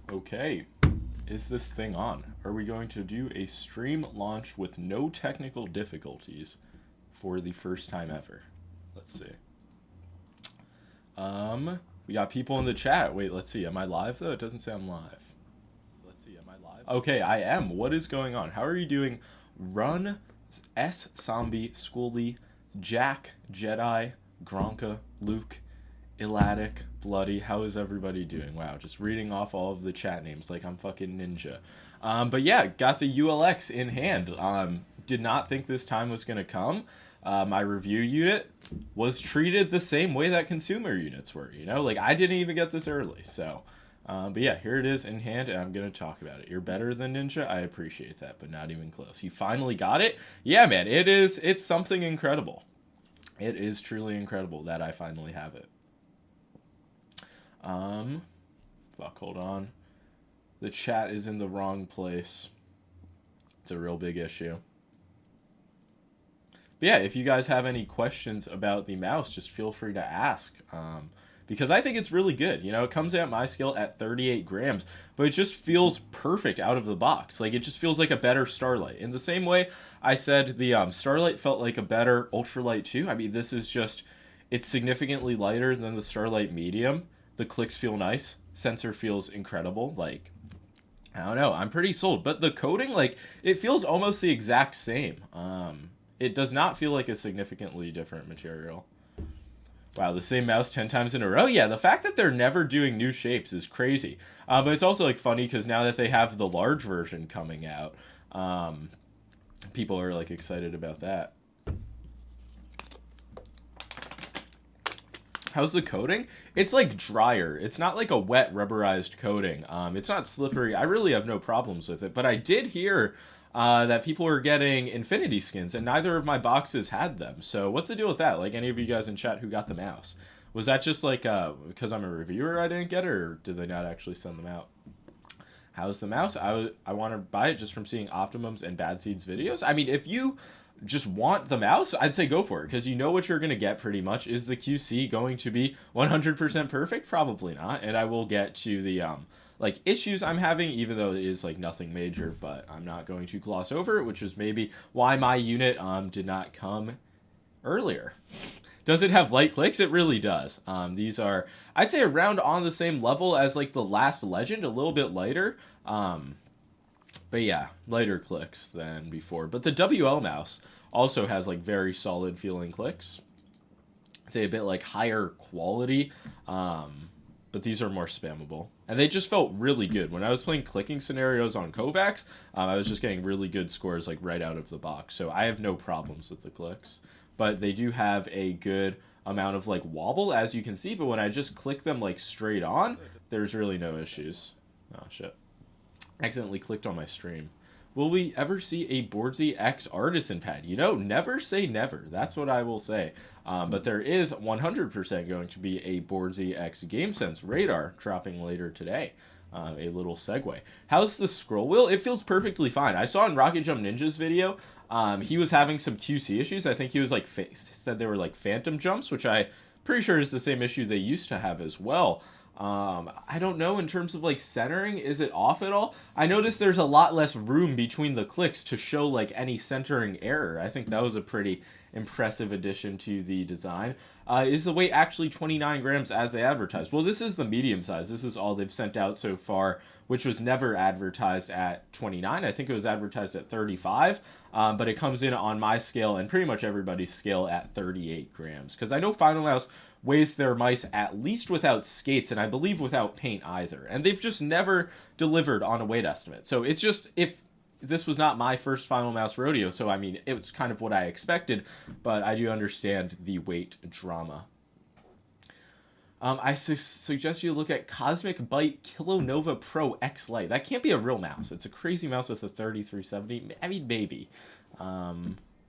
Okay, is this thing on? Are we going to do a stream launch with no technical difficulties for the first time ever? Let's see. We got people in the chat. Wait, let's see. Am I live though? It doesn't say I'm live. Let's see. Am I live? Okay, I am. What is going on? How are you doing? Run, S Zombie, Schooly, Jack, Jedi, Gronka, Luke, Elatic, Bloody. How is everybody doing? Wow, just reading off all of the chat names like I'm fucking ninja. But yeah, got the ULX in hand. Did not think this time was going to come. My review unit was treated the same way that consumer units were, you know? Like, I didn't even get this early, so... but yeah, here it is in hand, and I'm going to talk about it. You're better than Ninja? I appreciate that, but not even close. You finally got it? Yeah, man, it's something incredible. It is truly incredible that I finally have it. Fuck, hold on. The chat is in the wrong place. It's a real big issue. But yeah, if you guys have any questions about the mouse, just feel free to ask. Because I think it's really good. You know, it comes at my scale at 38 grams, but it just feels perfect out of the box. Like, it just feels like a better Starlight. In the same way I said the Starlight felt like a better Ultralight 2. I mean, this is just, it's significantly lighter than the Starlight Medium. The clicks feel nice. Sensor feels incredible. Like, I don't know. I'm pretty sold. But the coating, like, it feels almost the exact same. It does not feel like a significantly different material. Wow, the same mouse 10 times in a row? Yeah, the fact that they're never doing new shapes is crazy. But it's also, like, funny because now that they have the large version coming out, people are, like, excited about that. How's the coating? It's, like, drier. It's not, like, a wet, rubberized coating. It's not slippery. I really have no problems with it. But I did hear... that people are getting Infinity skins, and neither of my boxes had them. So what's the deal with that? Like, any of you guys in chat who got the mouse? Was that just like, because I'm a reviewer I didn't get it, or did they not actually send them out? How's the mouse? I want to buy it just from seeing Optimum's and Bad Seeds videos. I mean, if you just want the mouse, I'd say go for it, because you know what you're going to get pretty much. Is the QC going to be 100% perfect? Probably not. And I will get to the... like issues I'm having, even though it is like nothing major, but I'm not going to gloss over it, which is maybe why my unit did not come earlier. Does it have light clicks? It really does. These are, I'd say, around on the same level as like the last Legend, a little bit lighter. But yeah, lighter clicks than before. But the WL mouse also has like very solid feeling clicks. I'd say a bit like higher quality. But these are more spammable. And they just felt really good. When I was playing clicking scenarios on Kovacs, I was just getting really good scores like right out of the box. So I have no problems with the clicks. But they do have a good amount of like wobble, as you can see. But when I just click them like straight on, there's really no issues. Oh, shit. Accidentally clicked on my stream. Will we ever see a Boardsy X Artisan Pad? You know, never say never. That's what I will say. But there is 100% going to be a Boardsy X GameSense radar dropping later today. A little segue. How's the scroll wheel? It feels perfectly fine. I saw in Rocket Jump Ninja's video, he was having some QC issues. I think he was like, said they were like phantom jumps, which I pretty sure is the same issue they used to have as well. I don't know in terms of like centering, is it off at all? I noticed there's a lot less room between the clicks to show like any centering error. I think that was a pretty impressive addition to the design. Is the weight actually 29 grams as they advertised? Well, this is the medium size. This is all they've sent out so far, which was never advertised at 29. I think it was advertised at 35, but it comes in on my scale and pretty much everybody's scale at 38 grams. Because I know Finalmouse weighs their mice at least without skates, and I believe without paint either. And they've just never delivered on a weight estimate. So it's just, if this was not my first Finalmouse rodeo, so I mean, it was kind of what I expected, but I do understand the weight drama. I suggest you look at Cosmic Byte Kilonova Pro X Lite. That can't be a real mouse. It's a crazy mouse with a 3370. I mean, maybe.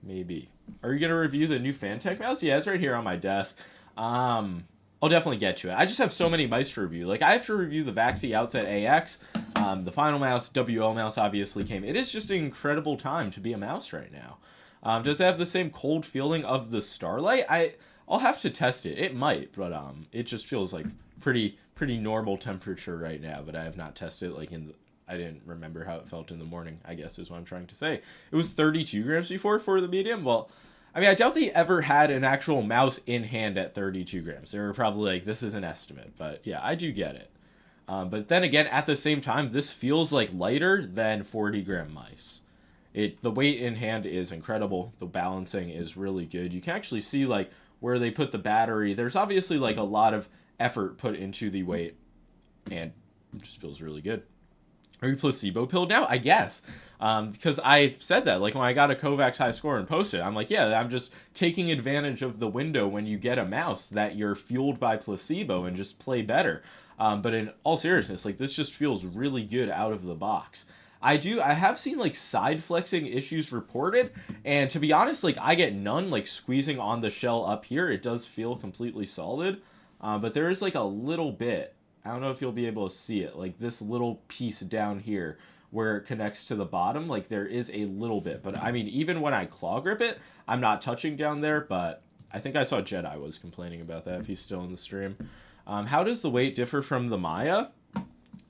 Maybe. Are you going to review the new Fantech mouse? Yeah, it's right here on my desk. I'll definitely get to it. I just have so many mice to review. Like, I have to review the Vaxi Outset AX. The Finalmouse WL mouse obviously came. It is just an incredible time to be a mouse right now. Does it have the same cold feeling of the Starlight? I'll have to test it. It might, but it just feels like pretty normal temperature right now, but I have not tested it like I didn't remember how it felt in the morning, I guess is what I'm trying to say. It was 32 grams before for the medium. Well, I mean, I doubt they ever had an actual mouse in hand at 32 grams. They were probably like, this is an estimate, but yeah, I do get it. But then again, at the same time, this feels like lighter than 40-gram mice. The weight in hand is incredible. The balancing is really good. You can actually see like where they put the battery. There's obviously like a lot of effort put into the weight, and it just feels really good. Are you placebo pilled now? I guess. Because I said that, like when I got a Kovacs high score and posted, I'm like, yeah, I'm just taking advantage of the window when you get a mouse that you're fueled by placebo and just play better. But in all seriousness, like this just feels really good out of the box. I have seen like side flexing issues reported, and to be honest, like I get none. Like squeezing on the shell up here, it does feel completely solid, but there is like a little bit. I don't know if you'll be able to see it, like this little piece down here where it connects to the bottom, like there is a little bit. But I mean, even when I claw grip it, I'm not touching down there, but I think I saw Jedi was complaining about that if he's still in the stream. How does the weight differ from the Maya?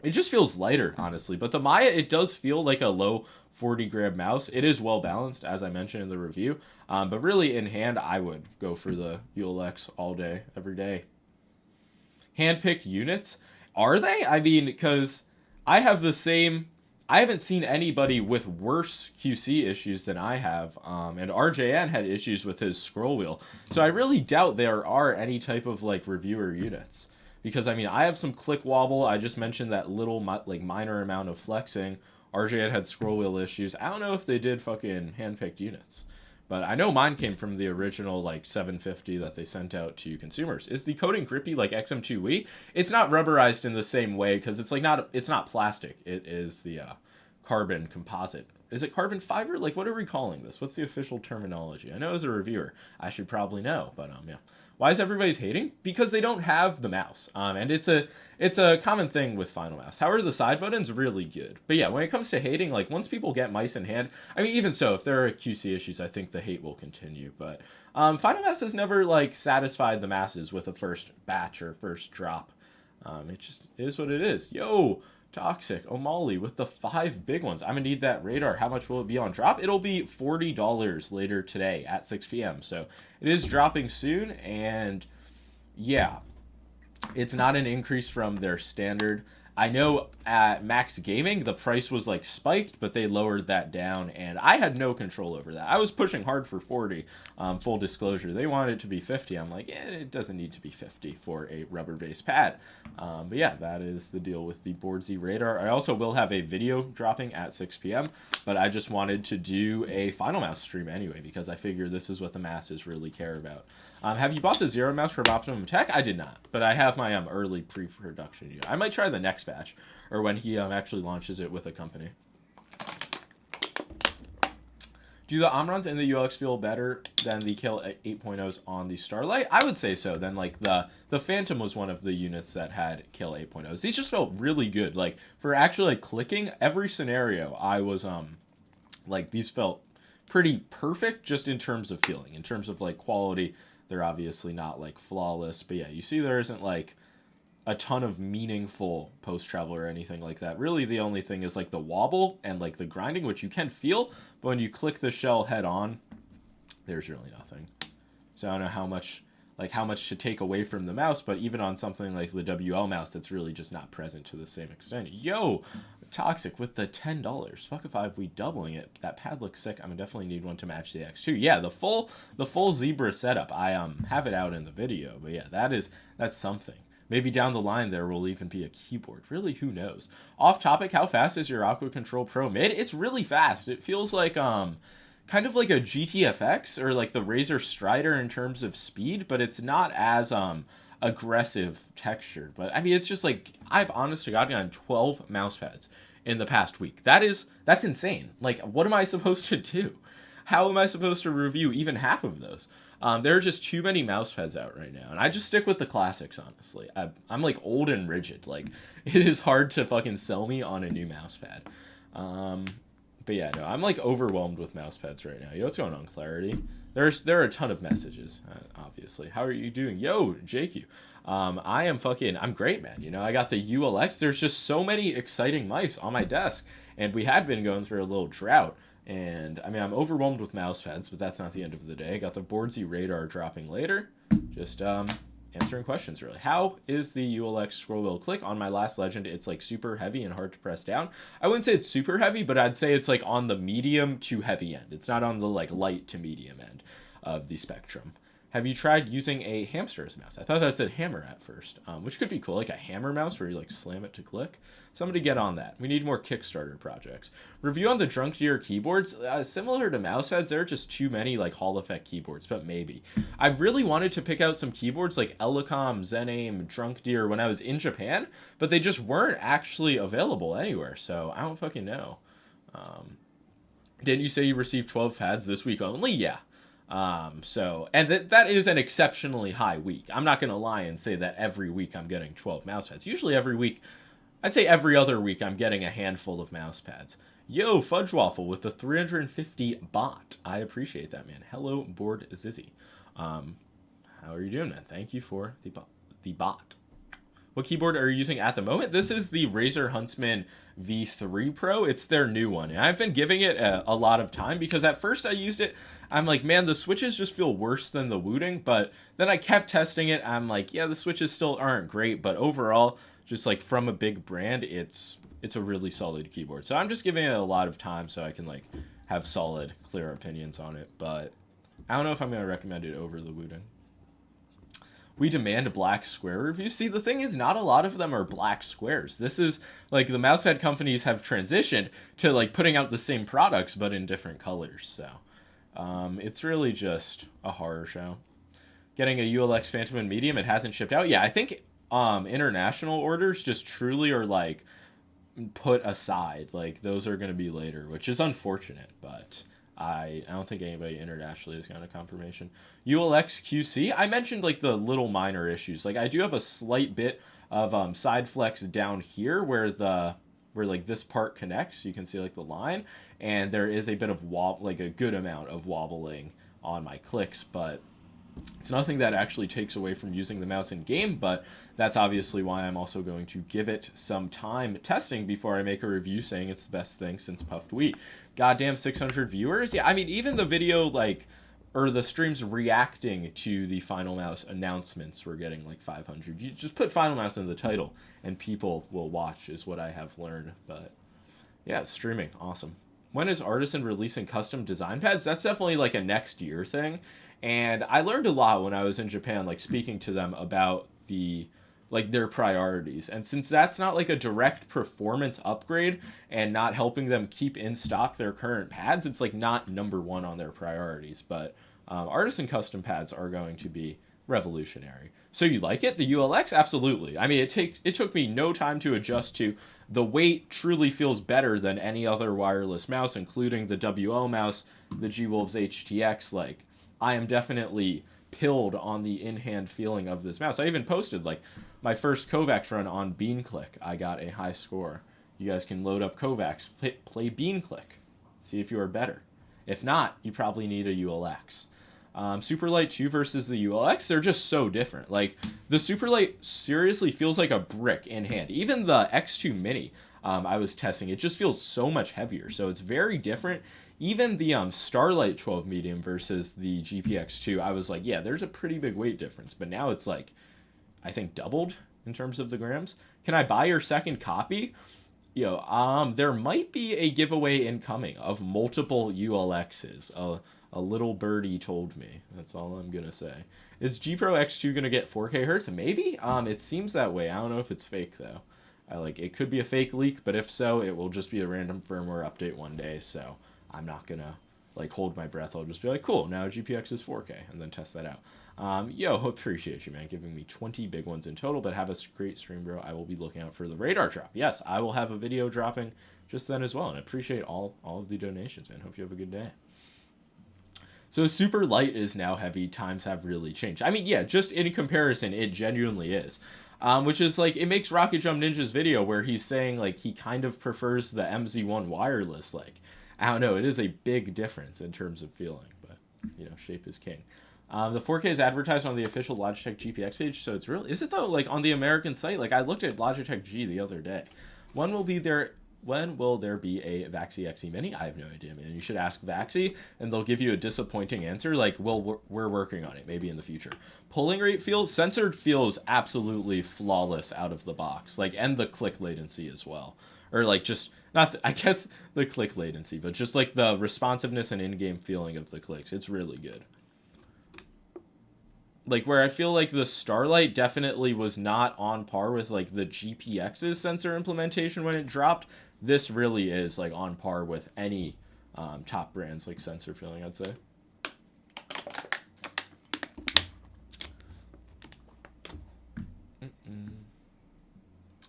It just feels lighter, honestly. But the Maya, it does feel like a low 40-gram mouse. It is well balanced, as I mentioned in the review. But really, in hand, I would go for the ULX all day, every day. Hand-picked units? Are they? I mean, because I have the same... I haven't seen anybody with worse QC issues than I have, and RJN had issues with his scroll wheel. So I really doubt there are any type of like reviewer units, because I mean I have some click wobble. I just mentioned that little like minor amount of flexing. RJN had scroll wheel issues. I don't know if they did fucking handpicked units, but I know mine came from the original like 750 that they sent out to consumers. Is the coating grippy like XM2E? It's not rubberized in the same way because it's like it's not plastic. It is the carbon composite. Is it carbon fiber? Like what are we calling this? What's the official terminology? I know as a reviewer I should probably know, but yeah. Why is everybody's hating? Because they don't have the mouse. And it's a common thing with Finalmouse. However, the side button's really good. But yeah, when it comes to hating, like once people get mice in hand, I mean, even so, if there are QC issues, I think the hate will continue. But Finalmouse has never like satisfied the masses with a first batch or first drop. It just is what it is. Yo, Toxic O'Malley with the 5 big ones. I'm gonna need that radar. How much will it be on drop? It'll be $40 later today at 6 p.m. So it is dropping soon, and yeah, it's not an increase from their standard. I know at Max Gaming the price was like spiked, but they lowered that down, and I had no control over that. I was pushing hard for 40. Full disclosure, they wanted it to be 50. I'm like, yeah, it doesn't need to be 50 for a rubber-based pad. But yeah, that is the deal with the Boardsy radar. I also will have a video dropping at 6 p.m., but I just wanted to do a Finalmouse stream anyway because I figure this is what the masses really care about. Have you bought the Zero mouse from Optimum Tech? I did not, but I have my early pre-production unit. I might try the next batch, or when he actually launches it with a company. Do the Omrons and the UX feel better than the Kill 8.0s on the Starlight? I would say so. Then like the Phantom was one of the units that had Kill 8.0s. These just felt really good. Like for actually like clicking every scenario, I was like these felt pretty perfect just in terms of feeling, in terms of like quality. They're obviously not like flawless, but yeah, you see there isn't like a ton of meaningful post-travel or anything like that. Really, the only thing is like the wobble and like the grinding, which you can feel, but when you click the shell head on, there's really nothing. So I don't know how much to take away from the mouse, but even on something like the WL mouse, that's really just not present to the same extent. Yo, Toxic with the $10. Fuck if I've we doubling it. That pad looks sick. I'm gonna definitely need one to match the X2. Yeah, the full zebra setup. I have it out in the video, but yeah, that's something. Maybe down the line there will even be a keyboard. Really, who knows? Off topic, how fast is your Aqua Control Pro Mid? It's really fast. It feels like kind of like a GTFX or like the Razer Strider in terms of speed, but it's not as aggressive textured. But I mean, it's just like I've honest to God gotten 12 mouse pads in the past week. That's insane. Like, what am I supposed to do? How am I supposed to review even half of those? There are just too many mouse pads out right now, and I just stick with the classics, honestly. I'm like old and rigid. Like, it is hard to fucking sell me on a new mouse pad. But yeah, no, I'm like overwhelmed with mouse pads right now. Yo, what's going on, Clarity? There are a ton of messages, obviously. How are you doing? Yo, JQ. I'm great, man. You know, I got the ULX. There's just so many exciting mice on my desk, and we had been going through a little drought. And I mean, I'm overwhelmed with Mousepads, but that's not the end of the day. Got the Boardsy Radar dropping later. Just answering questions really. How is the ULX scroll wheel click on my last legend? It's like super heavy and hard to press down. I wouldn't say it's super heavy, but I'd say it's like on the medium to heavy end. It's not on the like light to medium end of the spectrum. Have you tried using a hamster as a mouse? I thought that said hammer at first, which could be cool, like a hammer mouse where you like slam it to click. Somebody get on that. We need more Kickstarter projects. Review on the Drunk Deer keyboards. Similar to Mousepads, there are just too many like Hall effect keyboards, but maybe. I really wanted to pick out some keyboards like Elecom, Zenaim, Drunk Deer when I was in Japan, but they just weren't actually available anywhere, so I don't fucking know. Didn't you say you received 12 pads this week only? Yeah. And that is an exceptionally high week. I'm not going to lie and say that every week I'm getting 12 mouse pads. Usually every week, I'd say every other week I'm getting a handful of mouse pads. Yo, Fudge Waffle with the 350 bot. I appreciate that, man. Hello, Board Zizzy. How are you doing, man? Thank you for the bot. What keyboard are you using at the moment? This is the Razer Huntsman V3 Pro. It's their new one. And I've been giving it a lot of time because at first I used it. I'm like, man, the switches just feel worse than the Wooting. But then I kept testing it. I'm like, yeah, the switches still aren't great. But overall, just like from a big brand, it's a really solid keyboard. So I'm just giving it a lot of time so I can like have solid, clear opinions on it. But I don't know if I'm going to recommend it over the Wooting. We demand black square reviews. See, the thing is, not a lot of them are black squares. This is, like, the mousepad companies have transitioned to, like, putting out the same products, but in different colors, so. It's really just a horror show. Getting a ULX Phantom in medium, it hasn't shipped out. Yeah, I think international orders just truly are, like, put aside. Like, those are going to be later, which is unfortunate, but I don't think anybody internationally has gotten a confirmation. ULX QC, I mentioned like the little minor issues. Like I do have a slight bit of side flex down here where like this part connects. You can see like the line, and there is a bit of like a good amount of wobbling on my clicks, but it's nothing that actually takes away from using the mouse in game, but that's obviously why I'm also going to give it some time testing before I make a review saying it's the best thing since Puffed Wheat. Goddamn 600 viewers? Yeah, I mean, even the video, like, or the streams reacting to the Finalmouse announcements were getting like 500. You just put Finalmouse in the title and people will watch is what I have learned, but yeah, it's streaming. Awesome. When is Artisan releasing custom design pads? That's definitely like a next year thing. And I learned a lot when I was in Japan, like speaking to them about their priorities. And since that's not like a direct performance upgrade and not helping them keep in stock their current pads, it's like not number one on their priorities. But Artisan custom pads are going to be revolutionary. So you like it? The ULX? Absolutely. I mean, it took me no time to adjust to. The weight truly feels better than any other wireless mouse, including the WO mouse, the G-Wolves HTX. Like, I am definitely pilled on the in-hand feeling of this mouse. I even posted, like, my first Kovacs run on BeanClick. I got a high score. You guys can load up Kovacs, play BeanClick, see if you are better. If not, you probably need a ULX. Superlight 2 versus the ULX, they're just so different. Like, the Superlight seriously feels like a brick in hand. Even the X2 Mini I was testing, it just feels so much heavier. So it's very different. Even the Starlight 12 medium versus the GPX2, I was like, yeah, there's a pretty big weight difference. But now it's like, I think doubled in terms of the grams. Can I buy your second copy? There might be a giveaway incoming of multiple ULXs. A little birdie told me. That's all I'm going to say. Is G Pro X2 going to get 4K hertz? Maybe. It seems that way. I don't know if it's fake, though. It could be a fake leak, but if so, it will just be a random firmware update one day, so I'm not going to, hold my breath. I'll just be like, cool, now GPX is 4K, and then test that out. Appreciate you, man, giving me 20 big ones in total, but have a great stream, bro. I will be looking out for the radar drop. Yes, I will have a video dropping just then as well, and I appreciate all of the donations, man. Hope you have a good day. So super light is now heavy. Times have really changed. I mean, yeah, just in comparison, it genuinely is. Which is it makes Rocket Jump Ninja's video where he's saying he kind of prefers the MZ1 wireless. I don't know, it is a big difference in terms of feeling, but shape is king. The 4K is advertised on the official Logitech GPX page, so it's really, is it though? Like on the American site, like I looked at Logitech G the other day. When will be there? When will there be a Vaxi XE Mini? I have no idea, man. You should ask Vaxi, and they'll give you a disappointing answer. Like, well, we're working on it. Maybe in the future. Polling rate feels censored feels absolutely flawless out of the box. Like, and the click latency as well, or like just not. I guess the click latency, but just like the responsiveness and in-game feeling of the clicks. It's really good. Like where I feel like the Starlight definitely was not on par with like the GPX's sensor implementation when it dropped. This really is like on par with any top brands like sensor feeling, I'd say.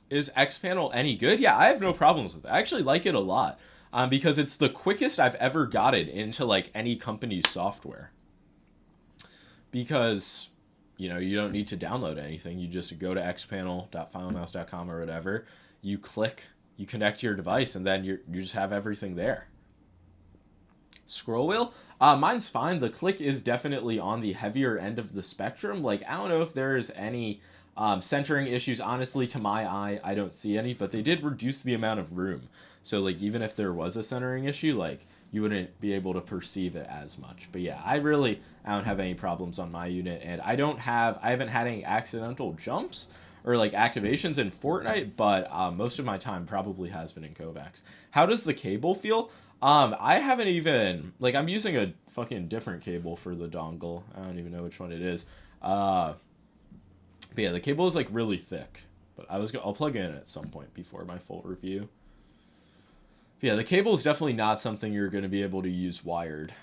Is Xpanel any good? Yeah, I have no problems with it. I actually like it a lot because it's the quickest I've ever got it into like any company's software. Because, you know, you don't need to download anything. You just go to xpanel.finalmouse.com or whatever. You click, you connect your device, and then you just have everything there. Scroll wheel? Mine's fine. The click is definitely on the heavier end of the spectrum. Like, I don't know if there's any centering issues. Honestly, to my eye, I don't see any, but they did reduce the amount of room. So, like, even if there was a centering issue, like, you wouldn't be able to perceive it as much. But yeah, I don't have any problems on my unit, and I haven't had any accidental jumps or like activations in Fortnite, but most of my time probably has been in Kovacs. How does the cable feel? I haven't even, like, I'm using a fucking different cable for the dongle. I don't even know which one it is. But yeah, the cable is like really thick, but I'll plug it in at some point before my full review. Yeah, the cable is definitely not something you're going to be able to use wired.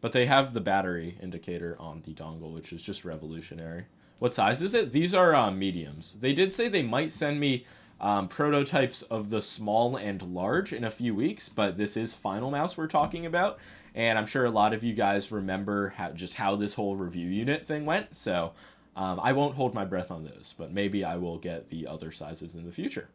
But they have the battery indicator on the dongle, which is just revolutionary. What size is it? These are mediums. They did say they might send me prototypes of the small and large in a few weeks, but this is Finalmouse we're talking about. And I'm sure a lot of you guys remember how this whole review unit thing went. So I won't hold my breath on those, but maybe I will get the other sizes in the future.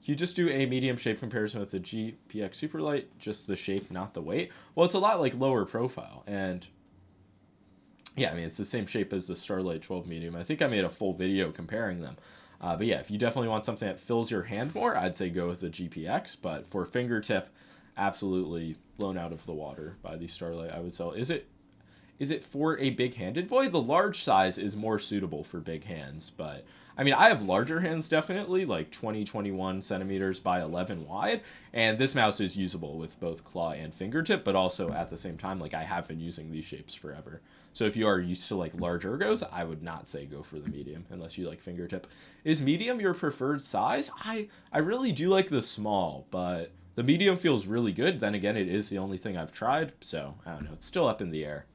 You just do a medium shape comparison with the GPX Superlight, just the shape, not the weight. Well, it's a lot like lower profile, and yeah, I mean, it's the same shape as the Starlight 12 medium. I think I made a full video comparing them. But yeah, if you definitely want something that fills your hand more, I'd say go with the GPX. But for fingertip, absolutely blown out of the water by the Starlight, I would say. Is it for a big-handed boy? The large size is more suitable for big hands, but I mean, I have larger hands definitely, like 21 centimeters by 11 wide, and this mouse is usable with both claw and fingertip, but also at the same time, like, I have been using these shapes forever. So if you are used to like large ergos, I would not say go for the medium unless you like fingertip. Is medium your preferred size? I really do like the small, but the medium feels really good. Then again, it is the only thing I've tried, so I don't know. It's still up in the air.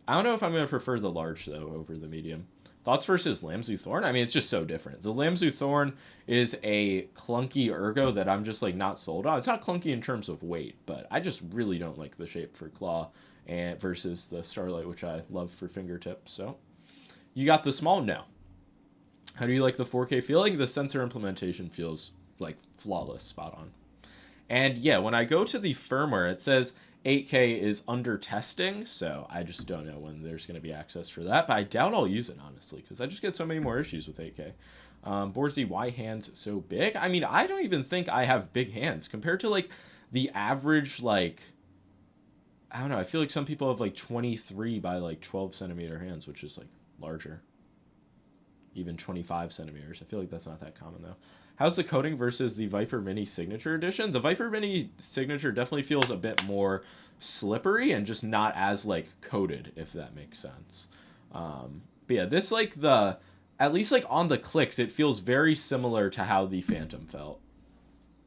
I don't know if I'm going to prefer the large, though, over the medium. Thoughts versus Lamzu Thorn? I mean, it's just so different. The Lamzu Thorn is a clunky ergo that I'm just, like, not sold on. It's not clunky in terms of weight, but I just really don't like the shape for claw and versus the Starlight, which I love for fingertips. So, you got the small? No. How do you like the 4K feeling? The sensor implementation feels, like, flawless, spot on. And, yeah, when I go to the firmware, it says 8K is under testing, so I just don't know when there's going to be access for that, but I doubt I'll use it, honestly, because I just get so many more issues with 8K. Borzy, why hands so big? I mean, I don't even think I have big hands compared to, like, the average, like, I don't know, I feel like some people have, like, 23 by, like, 12 centimeter hands, which is, like, larger. Even 25 centimeters. I feel like that's not that common, though. How's the coating versus the Viper Mini Signature Edition? The Viper Mini Signature definitely feels a bit more slippery and just not as, like, coated, if that makes sense. But yeah, this, like, at least, like, on the clicks, it feels very similar to how the Phantom felt.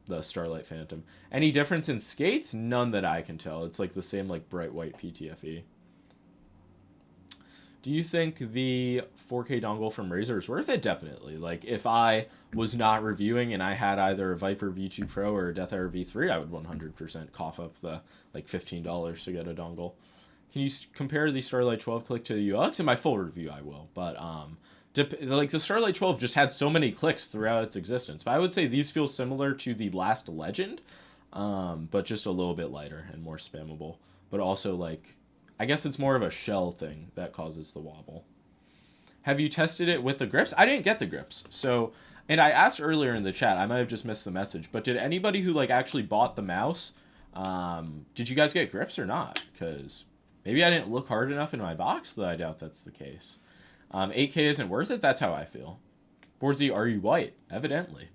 The Starlight Phantom. Any difference in skates? None that I can tell. It's, like, the same, like, bright white PTFE. Do you think the 4K dongle from Razer is worth it? Definitely. Like, if I was not reviewing and I had either a Viper V2 Pro or a Deathfire V3, I would 100% cough up the, like, $15 to get a dongle. Can you compare the Starlight 12 click to the UX? In my full review, I will. But, like, the Starlight 12 just had so many clicks throughout its existence. But I would say these feel similar to the Last Legend. but just a little bit lighter and more spammable. But also, like, I guess it's more of a shell thing that causes the wobble. Have you tested it with the grips? I didn't get the grips. So, and I asked earlier in the chat, I might have just missed the message, but did anybody who, like, actually bought the mouse, did you guys get grips or not? Because maybe I didn't look hard enough in my box, though I doubt that's the case. 8K isn't worth it? That's how I feel. Boardsy, are you white? Evidently.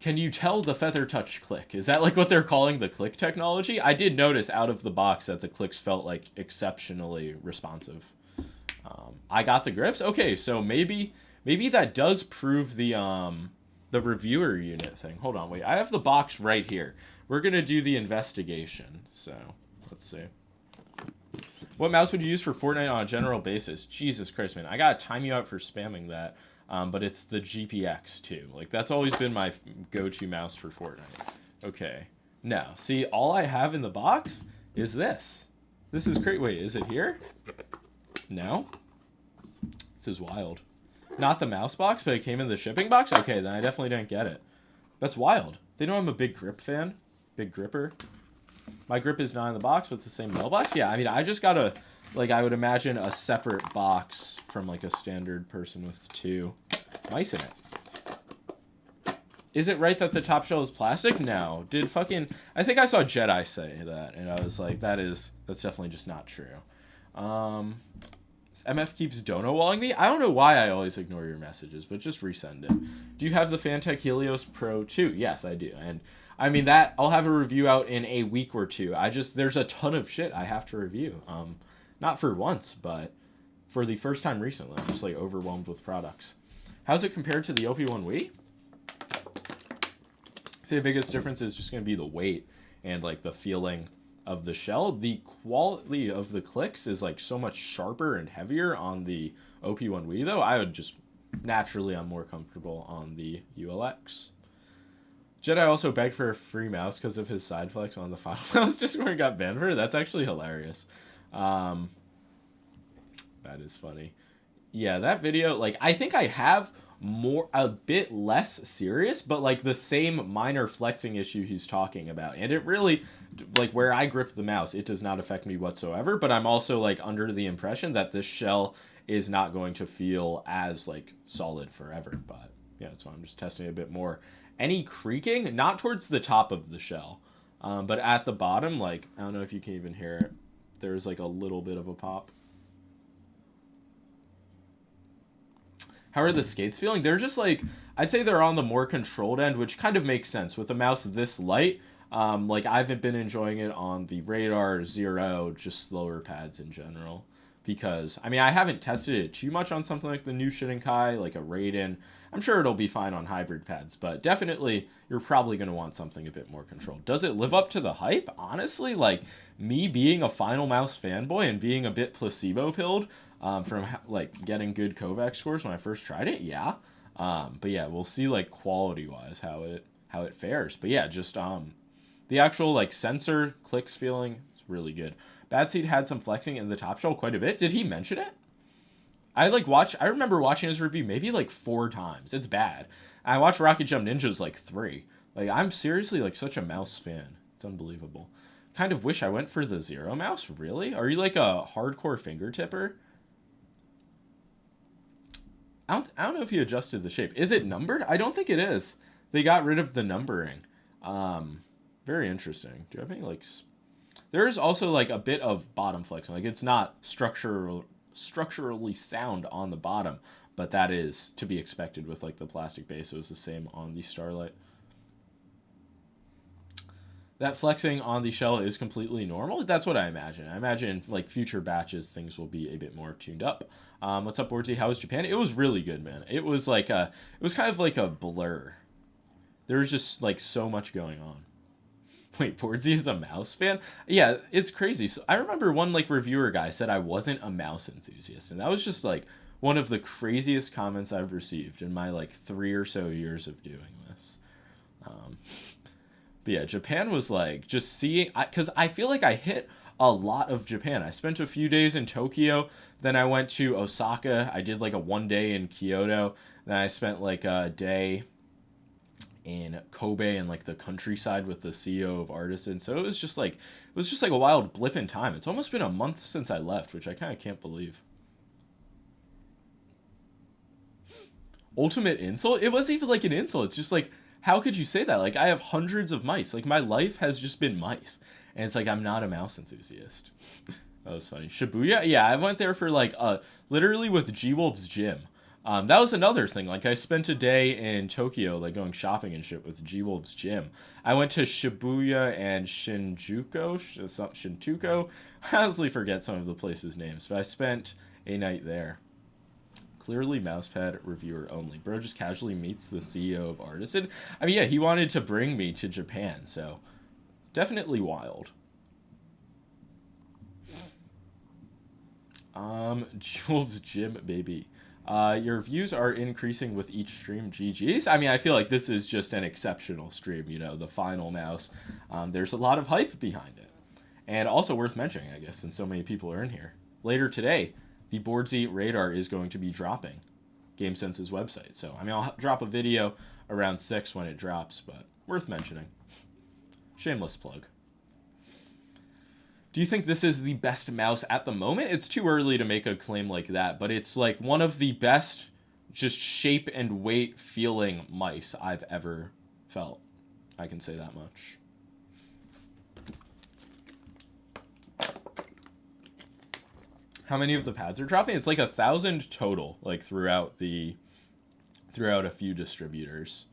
Can you tell the feather touch click? Is that like what they're calling the click technology? I did notice out of the box that the clicks felt like exceptionally responsive. I got the grips. Okay, so maybe that does prove the reviewer unit thing. Hold on, wait. I have the box right here. We're gonna do the investigation. So let's see. What mouse would you use for Fortnite on a general basis? Jesus Christ, man! I gotta time you out for spamming that. But it's the GPX too. Like, that's always been my go-to mouse for Fortnite. Okay. Now, see, all I have in the box is this. This is great. Wait, is it here? No. This is wild. Not the mouse box, but it came in the shipping box? Okay, then I definitely didn't get it. That's wild. They know I'm a big grip fan. Big gripper. My grip is not in the box with the same mailbox? Yeah, I mean, I just got a... Like, I would imagine a separate box from, like, a standard person with 2 mice in it. Is it right that the top shell is plastic? No. Did fucking... I think I saw Jedi say that, and I was like, that's definitely just not true. MF keeps dono-walling me. I don't know why I always ignore your messages, but just resend it. Do you have the Fantech Helios Pro 2? Yes, I do. And, I mean, that... I'll have a review out in a week or 2. There's a ton of shit I have to review. Not for once, but for the first time recently. I'm just, like, overwhelmed with products. How's it compared to the OP1 Wii? I'd say the biggest difference is just going to be the weight and, like, the feeling of the shell. The quality of the clicks is, like, so much sharper and heavier on the OP1 Wii, though. I would just... Naturally, I'm more comfortable on the ULX. Jedi also begged for a free mouse because of his side flex on the Finalmouse just where he got banned for it. That's actually hilarious. That is funny. Yeah, that video, like, I think I have a bit less serious, but, like, the same minor flexing issue he's talking about. And it really, like, where I grip the mouse, it does not affect me whatsoever, but I'm also, like, under the impression that this shell is not going to feel as, like, solid forever. But, yeah, so I'm just testing it a bit more. Any creaking? Not towards the top of the shell, but at the bottom, like, I don't know if you can even hear it. There's, like, a little bit of a pop. How are the skates feeling? They're just, like, I'd say they're on the more controlled end, which kind of makes sense. With a mouse this light, like, I've been enjoying it on the Radar, Zero, just slower pads in general. Because, I mean, I haven't tested it too much on something like the new Shinkai, like a Raiden. I'm sure it'll be fine on hybrid pads, but definitely you're probably going to want something a bit more controlled. Does it live up to the hype? Honestly, like, me being a Finalmouse fanboy and being a bit placebo-pilled from, like, getting good Kovac scores when I first tried it, yeah. But yeah, we'll see, like, quality-wise how it fares. But yeah, just the actual, like, sensor clicks feeling, it's really good. Bad Seed had some flexing in the top shell quite a bit. Did he mention it? I remember watching his review maybe like 4 times. It's bad. I watched Rocket Jump Ninjas like 3. Like, I'm seriously like such a mouse fan. It's unbelievable. Kind of wish I went for the Zero mouse. Really? Are you like a hardcore finger tipper? I don't know if he adjusted the shape. Is it numbered? I don't think it is. They got rid of the numbering. Very interesting. Do you have any like... There is also like a bit of bottom flexing. Like, it's not structurally sound on the bottom, but that is to be expected with like the plastic base. It was the same on the Starlight. That flexing on the shell is completely normal. That's what I imagine. I imagine like future batches, things will be a bit more tuned up. What's up, Bordsy? How was Japan? It was really good, man. It was like it was kind of like a blur. There was just like so much going on. Wait, Bordsy is a mouse fan? Yeah, it's crazy. So I remember one like reviewer guy said I wasn't a mouse enthusiast, and that was just like one of the craziest comments I've received in my like 3 or so years of doing this. But yeah, Japan was like just seeing, because I feel like I hit a lot of Japan. I spent a few days in Tokyo, then I went to Osaka. I did like a 1 day in Kyoto, then I spent like a day in Kobe and like the countryside with the CEO of Artisan. So it was just like a wild blip in time. It's almost been a month since I left, which I kind of can't believe. Ultimate insult? It wasn't even like an insult. It's just like, how could you say that? Like, I have hundreds of mice. Like, my life has just been mice. And it's like, I'm not a mouse enthusiast. That was funny. Shibuya? Yeah, I went there for like, literally with G-Wolf's gym. That was another thing. Like, I spent a day in Tokyo, like, going shopping and shit with G-Wolf's gym. I went to Shibuya and Shinjuku. I honestly forget some of the places' names, but I spent a night there. Clearly Mousepad reviewer only. Bro just casually meets the CEO of Artisan. I mean, yeah, he wanted to bring me to Japan, so definitely wild. Jules Gym, baby. Your views are increasing with each stream. GG's. I mean, I feel like this is just an exceptional stream, you know, the Finalmouse. There's a lot of hype behind it. And also worth mentioning, I guess, since so many people are in here. Later today, the Boardsy radar is going to be dropping GameSense's website. So, I mean, I'll drop a video around 6 when it drops, but worth mentioning. Shameless plug. Do you think this is the best mouse at the moment? It's too early to make a claim like that, but it's like one of the best just shape and weight feeling mice I've ever felt. I can say that much. How many of the pads are dropping? It's like 1,000 total, like throughout a few distributors.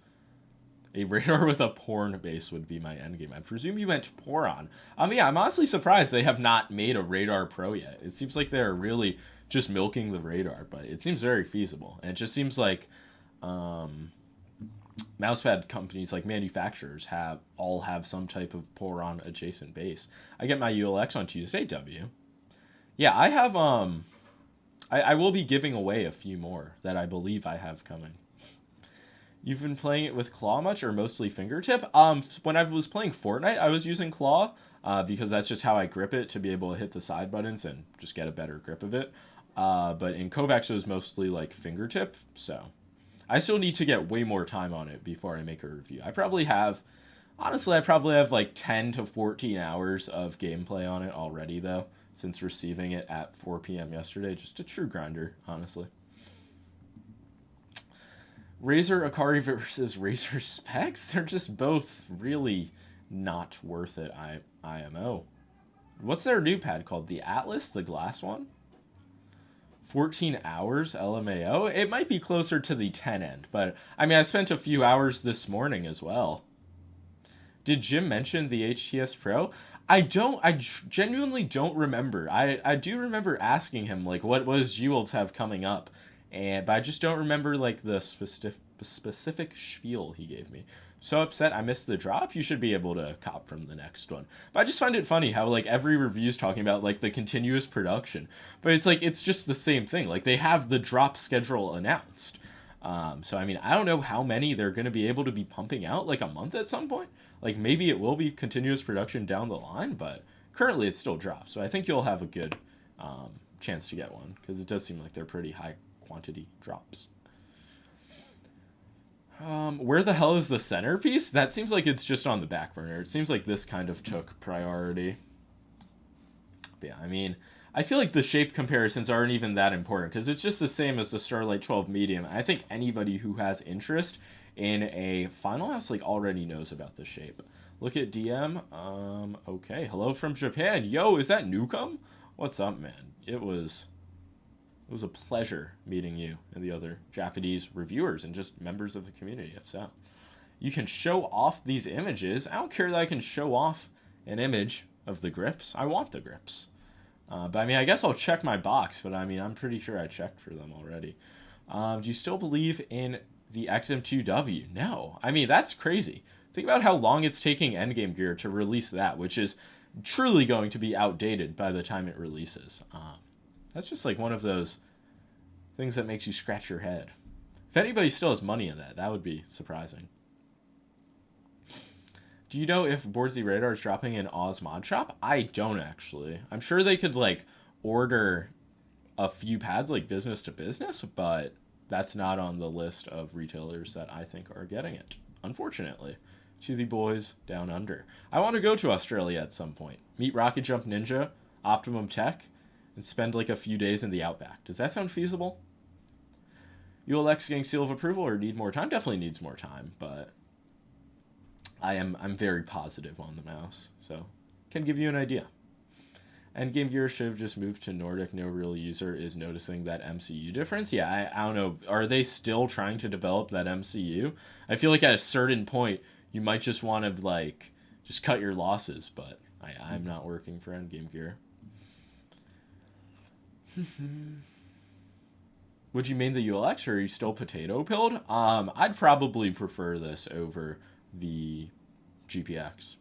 A radar with a porn base would be my endgame. I presume you meant Poron. Yeah, I'm honestly surprised they have not made a Radar Pro yet. It seems like they're really just milking the radar, but it seems very feasible. And it just seems like mousepad companies, like manufacturers, all have some type of Poron adjacent base. I get my ULX on Tuesday, W. Yeah, I have, I will be giving away a few more that I believe I have coming. You've been playing it with claw much or mostly fingertip? When I was playing Fortnite, I was using claw, because that's just how I grip it to be able to hit the side buttons and just get a better grip of it. But in Kovacs, it was mostly like fingertip, so I still need to get way more time on it before I make a review. I probably have like 10 to 14 hours of gameplay on it already, though, since receiving it at 4 p.m. yesterday. Just a true grinder, honestly. Razer Akari versus Razer Specs? They're just both really not worth it, IMO. What's their new pad called? The Atlas? The glass one? 14 hours LMAO? It might be closer to the 10 end, but I mean, I spent a few hours this morning as well. Did Jim mention the HTS Pro? I genuinely don't remember. I do remember asking him, like, what does G-Wolves have coming up? But I just don't remember, like, the specific spiel he gave me. So upset I missed the drop. You should be able to cop from the next one. But I just find it funny how, like, every review's talking about, like, the continuous production. But it's like, it's just the same thing. Like, they have the drop schedule announced. So, I mean, I don't know how many they're going to be able to be pumping out, like, a month at some point. Like, maybe it will be continuous production down the line, but currently it's still drops. So I think you'll have a good chance to get one, because it does seem like they're pretty high quantity drops. Where the hell is the centerpiece? That seems like it's just on the back burner. It seems like this kind of took priority. But yeah, I mean, I feel like the shape comparisons aren't even that important, because it's just the same as the Starlight 12 medium. I think anybody who has interest in a Finalmouse, like, already knows about the shape. Look at DM. Okay. Hello from Japan. Yo, is that Newcomb? What's up, man? It was a pleasure meeting you and the other Japanese reviewers and just members of the community, if so. You can show off these images. I don't care that I can show off an image of the grips. I want the grips. But I mean, I guess I'll check my box, but I mean, I'm pretty sure I checked for them already. Do you still believe in the XM2W? No. I mean, that's crazy. Think about how long it's taking Endgame Gear to release that, which is truly going to be outdated by the time it releases. That's just like one of those things that makes you scratch your head. If anybody still has money in that, that would be surprising. Do you know if Boardsy Radar is dropping in Oz Mod Shop? I don't, actually. I'm sure they could, like, order a few pads, like, business to business, but that's not on the list of retailers that I think are getting it. unfortunately, to the boys down under. I want to go to Australia at some point, meet Rocket Jump Ninja, Optimum Tech, and spend like a few days in the outback. Does that sound feasible? ULX getting seal of approval or need more time? Definitely needs more time, but I'm very positive on the mouse, so can give you an idea. And Game Gear should have just moved to Nordic. No real user is noticing that MCU difference. Yeah, I don't know. Are they still trying to develop that MCU? I feel like at a certain point, you might just want to, like, just cut your losses. But I'm not working for Endgame Gear. Would you main the ULX, or are you still potato pilled? I'd probably prefer this over the GPX.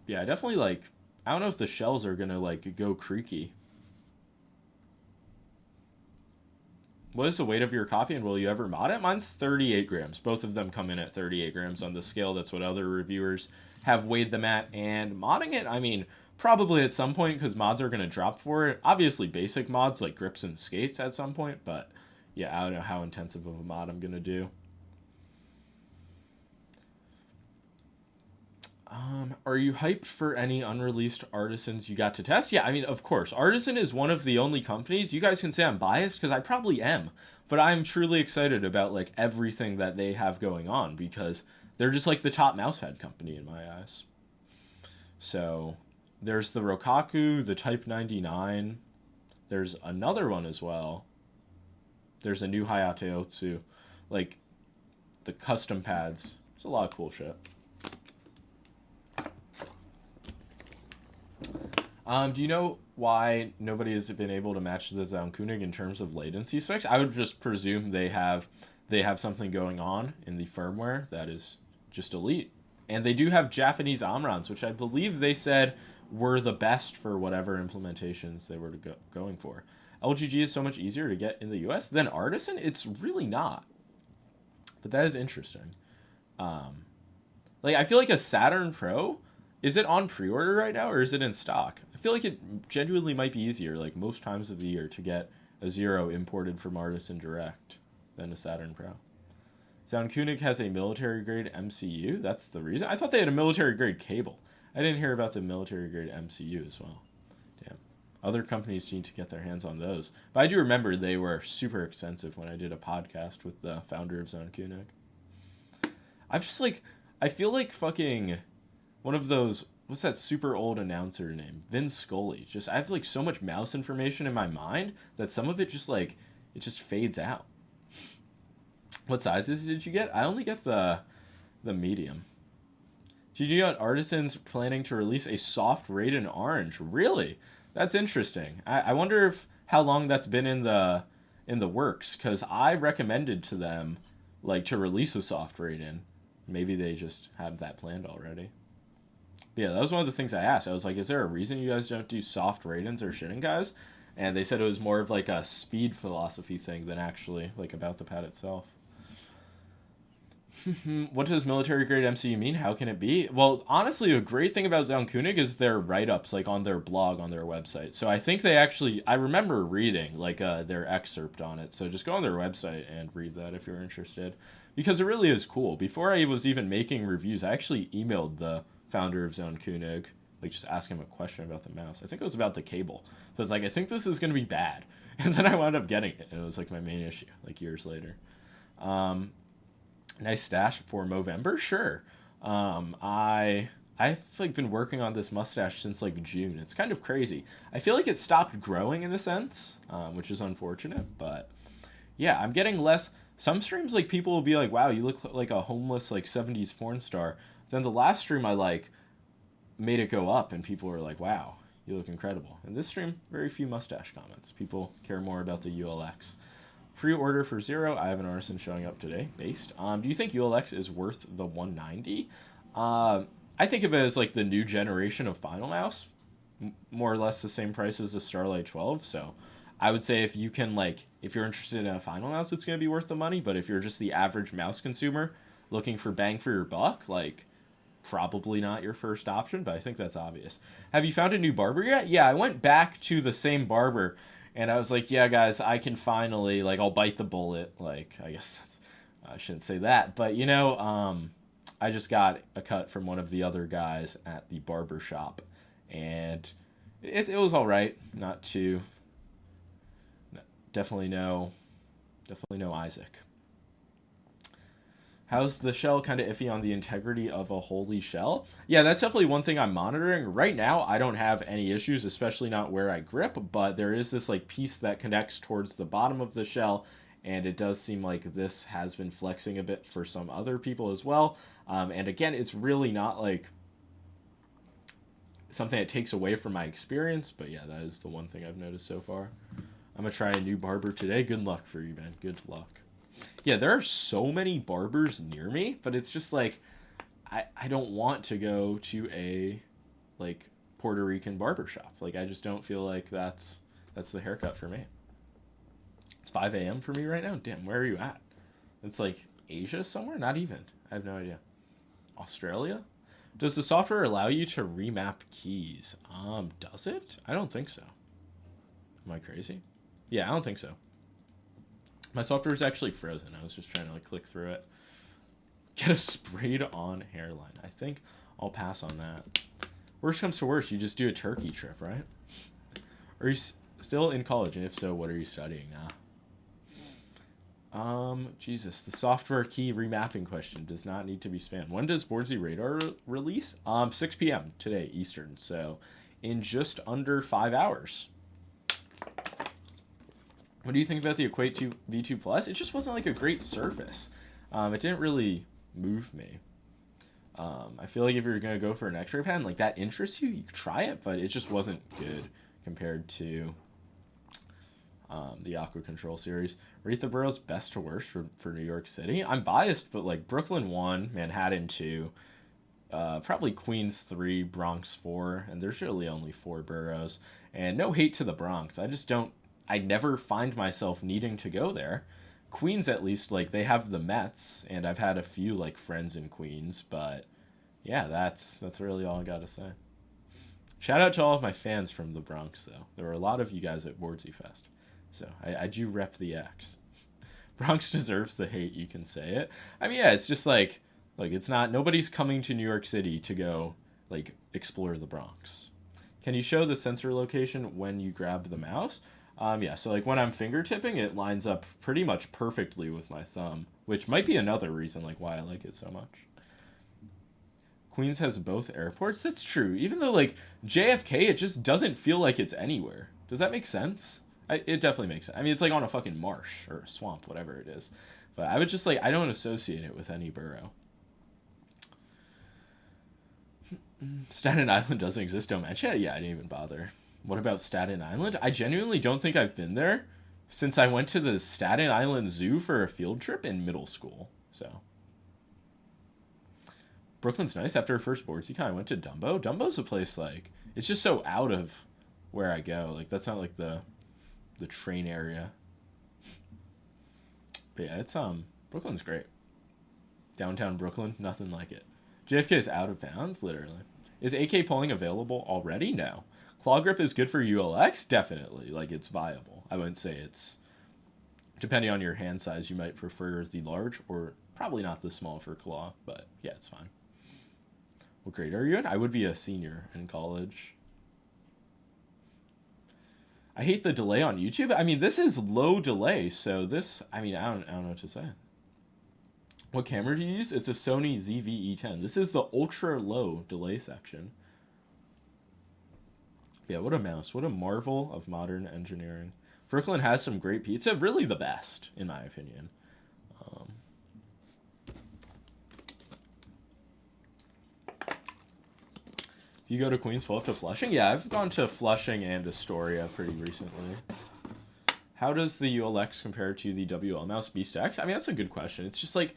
Yeah, I definitely, like, I don't know if the shells are gonna, like, go creaky. What is the weight of your copy, and will you ever mod it? Mine's 38 grams. Both of them come in at 38 grams on the scale. That's what other reviewers have weighed them at. And modding it, I mean, probably at some point, because mods are gonna drop for it. Obviously, basic mods, like grips and skates at some point, but yeah, I don't know how intensive of a mod I'm gonna do. Are you hyped for any unreleased Artisans you got to test? Yeah, I mean, of course. Artisan is one of the only companies. You guys can say I'm biased, because I probably am. But I'm truly excited about, like, everything that they have going on, because they're just, like, the top mousepad company in my eyes. So, there's the Rokaku, the Type 99. There's another one as well. There's a new Hayate Otsu. Like, the custom pads. It's a lot of cool shit. Do you know why nobody has been able to match the Zaunkönig in terms of latency specs? I would just presume they have something going on in the firmware that is just elite. And they do have Japanese Omrons, which I believe they said were the best for whatever implementations they were going for. LGG is so much easier to get in the US than Artisan? It's really not. But that is interesting. Like, I feel like a Saturn Pro, is it on pre-order right now, or is it in stock? I feel like it genuinely might be easier, like, most times of the year, to get a Zero imported from Artisan Direct than a Saturn Pro. Zaunkönig has a military-grade MCU? That's the reason? I thought they had a military-grade cable. I didn't hear about the military-grade MCU as well. Damn. Other companies need to get their hands on those. But I do remember they were super expensive when I did a podcast with the founder of Zaunkönig. I feel like fucking one of those, what's that super old announcer name? Vin Scully. Just, I have, like, so much mouse information in my mind that some of it just, like, it just fades out. What sizes did you get? I only get the medium. Did you know Artisan's planning to release a soft Raiden Orange? Really? That's interesting. I wonder if how long that's been in the works, because I recommended to them, like, to release a soft Raiden. Maybe they just had that planned already. But yeah, that was one of the things I asked. I was like, is there a reason you guys don't do soft Raidens or Guys? And they said it was more of, like, a speed philosophy thing than actually, like, about the pad itself. What does military-grade MCU mean? How can it be? Well, honestly, a great thing about Zaunkönig is their write-ups, like, on their blog, on their website. So I think they actually, I remember reading, like, their excerpt on it. So just go on their website and read that if you're interested. Because it really is cool. Before I was even making reviews, I actually emailed the founder of Zaunkönig, like, just ask him a question about the mouse. I think it was about the cable. So I was like, I think this is going to be bad. And then I wound up getting it, and it was, like, my main issue, like, years later. Nice stash for Movember? Sure. I've, like, been working on this mustache since, like, June. It's kind of crazy. I feel like it stopped growing in a sense, which is unfortunate, but yeah, I'm getting less. Some streams, like, people will be like, wow, you look like a homeless, like, 70s porn star. Then the last stream I, like, made it go up, and people were like, wow, you look incredible. And this stream, very few mustache comments. People care more about the ULX. Pre-order for Zero. I have an Artisan showing up today, based. Do you think ULX is worth the $190? I think of it as, like, the new generation of Finalmouse. More or less the same price as the Starlight 12, so I would say if you can, like, if you're interested in a Finalmouse, it's going to be worth the money, but if you're just the average mouse consumer looking for bang for your buck, like, probably not your first option, but I think that's obvious. Have you found a new barber yet? Yeah, I went back to the same barber, and I was like, yeah, guys, I can finally, like, I'll bite the bullet. Like, I guess that's, I shouldn't say that, but you know, I just got a cut from one of the other guys at the barber shop, and it was all right. Not too, definitely no Isaac. How's the shell kind of iffy on the integrity of a holy shell? Yeah, that's definitely one thing I'm monitoring. Right now, I don't have any issues, especially not where I grip, but there is this like piece that connects towards the bottom of the shell, and it does seem like this has been flexing a bit for some other people as well. And again, it's really not like something that takes away from my experience, but yeah, that is the one thing I've noticed so far. I'm gonna try a new barber today. Good luck for you, man. Good luck. Yeah, there are so many barbers near me, but it's just like I don't want to go to a like Puerto Rican barber shop. Like I just don't feel like that's the haircut for me. It's 5 a.m. for me right now. Damn, where are you at? It's like Asia somewhere? Not even. I have no idea. Australia? Does the software allow you to remap keys? Does it? I don't think so. Am I crazy? Yeah, I don't think so. My software is actually frozen. I was just trying to like click through it. Get a sprayed on hairline. I think I'll pass on that. Worst comes to worst, you just do a turkey trip, right? Are you still in college? And if so, what are you studying now? Jesus, the software key remapping question does not need to be spammed. When does Boardsy Radar release? 6 p.m. today, Eastern. So in just under 5 hours. What do you think about the Equate 2 V2 Plus? It just wasn't like a great surface. It didn't really move me. I feel like if you're going to go for an X-ray pen, like that interests you, you could try it, but it just wasn't good compared to the Aqua Control series. Rate the boroughs best to worst for New York City. I'm biased, but like Brooklyn 1, Manhattan 2, probably Queens 3, Bronx 4, and there's really only 4 boroughs. And no hate to the Bronx. I never find myself needing to go there. Queens, at least, like, they have the Mets, and I've had a few, like, friends in Queens, but yeah, that's really all I gotta say. Shout out to all of my fans from the Bronx, though. There were a lot of you guys at Boardsy Fest, so I do rep the X. Bronx deserves the hate, you can say it. I mean, yeah, it's just like, it's not, nobody's coming to New York City to go, like, explore the Bronx. Can you show the sensor location when you grab the mouse? Yeah, so like when I'm fingertipping, it lines up pretty much perfectly with my thumb, which might be another reason like why I like it so much. Queens has both airports? That's true. Even though like JFK, it just doesn't feel like it's anywhere. Does that make sense? It definitely makes sense. I mean, it's like on a fucking marsh or a swamp, whatever it is. But I would just like, I don't associate it with any borough. Staten Island doesn't exist, don't mention it. Yeah, I didn't even bother. What about Staten Island? I genuinely don't think I've been there since I went to the Staten Island Zoo for a field trip in middle school. So Brooklyn's nice. After a first Boardsy Con, I went to Dumbo. Dumbo's a place like, it's just so out of where I go. Like that's not like the train area. But yeah, it's Brooklyn's great. Downtown Brooklyn, nothing like it. JFK is out of bounds, literally. Is AK polling available already? No. Claw grip is good for ULX? Definitely. Like, it's viable. I wouldn't say it's... Depending on your hand size, you might prefer the large or probably not the small for claw, but yeah, it's fine. What grade are you in? I would be a senior in college. I hate the delay on YouTube. I mean, this is low delay, so this... I mean, I don't know what to say. What camera do you use? It's a Sony ZV-E10. This is the ultra low delay section. Yeah, what a mouse. What a marvel of modern engineering. Brooklyn has some great pizza. Really the best, in my opinion. If you go to Queens, fall up to Flushing? Yeah, I've gone to Flushing and Astoria pretty recently. How does the ULX compare to the WL mouse Beast X? I mean, that's a good question. It's just like...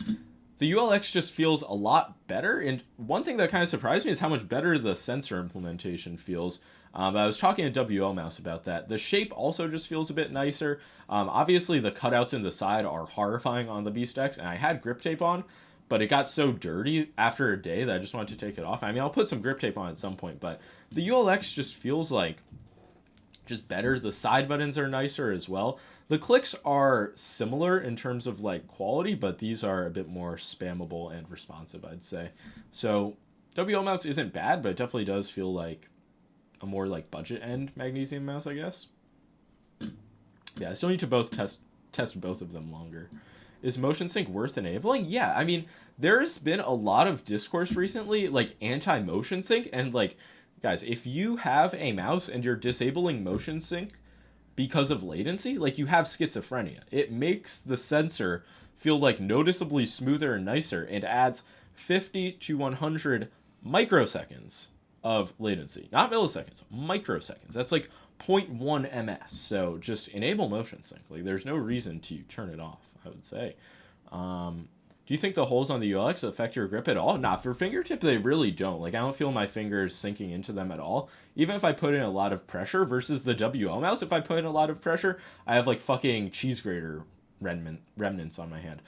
The ULX just feels a lot better, and one thing that kind of surprised me is how much better the sensor implementation feels. I was talking to WL Mouse about that. The shape also just feels a bit nicer. Obviously, the cutouts in the side are horrifying on the Beast X, and I had grip tape on, but it got so dirty after a day that I just wanted to take it off. I mean, I'll put some grip tape on at some point, but the ULX just feels like just better. The side buttons are nicer as well. The clicks are similar in terms of like quality, but these are a bit more spammable and responsive, I'd say. So WL mouse isn't bad, but it definitely does feel like a more like budget end magnesium mouse, I guess. Yeah, I still need to test both of them longer. Is motion sync worth enabling? Yeah, I mean, there's been a lot of discourse recently, like anti motion sync, and like, guys, if you have a mouse and you're disabling motion sync because of latency, like you have schizophrenia. It makes the sensor feel like noticeably smoother and nicer and adds 50 to 100 microseconds of latency. Not milliseconds, microseconds. That's like 0.1 ms. So just enable motion sync. Like there's no reason to turn it off, I would say. Do you think the holes on the ULX affect your grip at all? Nah, for fingertip, they really don't. Like, I don't feel my fingers sinking into them at all. Even if I put in a lot of pressure versus the WL mouse, if I put in a lot of pressure, I have, like, fucking cheese grater remnants on my hand.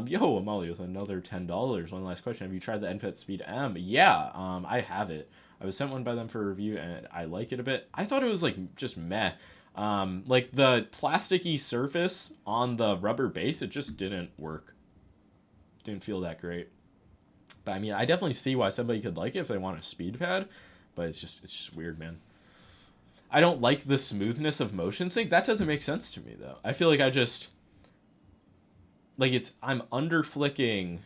Yo, Amalia with another $10. One last question. Have you tried the NPET Speed M? Yeah, I have it. I was sent one by them for review, and I like it a bit. I thought it was, like, just meh. Like, the plasticky surface on the rubber base, it just didn't work. Didn't feel that great. But I mean, I definitely see why somebody could like it if they want a speed pad, but it's just weird, man. I don't like the smoothness of motion sync. That doesn't make sense to me though. I feel like I'm under flicking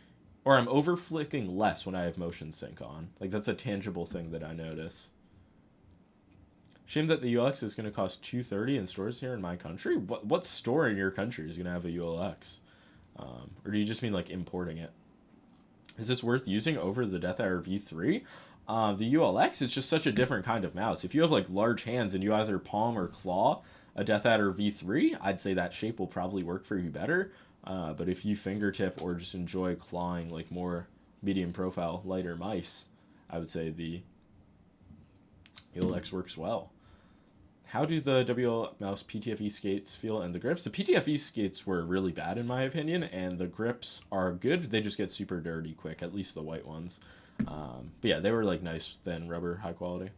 or I'm over flicking less when I have motion sync on. Like that's a tangible thing that I notice. Shame that the ULX is going to cost $230 in stores here in my country. What store in your country is going to have a ULX? Or do you just mean like importing it? Is this worth using over the Death Adder V3? The ULX is just such a different kind of mouse. If you have like large hands and you either palm or claw a Death Adder V3, I'd say that shape will probably work for you better. But if you fingertip or just enjoy clawing like more medium profile, lighter mice, I would say the ULX works well. How do the WL mouse PTFE skates feel and the grips? The PTFE skates were really bad in my opinion, and the grips are good. They just get super dirty quick, at least the white ones. But yeah, they were like nice, thin rubber, high quality.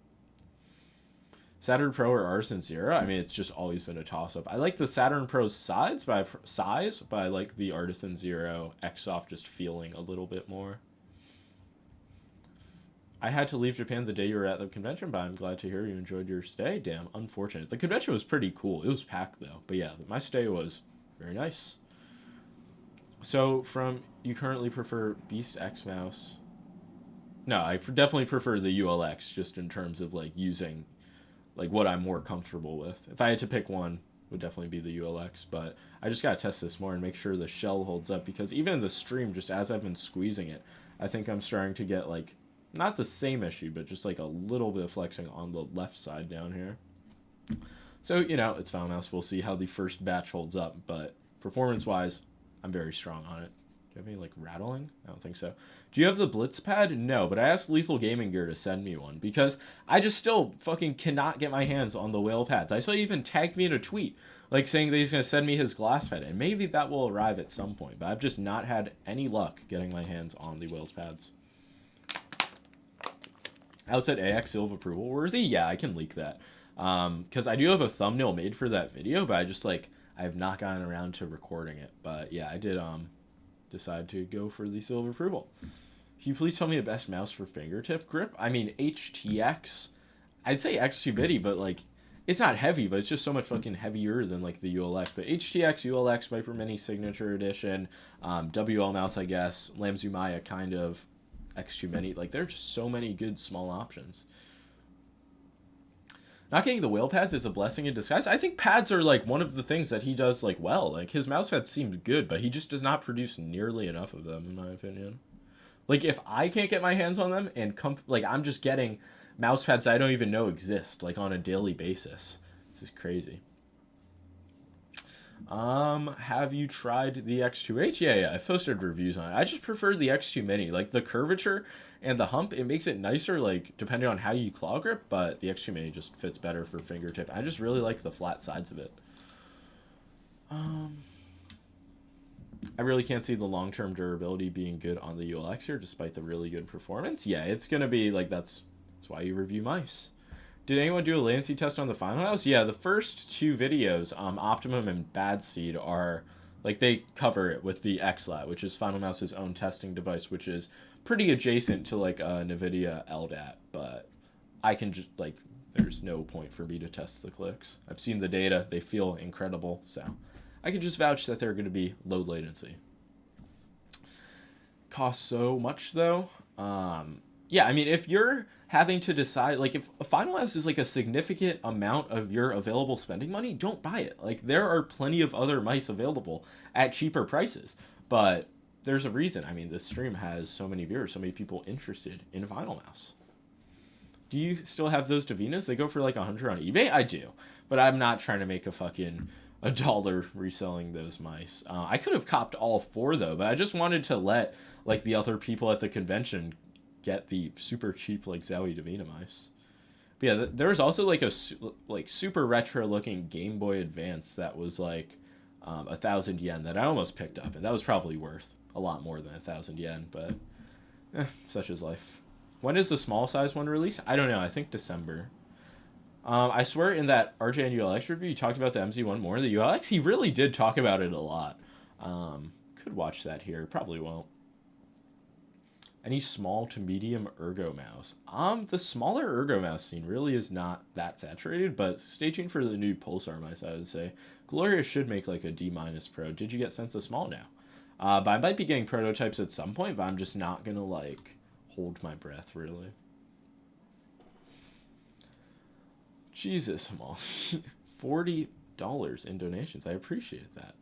Saturn Pro or Artisan Zero? I mean, it's just always been a toss-up. I like the Saturn Pro's size, but I like the Artisan Zero X-Soft just feeling a little bit more. I had to leave Japan the day you were at the convention, but I'm glad to hear you enjoyed your stay. Damn, unfortunate. The convention was pretty cool. It was packed, though. But yeah, my stay was very nice. So, you currently prefer Beast X mouse? No, I definitely prefer the ULX, just in terms of, like, using, like, what I'm more comfortable with. If I had to pick one, it would definitely be the ULX. But I just gotta test this more and make sure the shell holds up. Because even in the stream, just as I've been squeezing it, I think I'm starting to get, like, not the same issue, but just like a little bit of flexing on the left side down here. So, you know, it's Finalmouse. We'll see how the first batch holds up. But performance-wise, I'm very strong on it. Do you have any, like, rattling? I don't think so. Do you have the Blitzpad? No, but I asked Lethal Gaming Gear to send me one because I just still fucking cannot get my hands on the whale pads. I saw he even tagged me in a tweet, like, saying that he's going to send me his glass pad, and maybe that will arrive at some point. But I've just not had any luck getting my hands on the whale's pads. Outset AX seal of approval worthy? Yeah, I can leak that. Because I do have a thumbnail made for that video, but I have not gotten around to recording it. But yeah, I did decide to go for the seal of approval. Can you please tell me the best mouse for fingertip grip? I mean, HTX, I'd say X2Bitty, but like, it's not heavy, but it's just so much fucking heavier than like the ULX. But HTX, ULX, Viper Mini Signature Edition, WL mouse, I guess, Lamzumaya kind of, X2 Mini, like there are just so many good small options. Not getting the whale pads is a blessing in disguise. I think pads are like one of the things that he does like well. Like his mouse pads seem good, but he just does not produce nearly enough of them in my opinion. Like if I can't get my hands on them and like I'm just getting mouse pads that I don't even know exist like on a daily basis. This is crazy. Have you tried the X2H? Yeah, I've posted reviews on it. I just prefer the X2 Mini. Like, the curvature and the hump, it makes it nicer, like, depending on how you claw grip, but the X2 Mini just fits better for fingertip. I just really like the flat sides of it. I really can't see the long-term durability being good on the ULX here, despite the really good performance. Yeah, it's gonna be, like, that's why you review mice. Did anyone do a latency test on the Finalmouse? Yeah, the first two videos, Optimum and Bad Seed, are like they cover it with the XLAT, which is Finalmouse's own testing device, which is pretty adjacent to like a NVIDIA LDAT, but I can just like there's no point for me to test the clicks. I've seen the data; they feel incredible, so I can just vouch that they're going to be low latency. Costs so much though. Yeah, I mean, if you're having to decide, like, if a Finalmouse is like a significant amount of your available spending money, don't buy it. Like, there are plenty of other mice available at cheaper prices, but there's a reason. I mean, this stream has so many viewers, so many people interested in Finalmouse. Do you still have those Divinas? They go for like 100 on eBay. I do, but I'm not trying to make a dollar reselling those mice. I could have copped all four though, but I just wanted to let like the other people at the convention get the super cheap like Zowie Divina mice. But yeah, there was also like a like super retro looking Game Boy Advance that was like 1,000 yen that I almost picked up, and that was probably worth a lot more than 1,000 yen. But such is life. When is the small size one released? I don't know. I think December. I swear in that RJ and ULX review, you talked about the MZ1 more than the ULX. He really did talk about it a lot. Could watch that here. Probably won't. Any small to medium ergo mouse? The smaller ergo mouse scene really is not that saturated, but stay tuned for the new Pulsar mice, I would say. Gloria should make like a D- Pro. Did you get sent the small now? But I might be getting prototypes at some point, but I'm just not gonna like hold my breath really. Jesus, Mal. $40 in donations. I appreciate that.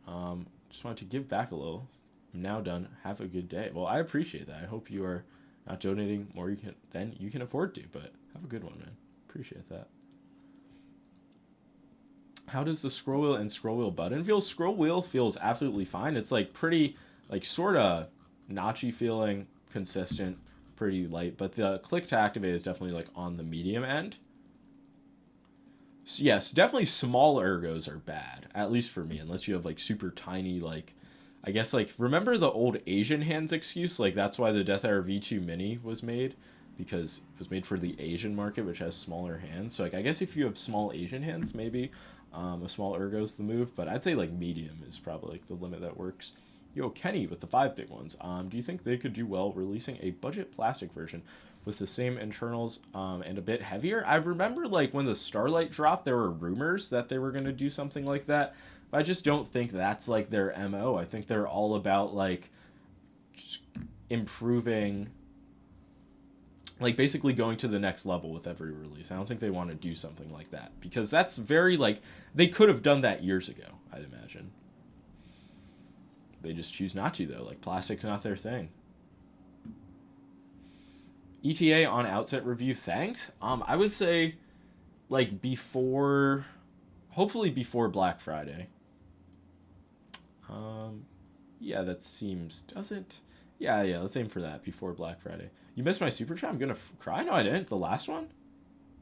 Just wanted to give back a little. I'm now done. Have a good day. Well, I appreciate that. I hope you are not donating more than you can afford to, but have a good one, man. Appreciate that. How does the scroll wheel and scroll wheel button feel? Scroll wheel feels absolutely fine. It's like pretty, like sort of notchy feeling, consistent, pretty light, but the click to activate is definitely like on the medium end. So yes, definitely small ergos are bad, at least for me, unless you have like super tiny, like, I guess like, remember the old Asian hands excuse? Like that's why the Death Hour V2 Mini was made, because it was made for the Asian market, which has smaller hands. So like, I guess if you have small Asian hands, maybe a small ergo's the move, but I'd say like medium is probably like the limit that works. Yo, Kenny with the 5 big ones. Do you think they could do well releasing a budget plastic version with the same internals and a bit heavier? I remember like when the Starlight dropped, there were rumors that they were going to do something like that. But I just don't think that's like their MO. I think they're all about like just improving, like basically going to the next level with every release. I don't think they want to do something like that because that's very like, they could have done that years ago, I'd imagine. They just choose not to though. Like plastic's not their thing. ETA on outset review, thanks. I would say like before, hopefully before Black Friday. Yeah, that seems, doesn't, yeah, let's aim for that before Black Friday. You missed my super chat? I'm gonna cry? No, I didn't. The last one?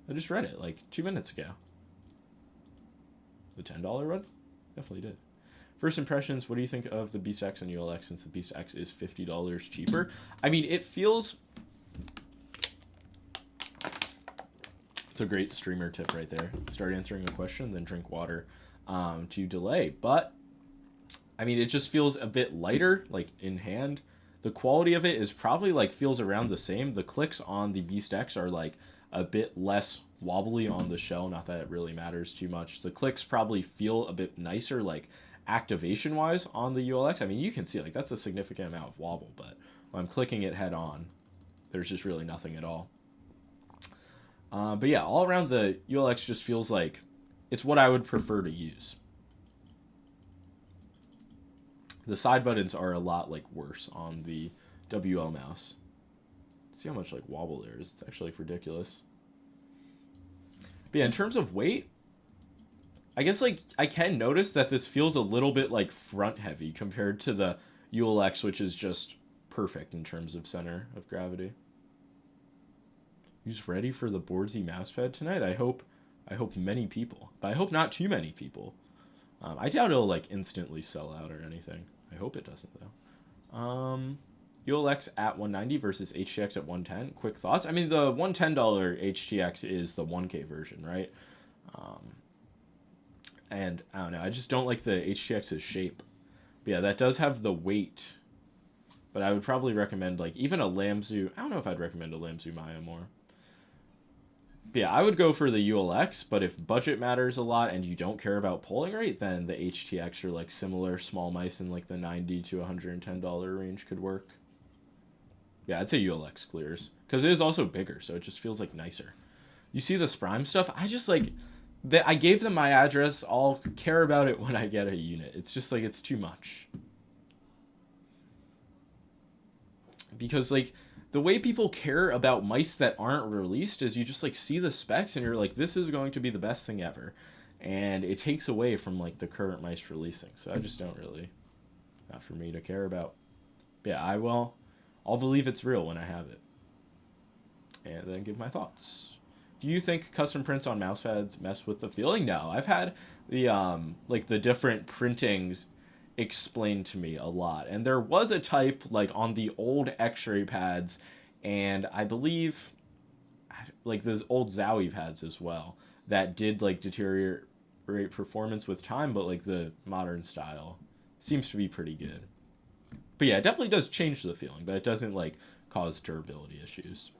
I just read it like 2 minutes ago. The $10 one? Definitely did. First impressions, what do you think of the Beast X and ULX since the Beast X is $50 cheaper? I mean, it feels... It's a great streamer tip right there. Start answering a question, then drink water to delay. But, I mean, it just feels a bit lighter, like, in hand. The quality of it is probably, like, feels around the same. The clicks on the Beast X are, like, a bit less wobbly on the shell. Not that it really matters too much. The clicks probably feel a bit nicer, like... activation wise on the ULX, I mean, you can see like that's a significant amount of wobble, but when I'm clicking it head on, there's just really nothing at all. But yeah, all around the ULX just feels like it's what I would prefer to use. The side buttons are a lot like worse on the WL mouse. See how much like wobble there is. It's actually like ridiculous. But yeah, in terms of weight, I guess, like, I can notice that this feels a little bit, like, front-heavy compared to the ULX, which is just perfect in terms of center of gravity. Who's ready for the Boardsy Mousepad tonight? I hope many people. But I hope not too many people. I doubt it'll, like, instantly sell out or anything. I hope it doesn't, though. ULX at 190 versus HTX at 110. Quick thoughts? I mean, the $110 HTX is the 1K version, right? And I don't know. I just don't like the HTX's shape. But yeah, that does have the weight. But I would probably recommend, like, even a Lamzu. I don't know if I'd recommend a Lamzu Maya more. But yeah, I would go for the ULX, but if budget matters a lot and you don't care about polling rate, then the HTX or, like, similar small mice in, like, the $90 to $110 range could work. Yeah, I'd say ULX clears. Because it is also bigger, so it just feels, like, nicer. You see the Sprime stuff? I just, like... I gave them my address. I'll care about it when I get a unit. It's just, like, it's too much. Because, like, the way people care about mice that aren't released is you just, like, see the specs and you're like, this is going to be the best thing ever. And it takes away from, like, the current mice releasing. So I just don't really, not for me to care about. But yeah, I'll believe it's real when I have it. And then give my thoughts. Do you think custom prints on Mousepads mess with the feeling? No, I've had the, like, the different printings explained to me a lot, and there was a type like on the old X-ray pads, and I believe like those old Zowie pads as well, that did like deteriorate performance with time, but like the modern style seems to be pretty good. But yeah, it definitely does change the feeling, but it doesn't like cause durability issues.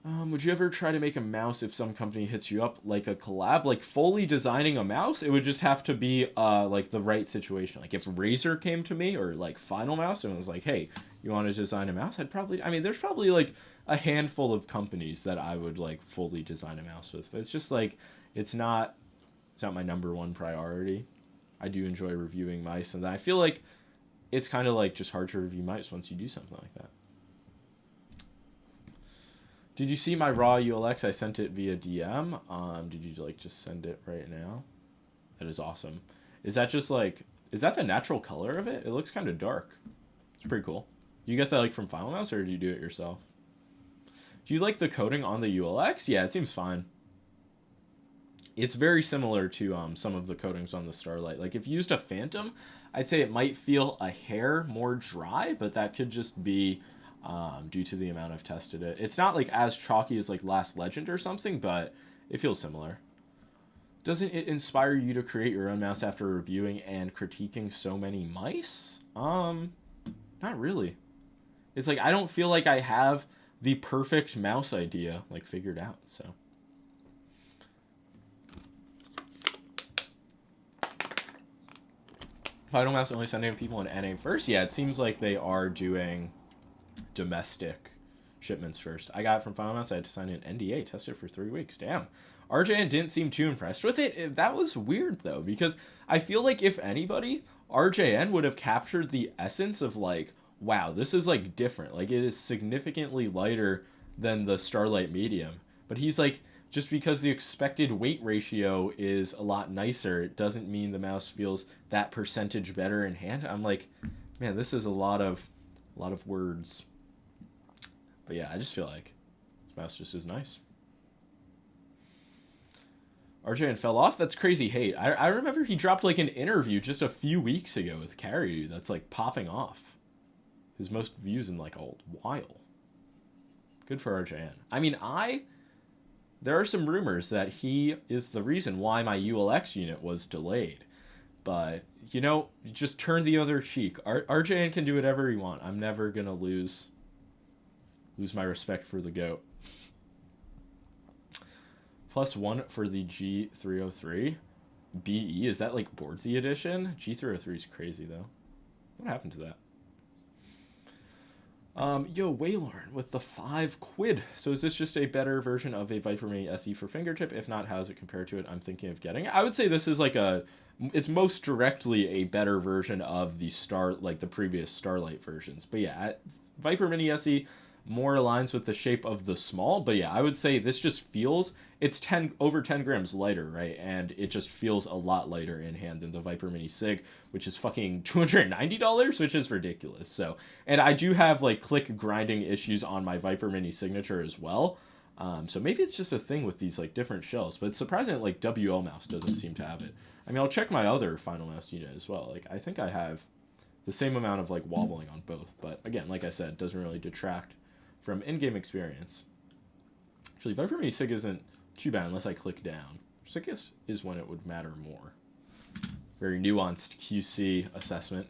Would you ever try to make a mouse if some company hits you up, like a collab? Like, fully designing a mouse, it would just have to be, like, the right situation. Like, if Razer came to me, or, like, Finalmouse, and was like, hey, you want to design a mouse? I'd probably... I mean, there's probably, like, a handful of companies that I would, like, fully design a mouse with. But it's just, like, it's not my number one priority. I do enjoy reviewing mice, and I feel like it's kind of, like, just hard to review mice once you do something like that. Did you see my raw ULX? I sent it via DM. Did you like just send it right now? That is awesome. Is that just like, is that the natural color of it? It looks kind of dark. It's pretty cool. You get that like from Finalmouse, or do you do it yourself? Do you like the coating on the ULX? Yeah, it seems fine. It's very similar to some of the coatings on the Starlight. Like if you used a Phantom, I'd say it might feel a hair more dry, but that could just be due to the amount I've tested it. It's not like as chalky as like Last Legend or something, but it feels similar. Doesn't it inspire you to create your own mouse after reviewing and critiquing so many mice? Not really. It's like I don't feel like I have the perfect mouse idea like figured out, so. Finalmouse only sending people in NA first? Yeah, it seems like they are doing domestic shipments first. I got it from Finalmouse. I had to sign an NDA, test it for 3 weeks. Damn. RJN didn't seem too impressed with it. That was weird, though, because I feel like if anybody, RJN would have captured the essence of, like, wow, this is, like, different. Like, it is significantly lighter than the Starlight Medium. But he's like, just because the expected weight ratio is a lot nicer, it doesn't mean the mouse feels that percentage better in hand. I'm like, man, this is a lot of words. But yeah, I just feel like this mouse just is nice. RJN fell off? That's crazy hate. I remember he dropped like an interview just a few weeks ago with Carrie that's like popping off. His most views in like a while. Good for RJN. I mean, there are some rumors that he is the reason why my ULX unit was delayed. But, you know, just turn the other cheek. RJN can do whatever he wants. I'm never going to lose my respect for the GOAT. +1 for the G303. BE, is that like Boardsy edition? G303 is crazy, though. What happened to that? Yo, Waylorn with the 5 quid. So is this just a better version of a Viper Mini SE for fingertip? If not, how does it compare to it I'm thinking of getting? I would say this is like it's most directly a better version of the previous Starlight versions. But yeah, Viper Mini SE more aligns with the shape of the small. But yeah, I would say this just feels, it's over 10 grams lighter, right? And it just feels a lot lighter in hand than the Viper Mini Sig, which is fucking $290, which is ridiculous. So, and I do have like click grinding issues on my Viper Mini Signature as well. So maybe it's just a thing with these like different shells, but it's surprising that like WL Mouse doesn't seem to have it. I mean, I'll check my other Finalmouse unit as well. Like I think I have the same amount of like wobbling on both. But again, like I said, it doesn't really detract from in-game experience. Actually, Viper Sig isn't too bad unless I click down, which I guess is when it would matter more. Very nuanced QC assessment.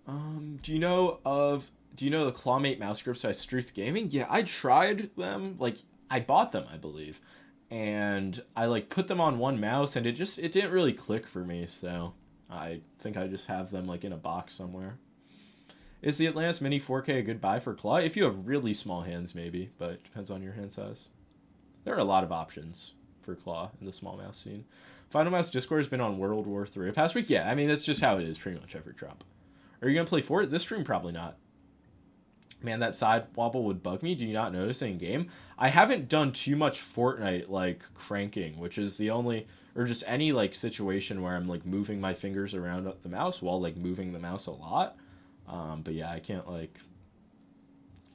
Do you know the Clawmate mouse grips by Struth Gaming? Yeah, I tried them. Like, I bought them, I believe. And I, like, put them on one mouse, and it didn't really click for me, so I think I just have them, like, in a box somewhere. Is the Atlantis Mini 4K a good buy for Claw? If you have really small hands, maybe, but it depends on your hand size. There are a lot of options for Claw in the small mouse scene. Finalmouse Discord has been on World War III the past week. Yeah, I mean, that's just how it is pretty much every drop. Are you going to play for it? This stream, probably not. Man, that side wobble would bug me. Do you not notice it in game? I haven't done too much Fortnite, like, cranking, which is the only, or just any, like, situation where I'm, like, moving my fingers around the mouse while, like, moving the mouse a lot. But yeah, I can't, like,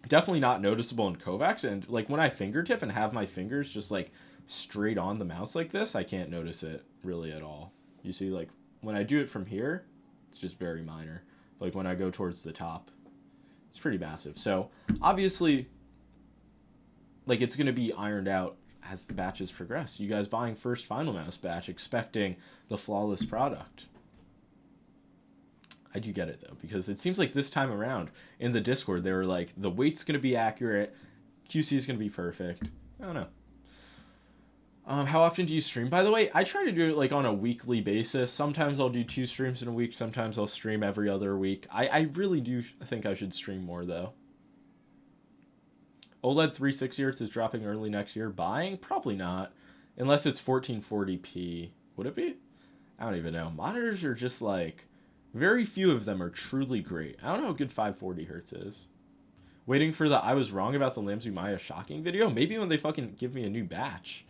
definitely not noticeable in Kovacs. And, like, when I fingertip and have my fingers just, like, straight on the mouse like this, I can't notice it really at all. You see, like, when I do it from here, it's just very minor. Like, when I go towards the top, it's pretty massive. So, obviously, like, it's going to be ironed out as the batches progress. You guys buying first Finalmouse batch expecting the flawless product. I do get it, though, because it seems like this time around in the Discord, they were like, the weight's going to be accurate, QC is going to be perfect. I don't know. How often do you stream? By the way, I try to do it like on a weekly basis. Sometimes I'll do 2 streams in a week. Sometimes I'll stream every other week. I really do think I should stream more, though. OLED 360Hz is dropping early next year. Buying? Probably not. Unless it's 1440p. Would it be? I don't even know. Monitors are just like, very few of them are truly great. I don't know how good 540Hz is. Waiting for the I was wrong about the Lamzu Maya shocking video? Maybe when they fucking give me a new batch.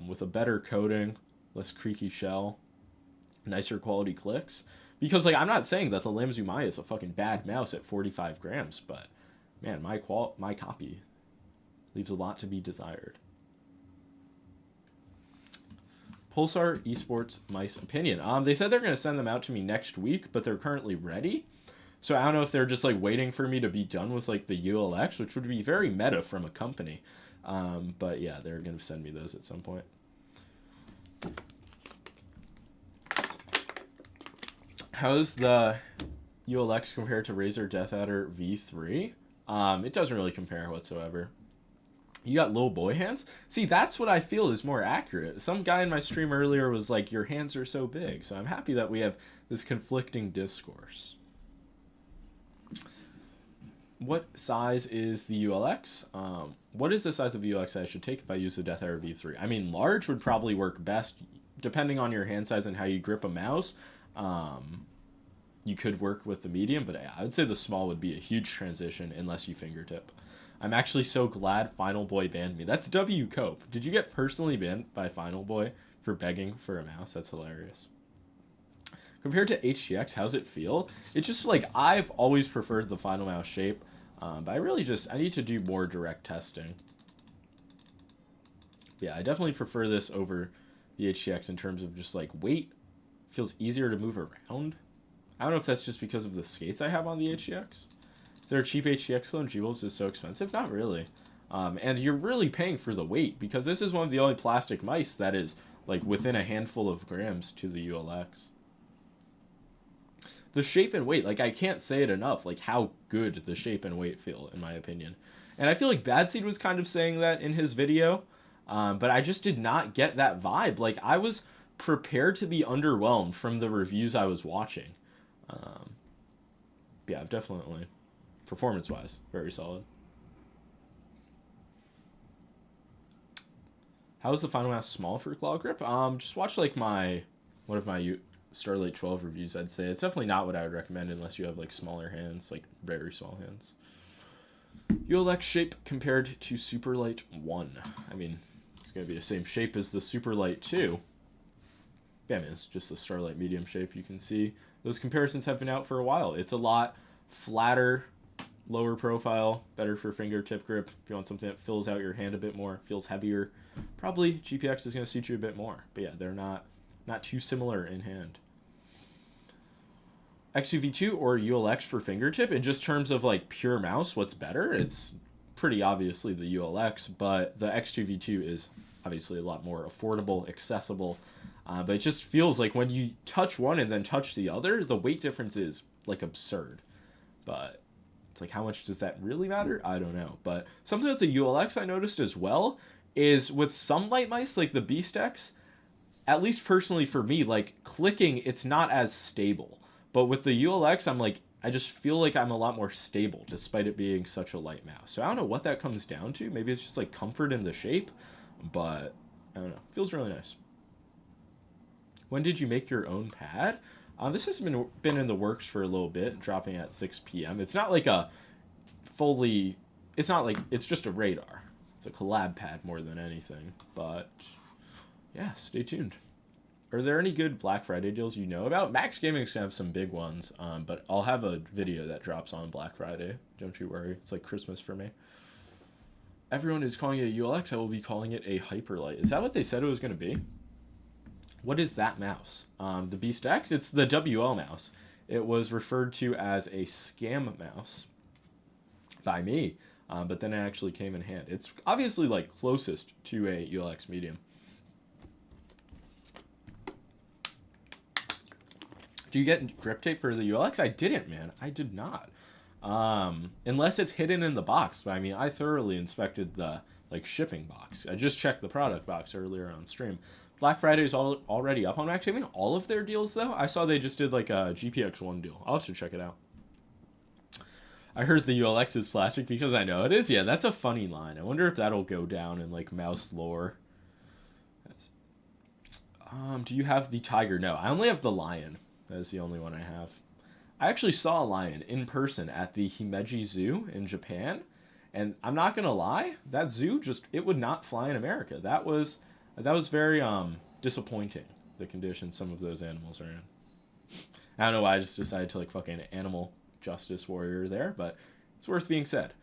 With a better coating, less creaky shell, nicer quality clicks. Because, like, I'm not saying that the Lamzu Maya is a fucking bad mouse at 45 grams, but, man, my copy leaves a lot to be desired. Pulsar Esports Mice Opinion. They said they're going to send them out to me next week, but they're currently ready. So I don't know if they're just, like, waiting for me to be done with, like, the ULX, which would be very meta from a company. But yeah, they're going to send me those at some point. How's the ULX compared to Razer Death Adder V3? It doesn't really compare whatsoever. You got little boy hands? See, that's what I feel is more accurate. Some guy in my stream earlier was like, your hands are so big. So I'm happy that we have this conflicting discourse. What size is the ULX? What is the size of the ULX I should take if I use the Death Adder V3? I mean, large would probably work best, depending on your hand size and how you grip a mouse. You could work with the medium, but I would say the small would be a huge transition unless you fingertip. I'm actually so glad Final Boy banned me. That's W Cope. Did you get personally banned by Final Boy for begging for a mouse? That's hilarious. Compared to HTX, how's it feel? It's just like, I've always preferred the Finalmouse shape, but I need to do more direct testing. Yeah, I definitely prefer this over the HTX in terms of just like weight. Feels easier to move around. I don't know if that's just because of the skates I have on the HTX. Is there a cheap HTX clone? G-Wolves is so expensive? Not really. And you're really paying for the weight, because this is one of the only plastic mice that is like within a handful of grams to the ULX. The shape and weight, like, I can't say it enough, like, how good the shape and weight feel, in my opinion. And I feel like Bad Seed was kind of saying that in his video, but I just did not get that vibe. Like, I was prepared to be underwhelmed from the reviews I was watching. Yeah, I've definitely, performance-wise, very solid. How is the Finalmouse small for claw grip? Just watch, like, one of my Starlight 12 reviews, I'd say. It's definitely not what I would recommend unless you have, like, smaller hands, like, very small hands. ULX shape compared to Superlight 1. I mean, it's going to be the same shape as the Superlight 2. Yeah, I mean, it's just the Starlight medium shape. You can see those comparisons have been out for a while. It's a lot flatter, lower profile, better for fingertip grip. If you want something that fills out your hand a bit more, feels heavier, probably GPX is going to suit you a bit more. But yeah, they're not too similar in hand. XUV2 or ULX for fingertip. In just terms of like pure mouse, what's better? It's pretty obviously the ULX, but the X2V2 is obviously a lot more affordable, accessible. But it just feels like when you touch one and then touch the other, the weight difference is like absurd. But it's like, how much does that really matter? I don't know. But something with the ULX I noticed as well is with some light mice, like the Beast X, at least personally for me, like clicking, it's not as stable. But with the ULX, I'm like, I just feel like I'm a lot more stable despite it being such a light mouse. So I don't know what that comes down to. Maybe it's just like comfort in the shape, but I don't know. Feels really nice. When did you make your own pad? This has been in the works for a little bit, dropping at 6 p.m. It's not like a fully, it's not like, it's just a radar. It's a collab pad more than anything, but yeah, stay tuned. Are there any good Black Friday deals you know about? Max Gaming's gonna have some big ones, but I'll have a video that drops on Black Friday. Don't you worry. It's like Christmas for me. Everyone is calling it a ULX. I will be calling it a Hyperlight. Is that what they said it was going to be? What is that mouse? The Beast X? It's the WL mouse. It was referred to as a scam mouse by me, but then it actually came in hand. It's obviously like closest to a ULX medium. Do you get grip tape for the ULX? I didn't, man. I did not. Unless it's hidden in the box. But I mean, I thoroughly inspected the like shipping box. I just checked the product box earlier on stream. Black Friday is already up on Max Gaming. All of their deals, though. I saw they just did like a GPX1 deal. I'll have to check it out. I heard the ULX is plastic because I know it is. Yeah, that's a funny line. I wonder if that'll go down in like mouse lore. Do you have the tiger? No, I only have the lion. That is the only one I have. I actually saw a lion in person at the Himeji Zoo in Japan, and I'm not gonna lie, that zoo it would not fly in America. That was very disappointing. The condition some of those animals are in. I don't know why I just decided to like fucking animal justice warrior there, but it's worth being said.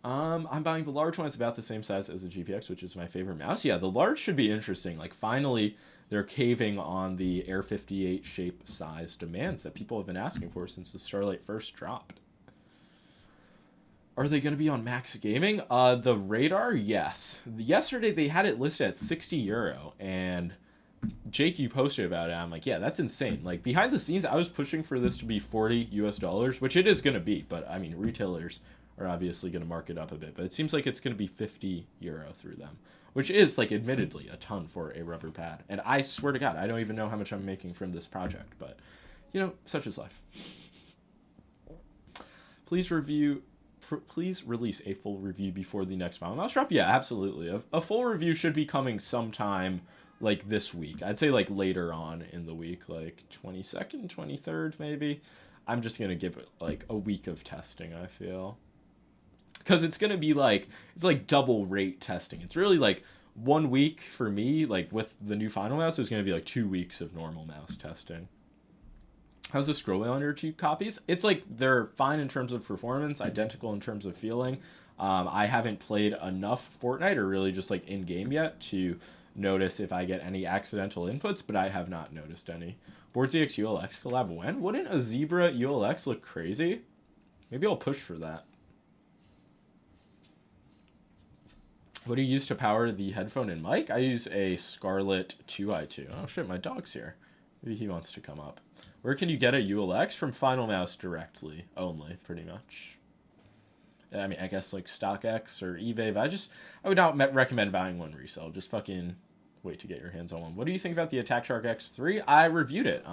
I'm buying the large one. It's about the same size as the GPX, which is my favorite mouse. Yeah, the large should be interesting. Like finally, they're caving on the Air 58 shape size demands that people have been asking for since the Starlight first dropped. Are they going to be on Max Gaming? The radar, yes. Yesterday they had it listed at €60, and Jake, you posted about it. I'm like, yeah, that's insane. Like behind the scenes, I was pushing for this to be $40, which it is going to be. But I mean, retailers are obviously going to mark it up a bit. But it seems like it's going to be €50 through them, which is like admittedly a ton for a rubber pad. And I swear to God, I don't even know how much I'm making from this project. But you know, such is life. Please release a full review before the next Finalmouse drop. Yeah, absolutely. A full review should be coming sometime like this week. I'd say like later on in the week, like 22nd, 23rd maybe. I'm just going to give it like a week of testing, I feel. Because it's going to be like, it's like double rate testing. It's really like 1 week for me, like with the new Finalmouse, is going to be like 2 weeks of normal mouse testing. How's the scroll wheel on your two copies? It's like they're fine in terms of performance, identical in terms of feeling. I haven't played enough Fortnite or really just like in game yet to notice if I get any accidental inputs, but I have not noticed any. Board ZX ULX collab when? Wouldn't a Zebra ULX look crazy? Maybe I'll push for that. What do you use to power the headphone and mic? I use a Scarlett 2i2. Oh shit, my dog's here. Maybe he wants to come up. Where can you get a ULX? From Finalmouse directly, only, pretty much. I mean, I guess like StockX or eBay. I would not recommend buying one resale. Just fucking wait to get your hands on one. What do you think about the Attack Shark X3? I reviewed it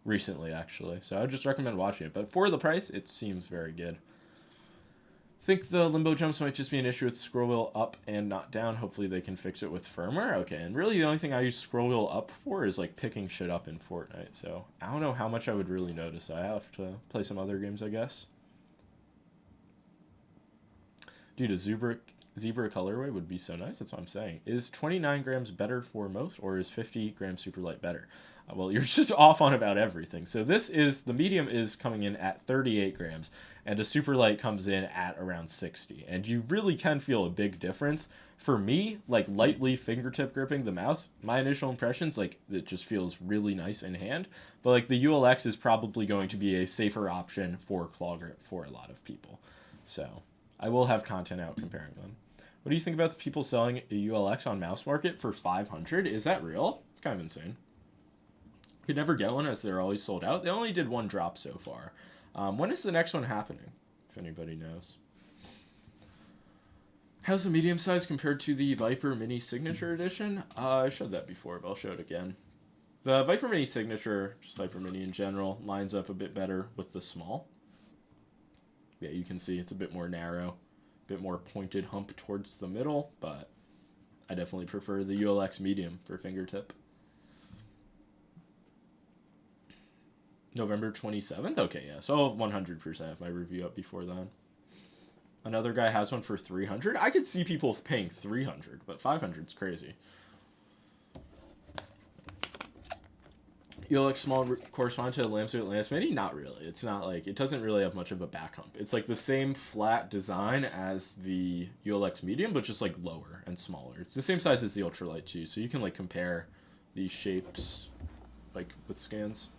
recently, actually. So I would just recommend watching it. But for the price, it seems very good. Think the limbo jumps might just be an issue with scroll wheel up and not down. Hopefully they can fix it with firmware. Okay, and really the only thing I use scroll wheel up for is like picking shit up in Fortnite. So I don't know how much I would really notice. I have to play some other games, I guess. Dude, a zebra colorway would be so nice. That's what I'm saying. Is 29 grams better for most, or is 50 grams super light better? Well, you're just off on about everything. So the medium is coming in at 38 grams, and a super light comes in at around 60. And you really can feel a big difference. For me, like lightly fingertip gripping the mouse, my initial impressions, like it just feels really nice in hand. But like the ULX is probably going to be a safer option for claw grip for a lot of people. So I will have content out comparing them. What do you think about the people selling a ULX on Mouse Market for 500? Is that real? It's kind of insane. You could never get one as they're always sold out. They only did one drop so far. When is the next one happening? If anybody knows. How's the medium size compared to the Viper Mini Signature Edition? I showed that before, but I'll show it again. The Viper Mini Signature, just Viper Mini in general, lines up a bit better with the small. Yeah, you can see it's a bit more narrow, a bit more pointed hump towards the middle, but I definitely prefer the ULX medium for fingertip. November 27th? Okay, yeah, so 100% if my review up before then. Another guy has one for 300. I could see people paying 300, but 500 is crazy. ULX small correspond to a Lamsuit Lance Mini? Not really. It's not like, it doesn't really have much of a back hump. It's like the same flat design as the ULX medium, but just like lower and smaller. It's the same size as the ultralight too, so you can like compare these shapes like with scans.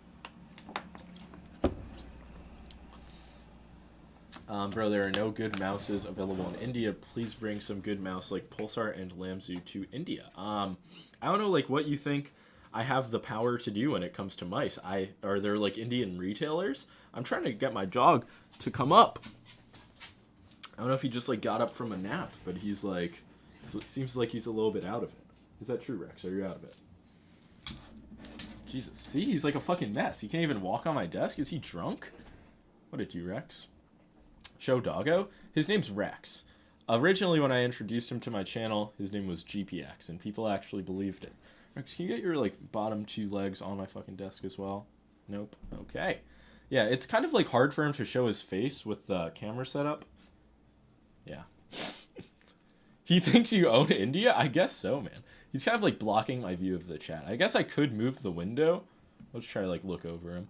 Bro, there are no good mouses available in India. Please bring some good mouse like Pulsar and Lamsu to India. I don't know, like, what you think I have the power to do when it comes to mice. Are there, like, Indian retailers? I'm trying to get my dog to come up. I don't know if he just, like, got up from a nap, but he's, like, seems like he's a little bit out of it. Is that true, Rex? Are you out of it? Jesus. See, he's like a fucking mess. He can't even walk on my desk. Is he drunk? What did you, Rex? Show Doggo? His name's Rex. Originally, when I introduced him to my channel, his name was GPX, and people actually believed it. Rex, can you get your, like, bottom two legs on my fucking desk as well? Nope. Okay. Yeah, it's kind of, like, hard for him to show his face with the camera setup. Yeah. He thinks you own India? I guess so, man. He's kind of, like, blocking my view of the chat. I guess I could move the window. Let's try to, like, look over him.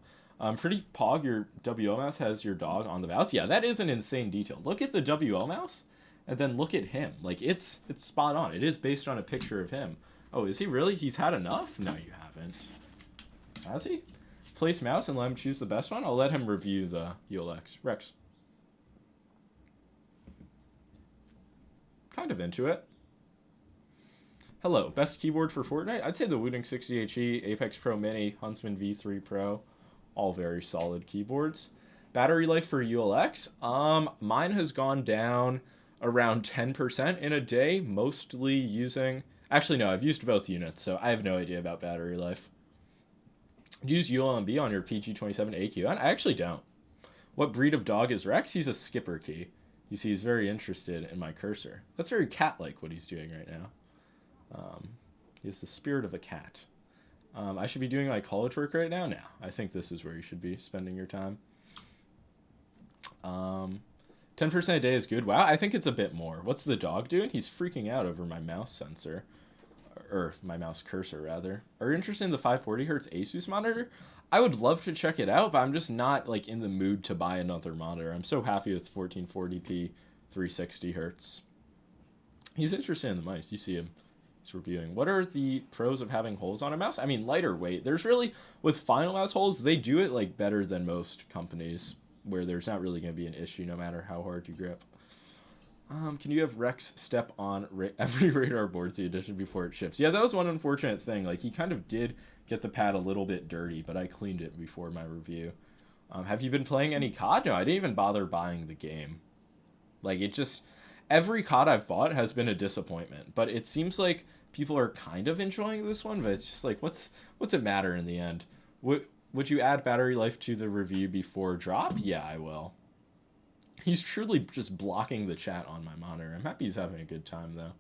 Pretty Pog, your WL mouse has your dog on the mouse. Yeah, that is an insane detail. Look at the WL mouse, and then look at him. Like, it's spot on. It is based on a picture of him. Oh, is he really? He's had enough? No, you haven't. Has he? Place mouse and let him choose the best one? I'll let him review the ULX. Rex. Kind of into it. Hello. Best keyboard for Fortnite? I'd say the Wooting 60HE, Apex Pro Mini, Huntsman V3 Pro. All very solid keyboards. Battery life for ULX? Mine has gone down around 10% in a day, mostly using... Actually, no, I've used both units, so I have no idea about battery life. Do you use ULMB on your PG27 AQN? I actually don't. What breed of dog is Rex? He's a skipper key. You see, he's very interested in my cursor. That's very cat-like what he's doing right now. He has the spirit of a cat. I should be doing my college work right now? No, I think this is where you should be spending your time. 10% a day is good. Wow, I think it's a bit more. What's the dog doing? He's freaking out over my mouse sensor. Or my mouse cursor, rather. Are you interested in the 540Hz Asus monitor? I would love to check it out, but I'm just not like in the mood to buy another monitor. I'm so happy with 1440p 360Hz. He's interested in the mice. You see him. Reviewing. What are the pros of having holes on a mouse? I mean, lighter weight. There's really, with Finalmouse holes, they do it like better than most companies, where there's not really going to be an issue no matter how hard you grip. Can you have Rex step on every radar board's the edition before it ships? Yeah, that was one unfortunate thing. Like, he kind of did get the pad a little bit dirty, but I cleaned it before my review. Have you been playing any COD? No, I didn't even bother buying the game. Like, it just... Every COD I've bought has been a disappointment, but it seems like people are kind of enjoying this one, but it's just like, what's it matter in the end? Would you add battery life to the review before drop? Yeah, I will. He's truly just blocking the chat on my monitor. I'm happy he's having a good time, though.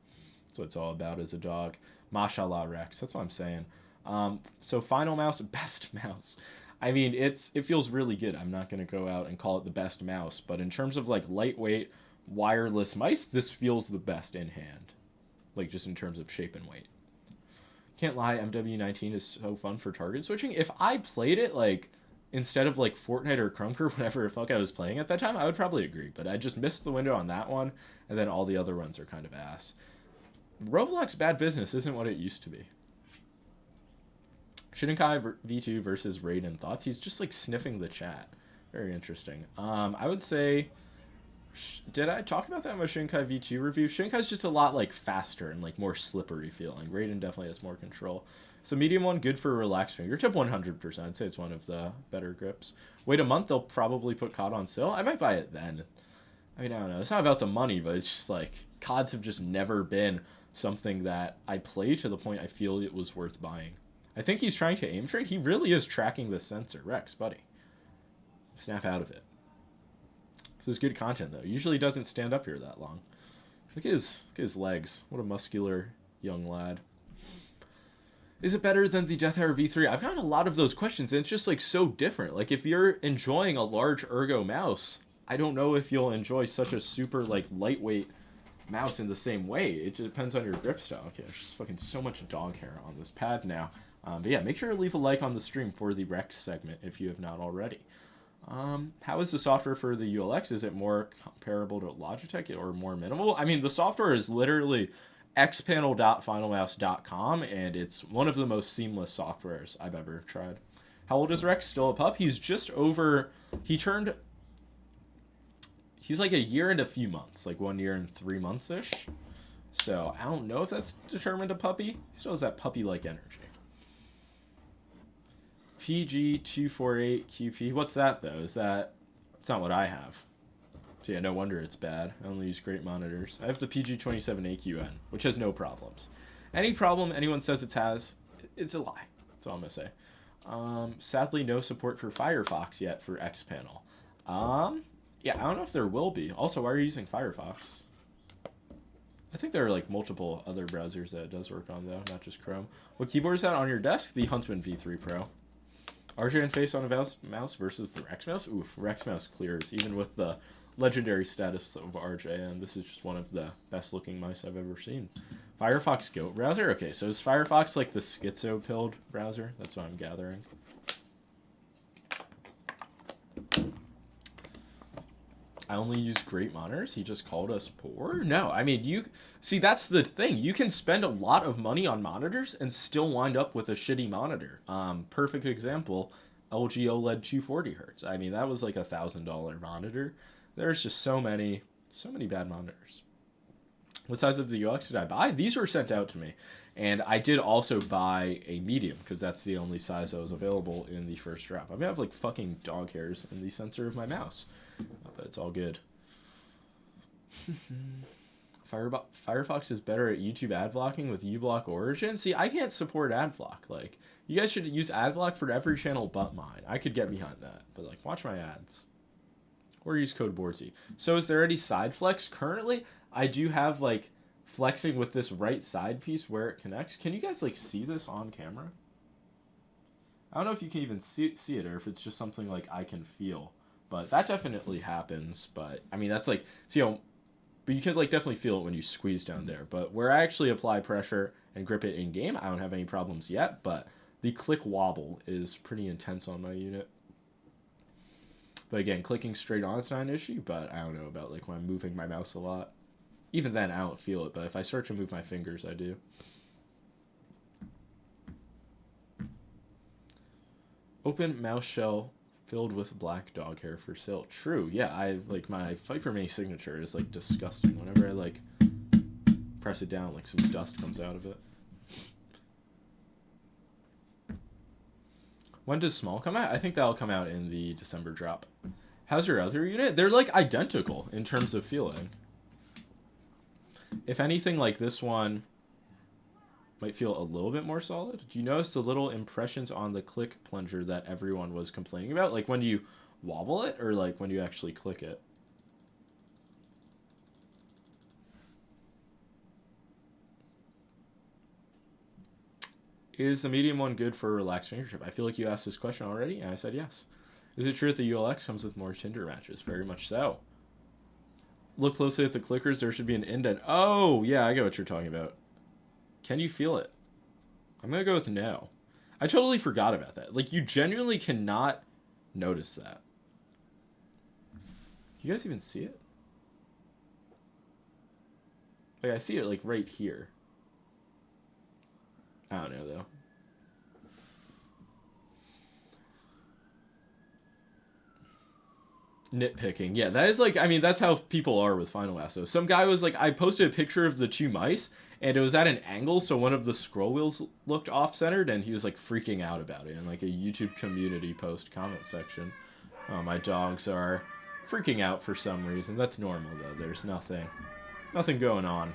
That's what it's all about as a dog. Mashallah, Rex. That's what I'm saying. So Finalmouse, best mouse. I mean, it feels really good. I'm not going to go out and call it the best mouse, but in terms of like lightweight, wireless mice, this feels the best in hand. Like, just in terms of shape and weight. Can't lie, MW19 is so fun for target switching. If I played it like instead of like Fortnite or Crunk or whatever the fuck I was playing at that time, I would probably agree. But I just missed the window on that one, and then all the other ones are kind of ass. Roblox bad business isn't what it used to be. Shinkai V2 versus Raiden. Thoughts? He's just like sniffing the chat. Very interesting. I would say, did I talk about that in my Shinkai V2 review? Shinkai's just a lot like faster and like more slippery feeling. Raiden definitely has more control. So medium one, good for relaxed fingertip, 100%. I'd say it's one of the better grips. Wait a month, they'll probably put COD on sale. I might buy it then. I mean, I don't know. It's not about the money, but it's just like CODs have just never been something that I play to the point I feel it was worth buying. I think he's trying to aim trade. He really is tracking the sensor. Rex, buddy. Snap out of it. This is good content, though. Usually doesn't stand up here that long. Look at his legs. What a muscular young lad. Is it better than the Death Hour V3? I've gotten a lot of those questions, and it's just like so different. Like if you're enjoying a large ergo mouse, I don't know if you'll enjoy such a super like lightweight mouse in the same way. It just depends on your grip style. Okay, there's just fucking so much dog hair on this pad now. But yeah, make sure to leave a like on the stream for the Rex segment if you have not already. How is the software for the ULX? Is it more comparable to Logitech or more minimal? I mean, the software is literally xpanel.finalmouse.com, and it's one of the most seamless softwares I've ever tried. How old is Rex? Still a pup? He's just over... He's like a year and a few months. Like 1 year and 3 months-ish. So, I don't know if that's determined a puppy. He still has that puppy-like energy. PG248QP. What's that, though? It's not what I have. So yeah, no wonder it's bad. I only use great monitors. I have the PG27AQN, which has no problems. Any problem anyone says it has, it's a lie. That's all I'm going to say. Sadly, no support for Firefox yet for Xpanel. Yeah, I don't know if there will be. Also, why are you using Firefox? I think there are like multiple other browsers that it does work on, though, not just Chrome. What keyboard is that on your desk? The Huntsman V3 Pro. RJ face on a mouse versus the Rex mouse? Oof, Rex mouse clears, even with the legendary status of RJ, and this is just one of the best looking mice I've ever seen. Firefox Goat browser? Okay, so is Firefox like the schizo-pilled browser? That's what I'm gathering. I only use great monitors? He just called us poor? No, I mean, you... See, that's the thing. You can spend a lot of money on monitors and still wind up with a shitty monitor. Perfect example, LG OLED 240 Hz. I mean, that was like $1,000 monitor. There's just so many bad monitors. What size of the UX did I buy? These were sent out to me. And I did also buy a medium, because that's the only size that was available in the first drop. I mean, I have like fucking dog hairs in the sensor of my mouse. But it's all good. Firefox is better at YouTube ad blocking with uBlock Origin. See, I can't support ad block. Like, you guys should use ad block for every channel but mine. I could get behind that. But like, watch my ads. Or use code BORDSY. So is there any side flex? Currently, I do have like flexing with this right side piece where it connects. Can you guys like see this on camera? I don't know if you can even see it or if it's just something like I can feel. But that definitely happens. But I mean, that's like, so, you know, but you can like definitely feel it when you squeeze down there. But where I actually apply pressure and grip it in game, I don't have any problems yet. But the click wobble is pretty intense on my unit. But again, clicking straight on is not an issue. But I don't know about like when I'm moving my mouse a lot. Even then, I don't feel it. But if I start to move my fingers, I do. Open mouse shell filled with black dog hair for sale. True, yeah, I like my Viper Mini signature is like disgusting. Whenever I like press it down, like some dust comes out of it. When does small come out? I think that'll come out in the December drop. How's your other unit? They're like identical in terms of feeling. If anything, like this one might feel a little bit more solid. Do you notice the little impressions on the click plunger that everyone was complaining about? Like when you wobble it or like when you actually click it? Is the medium one good for a relaxed fingertip? I feel like you asked this question already, and I said yes. Is it true that the ULX comes with more Tinder matches? Very much so. Look closely at the clickers. There should be an indent. Oh, yeah, I get what you're talking about. Can you feel it? I'm gonna go with no. I totally forgot about that. Like, you genuinely cannot notice that. You guys even see it? Like, I see it, like, right here. I don't know, though. Nitpicking. Yeah, that is, like, I mean, that's how people are with Finalmouse. So some guy was like, I posted a picture of the two mice, and it was at an angle, so one of the scroll wheels looked off-centered, and he was, like, freaking out about it in, like, a YouTube community post comment section. My dogs are freaking out for some reason. That's normal, though. There's nothing going on.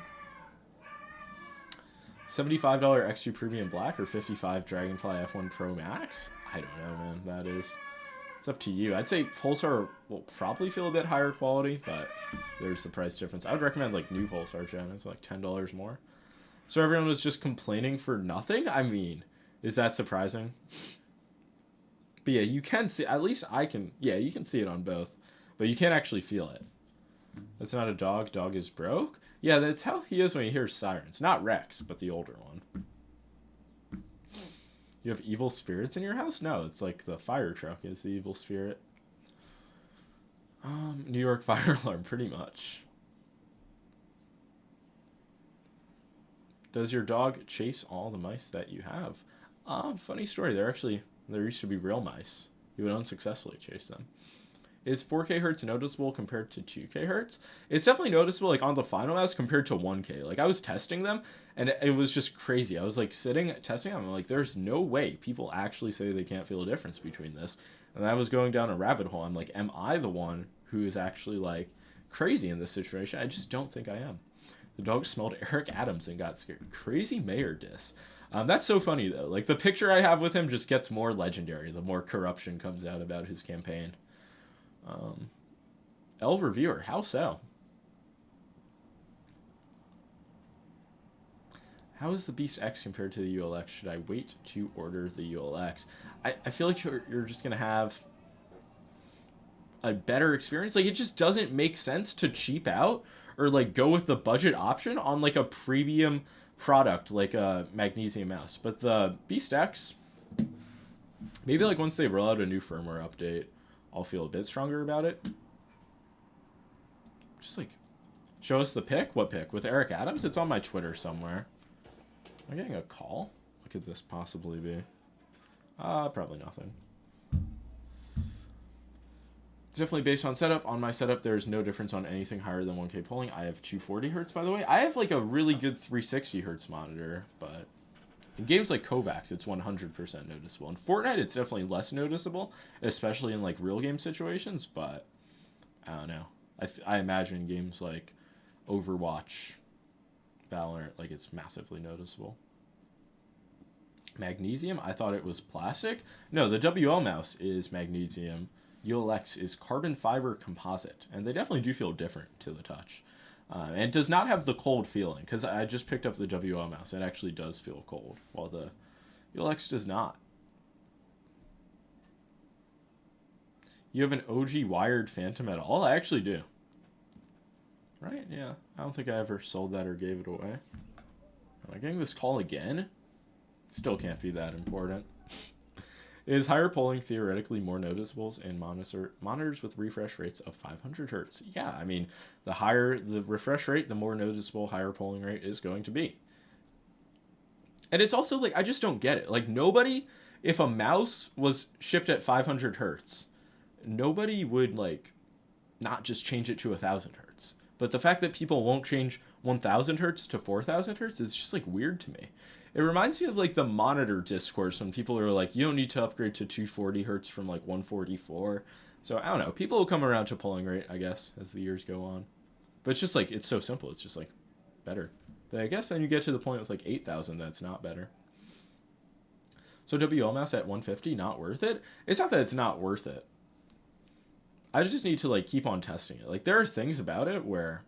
$75 XG Premium Black or 55 Dragonfly F1 Pro Max? I don't know, man. That is... It's up to you. I'd say Pulsar will probably feel a bit higher quality, but there's the price difference. I would recommend, like, new Pulsar channels, like $10 more. So everyone was just complaining for nothing? I mean, is that surprising? But yeah, you can see... At least I can... Yeah, you can see it on both. But you can't actually feel it. That's not a dog. Dog is broke? Yeah, that's how he is when he hears sirens. Not Rex, but the older one. You have evil spirits in your house? No, it's like the fire truck is the evil spirit. New York fire alarm, pretty much. Does your dog chase all the mice that you have? Funny story. There used to be real mice. You would unsuccessfully chase them. Is 4K hertz noticeable compared to 2K hertz? It's definitely noticeable, like, on the Finalmouse compared to 1K. Like, I was testing them, and it was just crazy. I was, like, sitting, testing them, and I'm like, there's no way people actually say they can't feel a difference between this. And I was going down a rabbit hole. I'm like, am I the one who is actually, like, crazy in this situation? I just don't think I am. The dog smelled Eric Adams and got scared. Crazy mayor diss. That's so funny, though. Like, the picture I have with him just gets more legendary the more corruption comes out about his campaign. L Reviewer, how so? How is the Beast X compared to the ULX? Should I wait to order the ULX? I feel like you're just going to have a better experience. Like, it just doesn't make sense to cheap out or, like, go with the budget option on, like, a premium product like a Magnesium mouse. But the Beast X, maybe, like, once they roll out a new firmware update, I'll feel a bit stronger about it. Just, like, show us the pic? What pic? With Eric Adams? It's on my Twitter somewhere. Am I getting a call? What could this possibly be? Probably nothing. It's definitely based on setup. On my setup, there's no difference on anything higher than 1K polling. I have 240 hertz, by the way. I have, like, a really good 360 hertz monitor, but in games like Kovacs, it's 100% noticeable. In Fortnite, it's definitely less noticeable, especially in, like, real game situations, but I don't know. I imagine games like Overwatch, Valorant, like, it's massively noticeable. Magnesium? I thought it was plastic. No, the WL mouse is magnesium. ULX is carbon fiber composite, and they definitely do feel different to the touch. And it does not have the cold feeling, because I just picked up the WL mouse. It actually does feel cold, while the ULX does not. You have an OG wired Phantom at all? I actually do. Right? Yeah. I don't think I ever sold that or gave it away. Am I getting this call again? Still can't be that important. Is higher polling theoretically more noticeable in monitors with refresh rates of 500 hertz? Yeah, I mean, the higher the refresh rate, the more noticeable higher polling rate is going to be. And it's also, like, I just don't get it. Like, nobody, if a mouse was shipped at 500 hertz, nobody would, like, not just change it to 1,000 hertz. But the fact that people won't change 1,000 hertz to 4,000 hertz is just, like, weird to me. It reminds me of, like, the monitor discourse when people are like, you don't need to upgrade to 240 hertz from, like, 144. So, I don't know. People will come around to polling rate, I guess, as the years go on. But it's just, like, it's so simple. It's just, like, better. But I guess then you get to the point with, like, 8,000 that's not better. So, WL mouse at 150, not worth it? It's not that it's not worth it. I just need to, like, keep on testing it. Like, there are things about it where,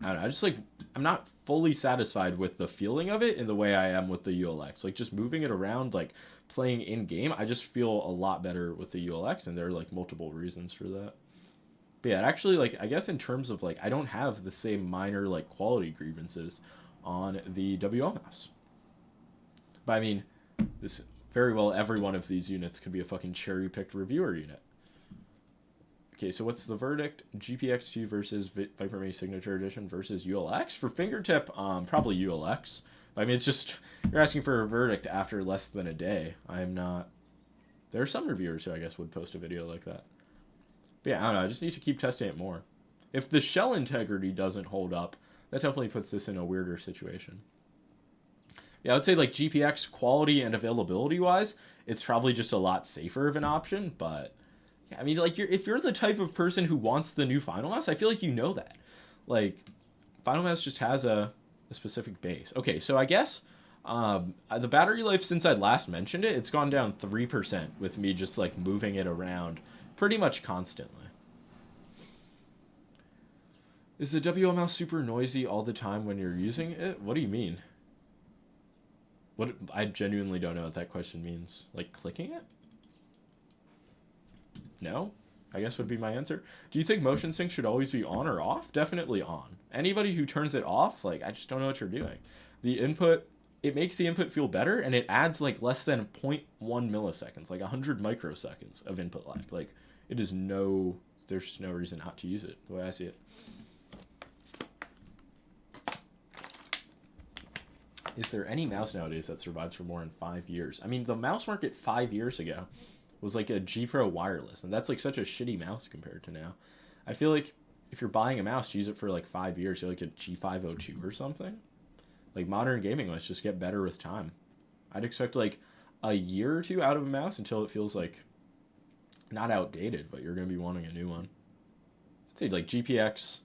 I don't know, I'm not fully satisfied with the feeling of it in the way I am with the ULX. Like, just moving it around, like, playing in-game, I just feel a lot better with the ULX, and there are, like, multiple reasons for that. But yeah, actually, like, I guess in terms of, like, I don't have the same minor, like, quality grievances on the WL mouse. But I mean, this very well, every one of these units could be a fucking cherry-picked reviewer unit. Okay, so what's the verdict? GPX2 versus Viper Mini Signature Edition versus ULX? For fingertip, probably ULX. But I mean, it's just, you're asking for a verdict after less than a day. I'm not... There are some reviewers who I guess would post a video like that. But yeah, I don't know, I just need to keep testing it more. If the shell integrity doesn't hold up, that definitely puts this in a weirder situation. Yeah, I would say like GPX quality and availability wise, it's probably just a lot safer of an option, but yeah, I mean, like, if you're the type of person who wants the new Finalmouse, I feel like you know that. Like, Finalmouse just has a specific base. Okay, so I guess the battery life, since I last mentioned it, it's gone down 3% with me just, like, moving it around pretty much constantly. Is the WL mouse super noisy all the time when you're using it? What do you mean? I genuinely don't know what that question means. Like, clicking it? No, I guess would be my answer. Do you think motion sync should always be on or off? Definitely on. Anybody who turns it off, like, I just don't know what you're doing. The input, it makes the input feel better, and it adds like less than 0.1 milliseconds, like 100 microseconds of input lag. Like, it is there's just no reason not to use it the way I see it. Is there any mouse nowadays that survives for more than 5 years? I mean, the mouse market 5 years ago was like a G Pro wireless, and that's like such a shitty mouse compared to now. I feel like if you're buying a mouse to use it for like 5 years, you're like a G502 or something. Like, modern gaming must just get better with time. I'd expect like a year or two out of a mouse until it feels like not outdated, but you're going to be wanting a new one. I'd say like GPX.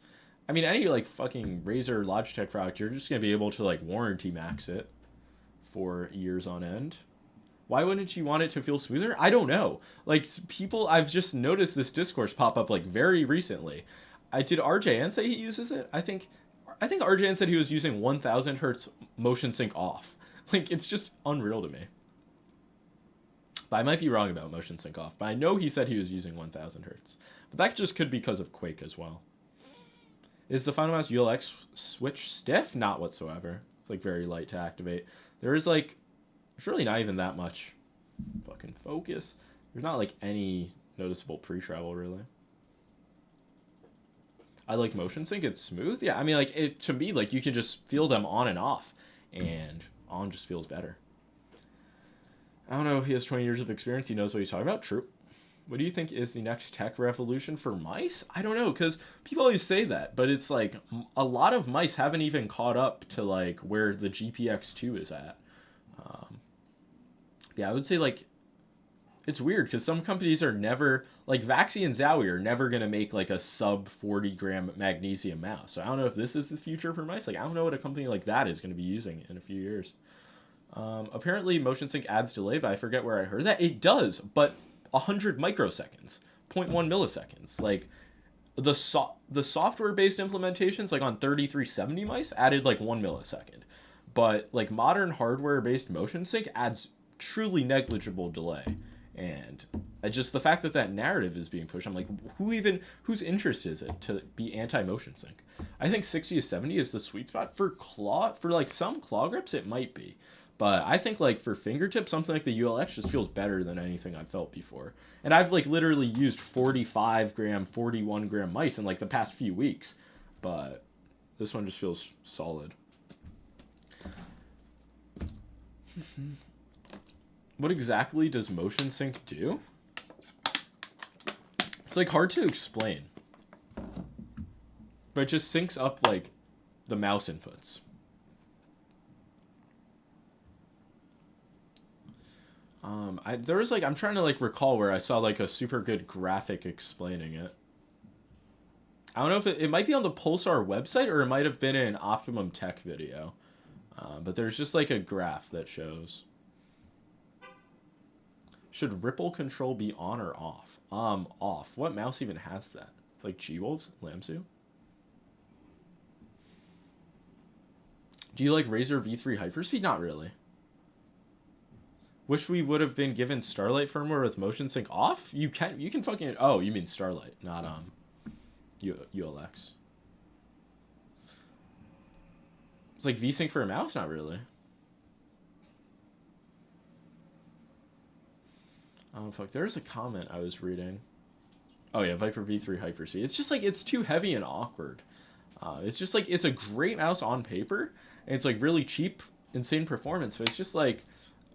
I mean, any like fucking Razer Logitech product, you're just going to be able to like warranty max it for years on end. Why wouldn't you want it to feel smoother? I don't know. Like, people, I've just noticed this discourse pop up like very recently. Did RJN say he uses it? I think RJN said he was using 1000 hertz motion sync off. Like, it's just unreal to me. But I might be wrong about motion sync off. But I know he said he was using 1000 hertz. But that just could be because of Quake as well. Is the Finalmouse ULX switch stiff? Not whatsoever. It's like very light to activate. There's really not even that much fucking focus. There's not like any noticeable pre-travel really. I like motion sync. It's smooth. Yeah, I mean, like, to me, like, you can just feel them on and off, and on just feels better. I don't know. He has 20 years of experience. He knows what he's talking about. True. What do you think is the next tech revolution for mice? I don't know, because people always say that, but it's like a lot of mice haven't even caught up to like where the GPX2 is at. Yeah, I would say like it's weird because some companies are never, like Vaxi and Zowie are never going to make like a sub 40 gram magnesium mouse. So I don't know if this is the future for mice. Like, I don't know what a company like that is going to be using in a few years. Apparently motion sync adds delay, but I forget where I heard that. It does, but 100 microseconds, 0.1 milliseconds. Like, the software-based implementations, like on 3370 mice, added like 1 millisecond. But like modern hardware-based motion sync adds truly negligible delay. And just the fact that that narrative is being pushed, I'm like, whose interest is it to be anti-motion sync? I think 60 to 70 is the sweet spot for like some claw grips. It might be, but I think like for fingertips, something like the ULX just feels better than anything I've felt before. And I've like literally used 45 gram, 41 gram mice in like the past few weeks, but this one just feels solid. What exactly does motion sync do? It's like hard to explain, but it just syncs up like the mouse inputs. There was like, I'm trying to like recall where I saw like a super good graphic explaining it. I don't know if it might be on the Pulsar website or it might have been an Optimum Tech video. But there's just like a graph that shows. Should ripple control be on or off? Off. What mouse even has that? Like G-Wolves? Lamsu? Do you like Razer V3 Hyperspeed? Not really. Wish we would have been given Starlight firmware with motion sync off? You can fucking... Oh, you mean Starlight, not ULX. It's like VSync for a mouse? Not really. Oh, fuck. There's a comment I was reading. Oh, yeah, Viper V3 Hyperspeed. It's just like, it's too heavy and awkward. It's just like, it's a great mouse on paper, and it's like really cheap, insane performance, but it's just like,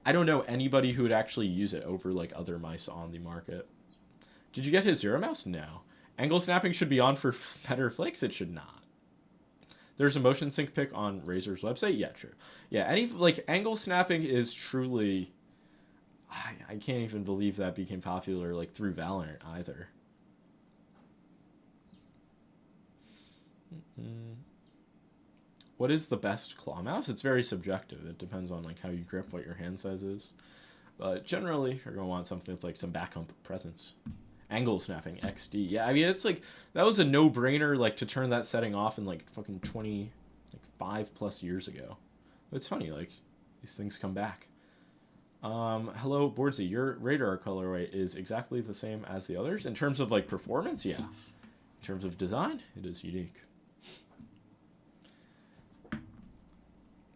I don't know anybody who would actually use it over like other mice on the market. Did you get his Zero mouse? No. Angle snapping should be on for better flicks? It should not. There's a motion sync pick on Razer's website? Yeah, true. Yeah, any, like, angle snapping is truly... I can't even believe that became popular, like, through Valorant either. What is the best claw mouse? It's very subjective. It depends on, like, how you grip, what your hand size is. But generally, you're going to want something with, like, some back hump presence. Angle snapping, XD. Yeah, I mean, it's like, that was a no-brainer, like, to turn that setting off in, like, fucking 5+ years ago. But it's funny, like, these things come back. Hello, Boardsy. Your radar colorway is exactly the same as the others. In terms of, like, performance, yeah. In terms of design, it is unique.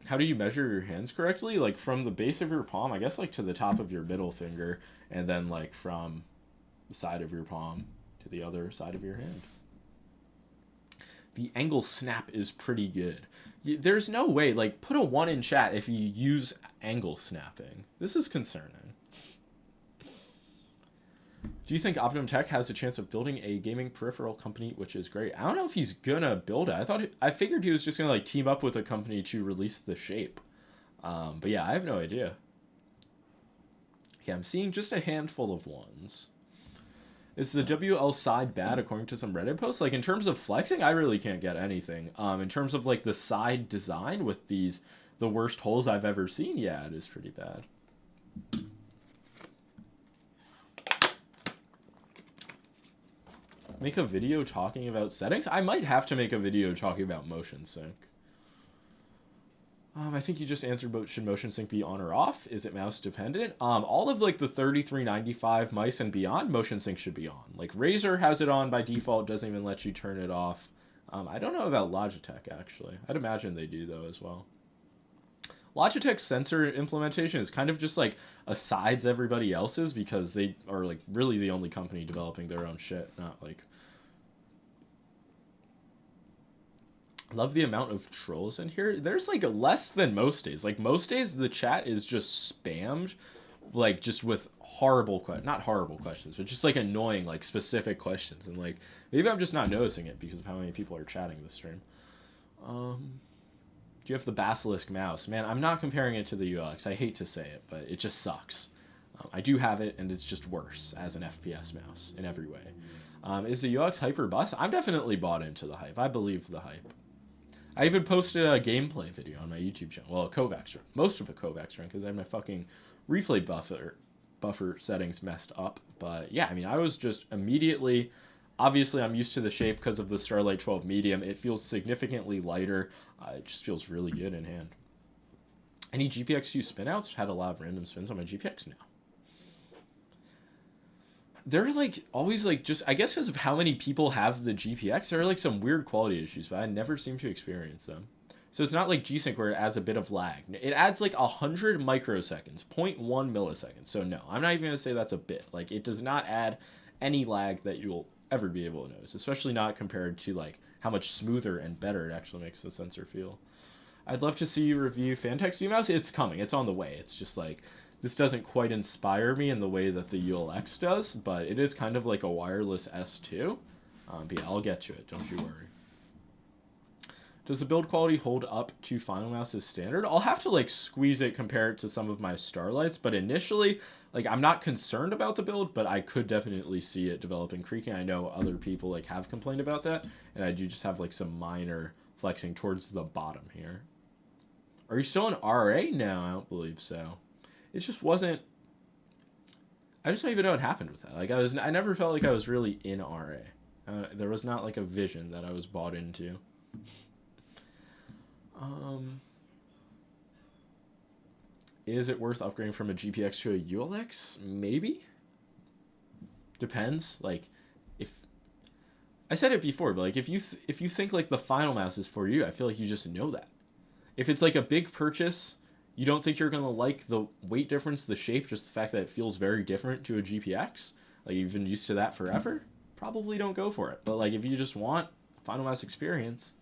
How do you measure your hands correctly? Like, from the base of your palm, I guess, like, to the top of your middle finger, and then, like, from the side of your palm to the other side of your hand. The angle snap is pretty good. There's no way, like, put a 1 in chat if you use angle snapping. This is concerning. Do you think Optimum Tech has a chance of building a gaming peripheral company, which is great? I don't know if he's gonna build it. I figured he was just gonna, like, team up with a company to release the shape. But yeah, I have no idea. Yeah, I'm seeing just a handful of ones. Is the WL side bad according to some Reddit posts? Like, in terms of flexing, I really can't get anything. In terms of, like, the side design with the worst holes I've ever seen, yeah, it is pretty bad. Make a video talking about settings? I might have to make a video talking about motion sync. I think you just answered, but should motion sync be on or off? Is it mouse dependent? All of, like, the 3395 mice and beyond, motion sync should be on. Like, Razer has it on by default, doesn't even let you turn it off. I don't know about Logitech, actually. I'd imagine they do, though, as well. Logitech's sensor implementation is kind of just, like, asides everybody else's, because they are, like, really the only company developing their own shit, not, like... Love the amount of trolls in here. There's, like, less than most days. Like, most days, the chat is just spammed, like, just with horrible not horrible questions, but just, like, annoying, like, specific questions. And, like, maybe I'm just not noticing it because of how many people are chatting this stream. Do you have the Basilisk mouse? Man, I'm not comparing it to the UX. I hate to say it, but it just sucks. I do have it, and it's just worse as an FPS mouse in every way. Is the UX hype or bust? I'm definitely bought into the hype. I believe the hype. I even posted a gameplay video on my YouTube channel. Well, a Kovacs run. Most of a Kovacs run, because I have my fucking replay buffer settings messed up. But yeah, I mean, I was just immediately... Obviously, I'm used to the shape because of the Starlight 12 medium. It feels significantly lighter. It just feels really good in hand. Any GPX2 spinouts? Had a lot of random spins on my GPX now. They're, like, always, like, just, I guess because of how many people have the GPX, there are, like, some weird quality issues, but I never seem to experience them. So it's not like G-Sync where it adds a bit of lag. It adds, like, 100 microseconds, 0.1 milliseconds. So no, I'm not even going to say that's a bit. Like, it does not add any lag that you'll ever be able to notice, especially not compared to, like, how much smoother and better it actually makes the sensor feel. I'd love to see you review Fantex V-Mouse. It's coming. It's on the way. It's just, like... This doesn't quite inspire me in the way that the ULX does, but it is kind of like a wireless S2. But yeah, I'll get to it. Don't you worry. Does the build quality hold up to Finalmouse's standard? I'll have to, like, squeeze it, compare it to some of my Starlights, but initially, like, I'm not concerned about the build, but I could definitely see it developing creaking. I know other people, like, have complained about that, and I do just have, like, some minor flexing towards the bottom here. Are you still in RA? No, I don't believe so. It just wasn't... I just don't even know what happened with that. Like, I never felt like I was really in RA. There was not, like, a vision that I was bought into. Is it worth upgrading from a GPX to a ULX? Maybe. Depends. Like, if... I said it before, but, like, if you think, like, the Finalmouse is for you, I feel like you just know that. if it's like a big purchase, you don't think you're gonna like the weight difference, the shape, just the fact that it feels very different to a GPX. Like you've been used to that forever. Probably don't go for it. But like if you just want Finalmouse experience,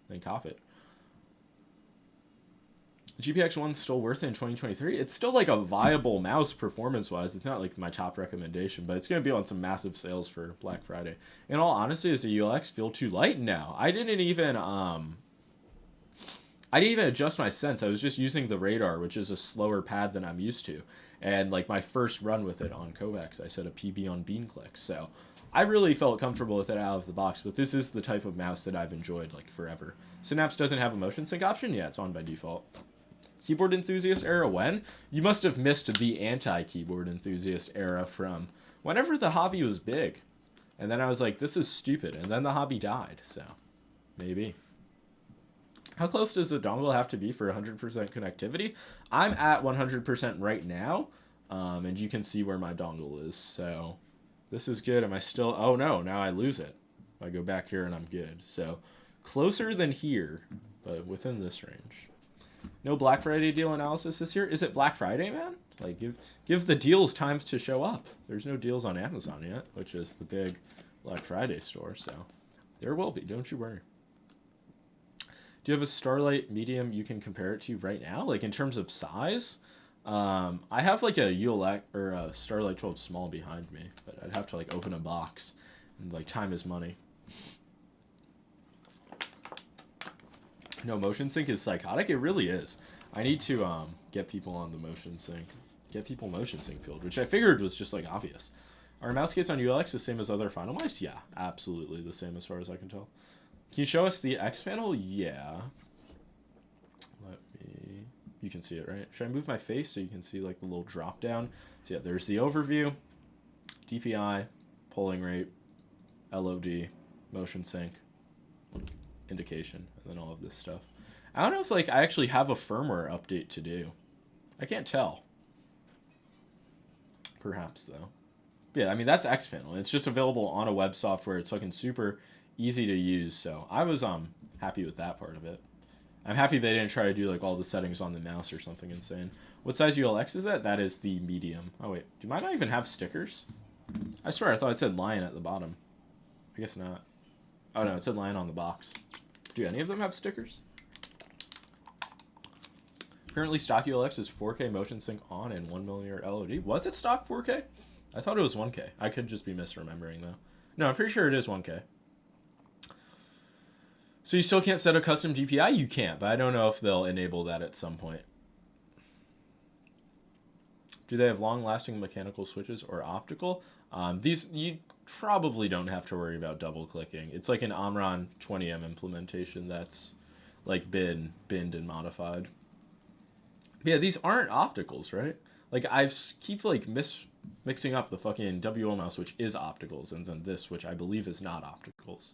then cop it. GPX 1's still worth it in 2023. It's still like a viable mouse performance-wise. It's not like my top recommendation, but it's going to be on some massive sales for Black Friday. In all honesty, does the ULX feel too light now? I didn't even adjust my sense. I was just using the radar, which is a slower pad than I'm used to. And like my first run with it on Kovacs, I set a PB on bean clicks. So I really felt comfortable with it out of the box, but this is the type of mouse that I've enjoyed like forever. Synapse doesn't have a motion sync option? Yeah, it's on by default. Keyboard enthusiast era when? You must have missed the anti-keyboard enthusiast era from whenever the hobby was big. And then I was like, this is stupid. And then the hobby died, so maybe. How close does the dongle have to be for 100% connectivity? I'm at 100% right now, and you can see where my dongle is. So this is good. Am I still? Oh no, now I lose it. I go back here and I'm good. So closer than here, but within this range. No Black Friday deal analysis this year. Is it Black Friday, man? Like give the deals times to show up. There's no deals on Amazon yet, which is the big Black Friday store. So there will be. Don't you worry. Do you have a Starlight medium you can compare it to right now? Like in terms of size? I have like a ULX or a Starlight 12 small behind me, but I'd have to like open a box, and like time is money. No, motion sync is psychotic. It really is. I need to get people on the motion sync, get people motion sync field, which I figured was just like obvious. Are mouse gates on ULX the same as other Finalmouse? Yeah, absolutely the same as far as I can tell. Can you show us the X panel? Yeah. Let me. You can see it, right? Should I move my face so you can see like the little drop down? So yeah, there's the overview, DPI, polling rate, LOD, motion sync, indication, and then all of this stuff. I don't know if like I actually have a firmware update to do. I can't tell. Perhaps though. Yeah, I mean that's X panel. It's just available on a web software. It's fucking super easy to use. So I was happy with that part of it. I'm happy they didn't try to do like all the settings on the mouse or something insane. What size ULX is that? That is the medium. Oh wait, do mine not even have stickers? I swear I thought it said Lion at the bottom. I guess not. Oh no, it said Lion on the box. Do any of them have stickers? Currently stock ULX is 4K motion sync on and 1mm LOD. Was it stock 4K? I thought it was 1K. I could just be misremembering though. No, I'm pretty sure it is 1K. So you still can't set a custom DPI? You can't, but I don't know if they'll enable that at some point. Do they have long-lasting mechanical switches or optical? These, you probably don't have to worry about double-clicking. It's like an Omron 20M implementation that's like been binned and modified. But yeah, these aren't opticals, right? Like I keep like mixing up the fucking WL mouse, which is opticals, and then this, which I believe is not opticals.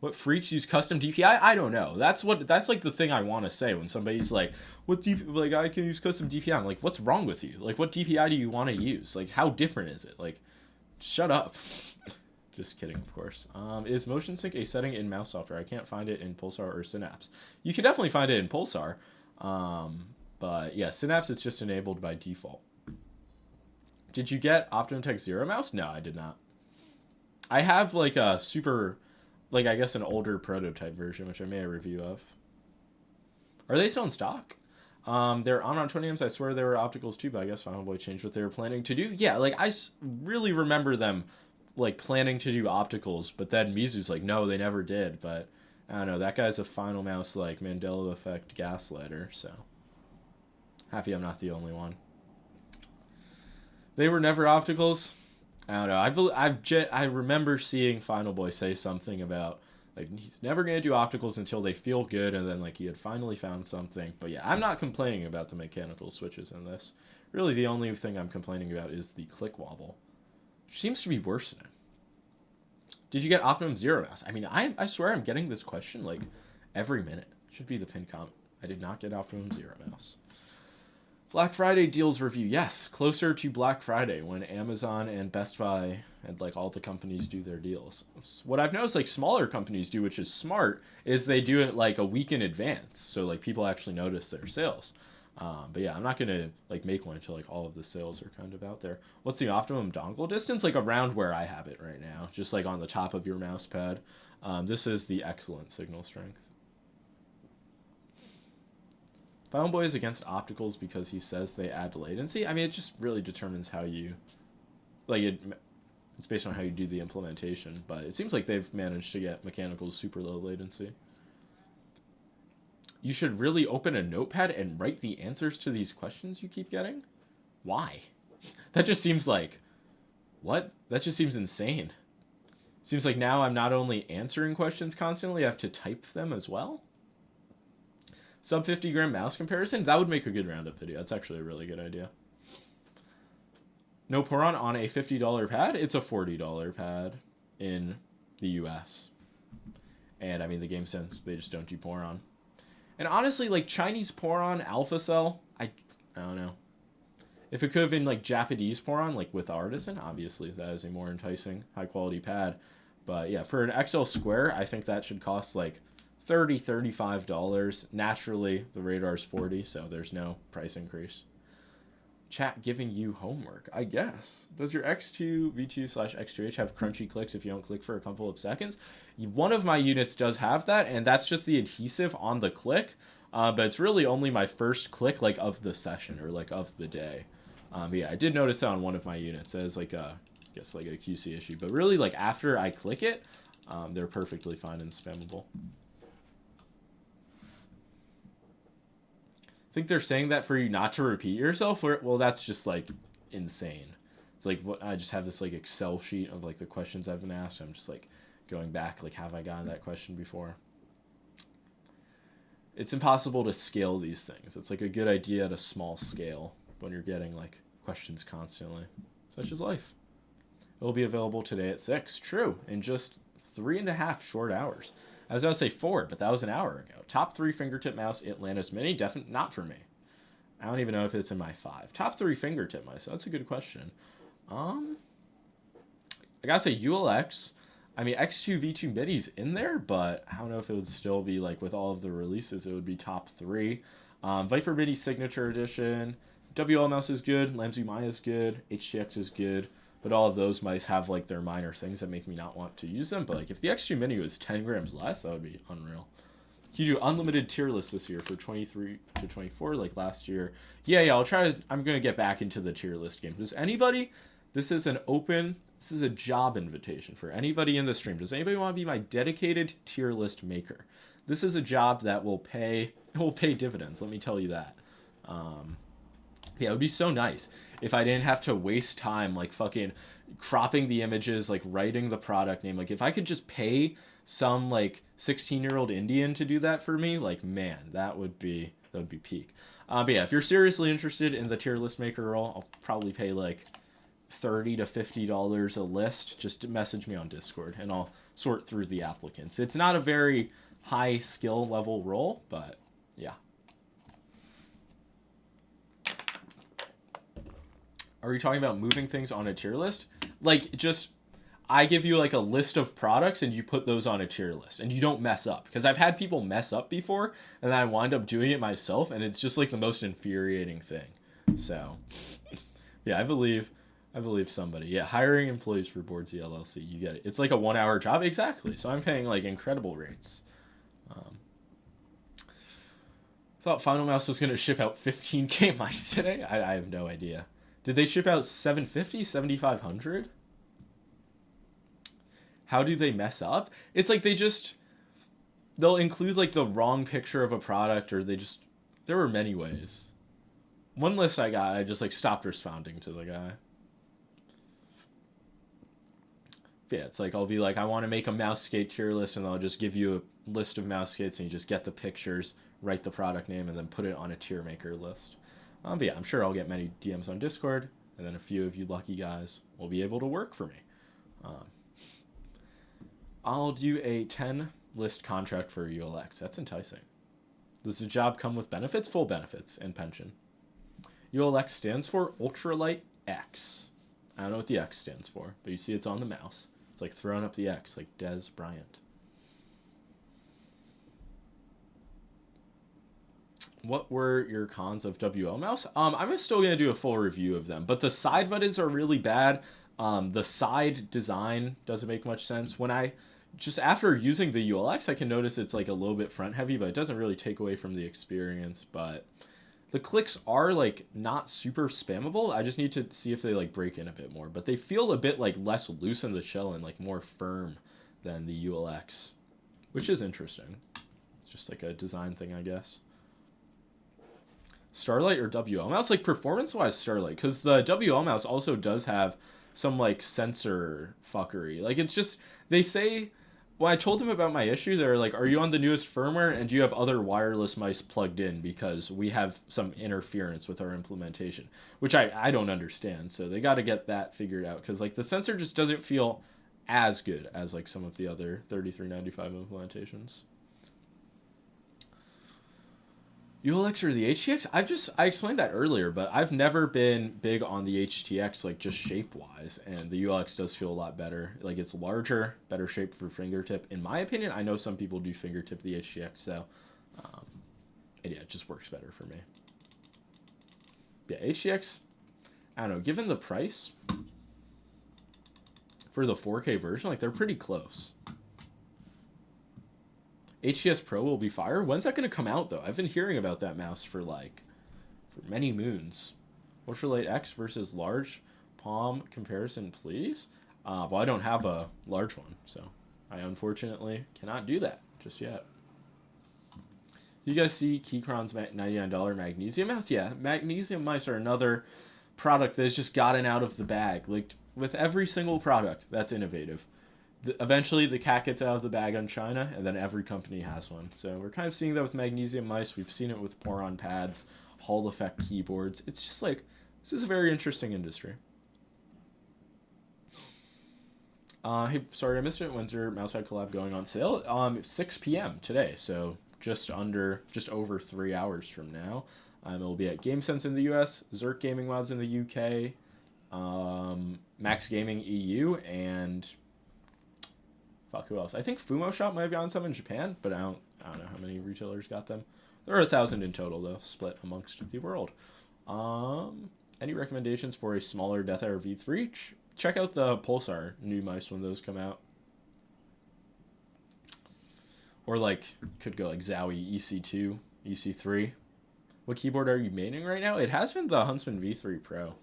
What freaks use custom DPI? I don't know. That's like the thing I want to say when somebody's like, like I can use custom DPI. I'm like, what's wrong with you? Like, what DPI do you want to use? Like, how different is it? Like, shut up. Just kidding, of course. Is motion sync a setting in mouse software? I can't find it in Pulsar or Synapse. You can definitely find it in Pulsar. But yeah, Synapse it's just enabled by default. Did you get OptimumTech Zero mouse? No, I did not. I have like a super, like I guess an older prototype version, which I made a review of. Are they still in stock? They're Omron 20Ms. I swear they were opticals too, but I guess Finalboy changed what they were planning to do. Yeah, like I really remember them like planning to do opticals, but then Mizu's like, no, they never did. But I don't know, that guy's a Finalmouse like Mandela effect gaslighter, so happy I'm not the only one. They were never opticals. I don't know. I remember seeing Finalboy say something about like he's never gonna do opticals until they feel good, and then like he had finally found something. But yeah, I'm not complaining about the mechanical switches in this. Really, the only thing I'm complaining about is the click wobble, which seems to be worsening. Did you get Optimum Zero mouse? I mean, I swear I'm getting this question like every minute. Should be the pinned comment. I did not get Optimum Zero mouse. Black Friday deals review. Yes, closer to Black Friday when Amazon and Best Buy and like all the companies do their deals. What I've noticed like smaller companies do, which is smart, is they do it like a week in advance. So like people actually notice their sales. But yeah, I'm not gonna like make one until like all of the sales are kind of out there. What's the optimum dongle distance? Like around where I have it right now, just like on the top of your mouse pad. This is the excellent signal strength. Final Boy is against opticals because he says they add latency. I mean, it just really determines how you, like it's based on how you do the implementation. But it seems like they've managed to get mechanicals super low latency. You should really open a notepad and write the answers to these questions you keep getting. Why? That just seems like, what? That just seems insane. Seems like now I'm not only answering questions constantly, I have to type them as well. Sub 50 gram mouse comparison? That would make a good roundup video. That's actually a really good idea. No Poron on a $50 pad? It's a $40 pad in the US. And I mean, the game sense, they just don't do Poron. And honestly, like Chinese Poron Alpha Cell, I don't know. If it could have been like Japanese Poron, like with Artisan, obviously that is a more enticing, high quality pad. But yeah, for an XL Square, I think that should cost like $30, $35. Naturally, the Radar's $40, so there's no price increase. Chat giving you homework, I guess. Does your X2 V2/X2H have crunchy clicks if you don't click for a couple of seconds? One of my units does have that, and that's just the adhesive on the click. But it's really only my first click like of the session or like of the day. But yeah, I did notice that on one of my units as like a, I guess like a QC issue. But really like after I click it, they're perfectly fine and spammable. I think they're saying that for you not to repeat yourself. Or, well, that's just like insane. It's like I just have this like Excel sheet of like the questions I've been asked. I'm just like going back, like have I gotten that question before? It's impossible to scale these things. It's like a good idea at a small scale when you're getting like questions constantly. Such is life. It will be available today at 6. True, in just 3.5 short hours. I was going to say 4, but that was an hour ago. Top 3 fingertip mouse, Atlantis Mini. Definitely not for me. I don't even know if it's in my 5. Top 3 fingertip mice. That's a good question. I gotta say ULX. I mean, X2 V2 Mini's in there, but I don't know if it would still be like with all of the releases, it would be top 3. Viper Mini Signature Edition. WL mouse is good. Lamzu Maya is good. HTX is good. But all of those mice have like their minor things that make me not want to use them. But like if the X2 Mini was 10 grams less, that would be unreal. Can you do unlimited tier lists this year for 23 to 24 like last year? Yeah, I'll try. I'm going to get back into the tier list game. Does anybody, this is a job invitation for anybody in the stream. Does anybody want to be my dedicated tier list maker? This is a job that will pay dividends. Let me tell you that. Yeah, it would be so nice if I didn't have to waste time like fucking cropping the images, like writing the product name. Like if I could just pay some like 16-year-old Indian to do that for me, like man, that would be peak. But yeah, if you're seriously interested in the tier list maker role, I'll probably pay like $30 to $50 a list. Just message me on Discord and I'll sort through the applicants. It's not a very high skill level role, but yeah. Are you talking about moving things on a tier list? Like, just, I give you like a list of products and you put those on a tier list and you don't mess up. Because I've had people mess up before and then I wind up doing it myself and it's just like the most infuriating thing. So, yeah, I believe somebody. Yeah, hiring employees for Boardsy LLC, you get it. It's like a 1-hour job, exactly. So I'm paying like incredible rates. Thought Finalmouse was going to ship out 15K mice today. I have no idea. Did they ship out 750, 7,500? How do they mess up? It's like they'll include like the wrong picture of a product or there were many ways. One list I got, I just like stopped responding to the guy. Yeah, it's like I'll be like, I want to make a mouse skate tier list and I'll just give you a list of mouse skates and you just get the pictures, write the product name, and then put it on a tier maker list. But yeah, I'm sure I'll get many DMs on Discord, and then a few of you lucky guys will be able to work for me. I'll do a 10 list contract for ULX. That's enticing. Does the job come with benefits? Full benefits and pension. ULX stands for Ultralight X. I don't know what the X stands for, but you see it's on the mouse. It's like throwing up the X, like Des Bryant. What were your cons of WL mouse? I'm still going to do a full review of them, but the side buttons are really bad. The side design doesn't make much sense. When I, just after using the ULX, I can notice it's like a little bit front heavy, but it doesn't really take away from the experience. But the clicks are like not super spammable. I just need to see if they like break in a bit more, but they feel a bit like less loose in the shell and like more firm than the ULX, which is interesting. It's just like a design thing, I guess. Starlight or WL mouse? Like performance-wise, Starlight, because the WL mouse also does have some like sensor fuckery. Like it's just, they say, when I told them about my issue, they're like, are you on the newest firmware and do you have other wireless mice plugged in, because we have some interference with our implementation, which I don't understand. So they got to get that figured out, because like the sensor just doesn't feel as good as like some of the other 3395 implementations. ULX or the HTX? I explained that earlier, but I've never been big on the HTX, like just shape-wise, and the ULX does feel a lot better. Like it's larger, better shape for fingertip. In my opinion, I know some people do fingertip the HTX, so yeah, it just works better for me. Yeah, HTX, I don't know, given the price for the 4K version, like they're pretty close. HTS Pro will be fire. When's that going to come out, though? I've been hearing about that mouse for many moons. Ultralight X versus large palm comparison, please. Well, I don't have a large one, so I unfortunately cannot do that just yet. You guys see Keychron's $99 magnesium mouse? Yeah, magnesium mice are another product that's just gotten out of the bag. Like with every single product that's innovative, eventually the cat gets out of the bag on China, and then every company has one. So we're kind of seeing that with magnesium mice. We've seen it with Poron pads, Hall effect keyboards. It's just like, this is a very interesting industry. Hey, sorry I missed it. When's your Mousepad collab going on sale? 6 p.m. today, so just over 3 hours from now. It will be at GameSense in the US, Zerk Gaming Mods in the UK, Max Gaming EU, and fuck, who else? I think Fumo Shop might have gotten some in Japan, but I don't know how many retailers got them. There are 1,000 in total, though, split amongst the world. Any recommendations for a smaller Death Hour V3? Check out the Pulsar new mice when those come out. Or could go like Zowie EC2, EC3. What keyboard are you maining right now? It has been the Huntsman V3 Pro.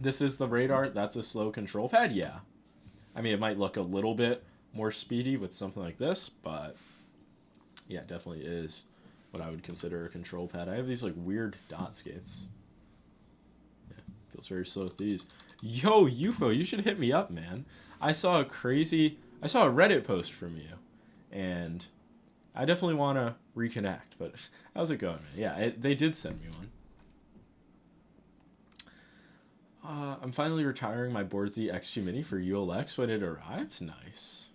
This is the Radar. That's a slow control pad. Yeah. I mean, it might look a little bit more speedy with something like this, but yeah, it definitely is what I would consider a control pad. I have these weird dot skates. Yeah, feels very slow with these. Yo, UFO, you should hit me up, man. I saw a Reddit post from you, and I definitely want to reconnect, but how's it going, man? Yeah, they did send me one. I'm finally retiring my Boardsy XG Mini for ULX when it arrives. Nice.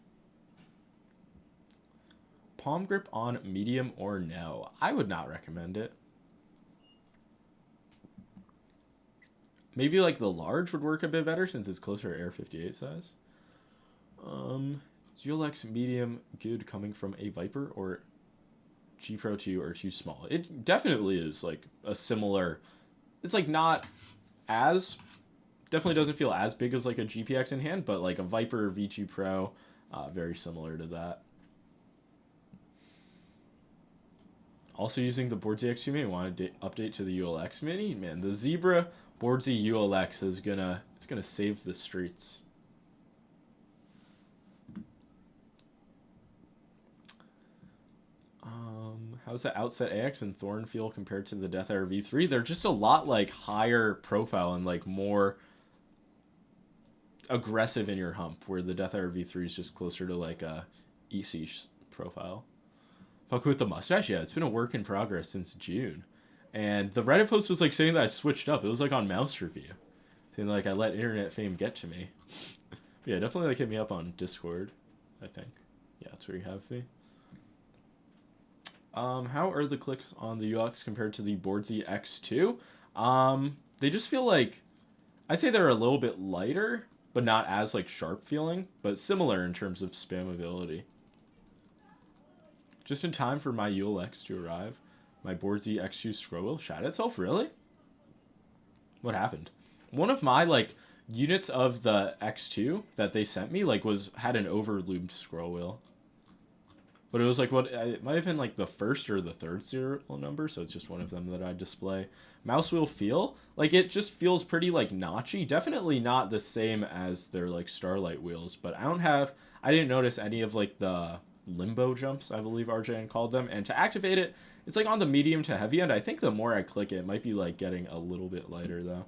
Palm grip on medium or no? I would not recommend it. Maybe the large would work a bit better since it's closer to Air 58 size. ULX medium good coming from a Viper or G Pro 2 or too small? It definitely is a similar. It's not as. Definitely doesn't feel as big as a GPX in hand, but a Viper V2 Pro, very similar to that. Also using the Boardsy XG Mini, want to update to the ULX Mini? Man, the Zebra Boardsy ULX is gonna save the streets. How's the Outset AX and Thorn feel compared to the Death Hour V3? They're just a lot higher profile and more aggressive in your hump, where the Death Hour V3 is just closer to a EC profile. Fuck with the mustache? Yeah, it's been a work in progress since June. And the Reddit post was saying that I switched up. It was on Mouse Review. Saying I let internet fame get to me. Yeah, definitely hit me up on Discord, I think. Yeah, that's where you have me. How are the clicks on the UX compared to the Boardsy X2? They just feel like, I'd say they're a little bit lighter, but not as like sharp feeling, but similar in terms of spammability. Just in time for my ULX to arrive. My Boardsy X2 scroll wheel shot itself, really? What happened? One of my like units of the X2 that they sent me like had an overloomed scroll wheel. But it was like it might have been like the first or the third serial number, so it's just one of them that I display. Mouse wheel feel, like it just feels pretty like notchy. Definitely not the same as their like Starlight wheels, but I didn't notice any of like the limbo jumps, I believe RJN called them. And to activate it, it's like on the medium to heavy end. I think the more I click it, it might be like getting a little bit lighter though.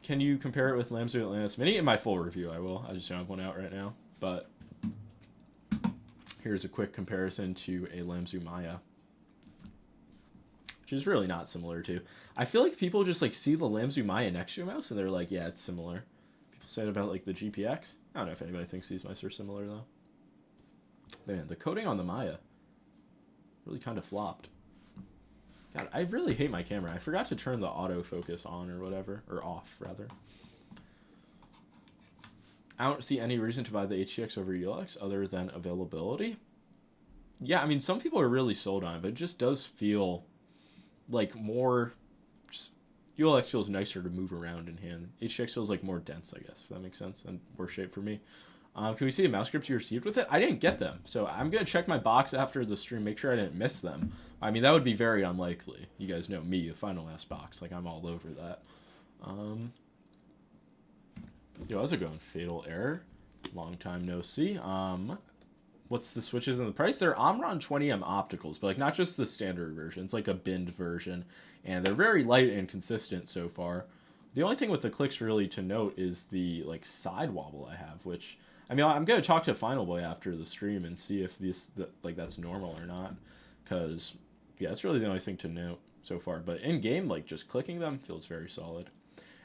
Can you compare it with Lamzu Atlantis Mini? In my full review, I will. I just don't have one out right now. But here's a quick comparison to a Lamzu Maya, which is really not similar to. I feel like people just like see the Lamzu Maya next to a mouse and they're like, yeah, it's similar. People say it about like the GPX. I don't know if anybody thinks these mice are similar though. Man, the coating on the Maya really kind of flopped. God, I really hate my camera. I forgot to turn the autofocus on or whatever, or off rather. I don't see any reason to buy the HTX over ULX other than availability. Yeah, I mean, some people are really sold on it, but it just does feel like more... ULX feels nicer to move around in hand. HTX feels like more dense, I guess, if that makes sense, and worse shape for me. Can we see the mouse grips you received with it? I didn't get them, so I'm going to check my box after the stream, make sure I didn't miss them. I mean, that would be very unlikely. You guys know me, a Finalmouse box. Like, I'm all over that. Yo, how's it going? Fatal Error. Long time no see. What's the switches and the price? They're Omron 20M opticals, but like not just the standard version. It's like a binned version, and they're very light and consistent so far. The only thing with the clicks really to note is the like side wobble I have, which I mean I'm gonna talk to Final Boy after the stream and see if that's normal or not, because yeah, that's really the only thing to note so far. But in game, like just clicking them feels very solid.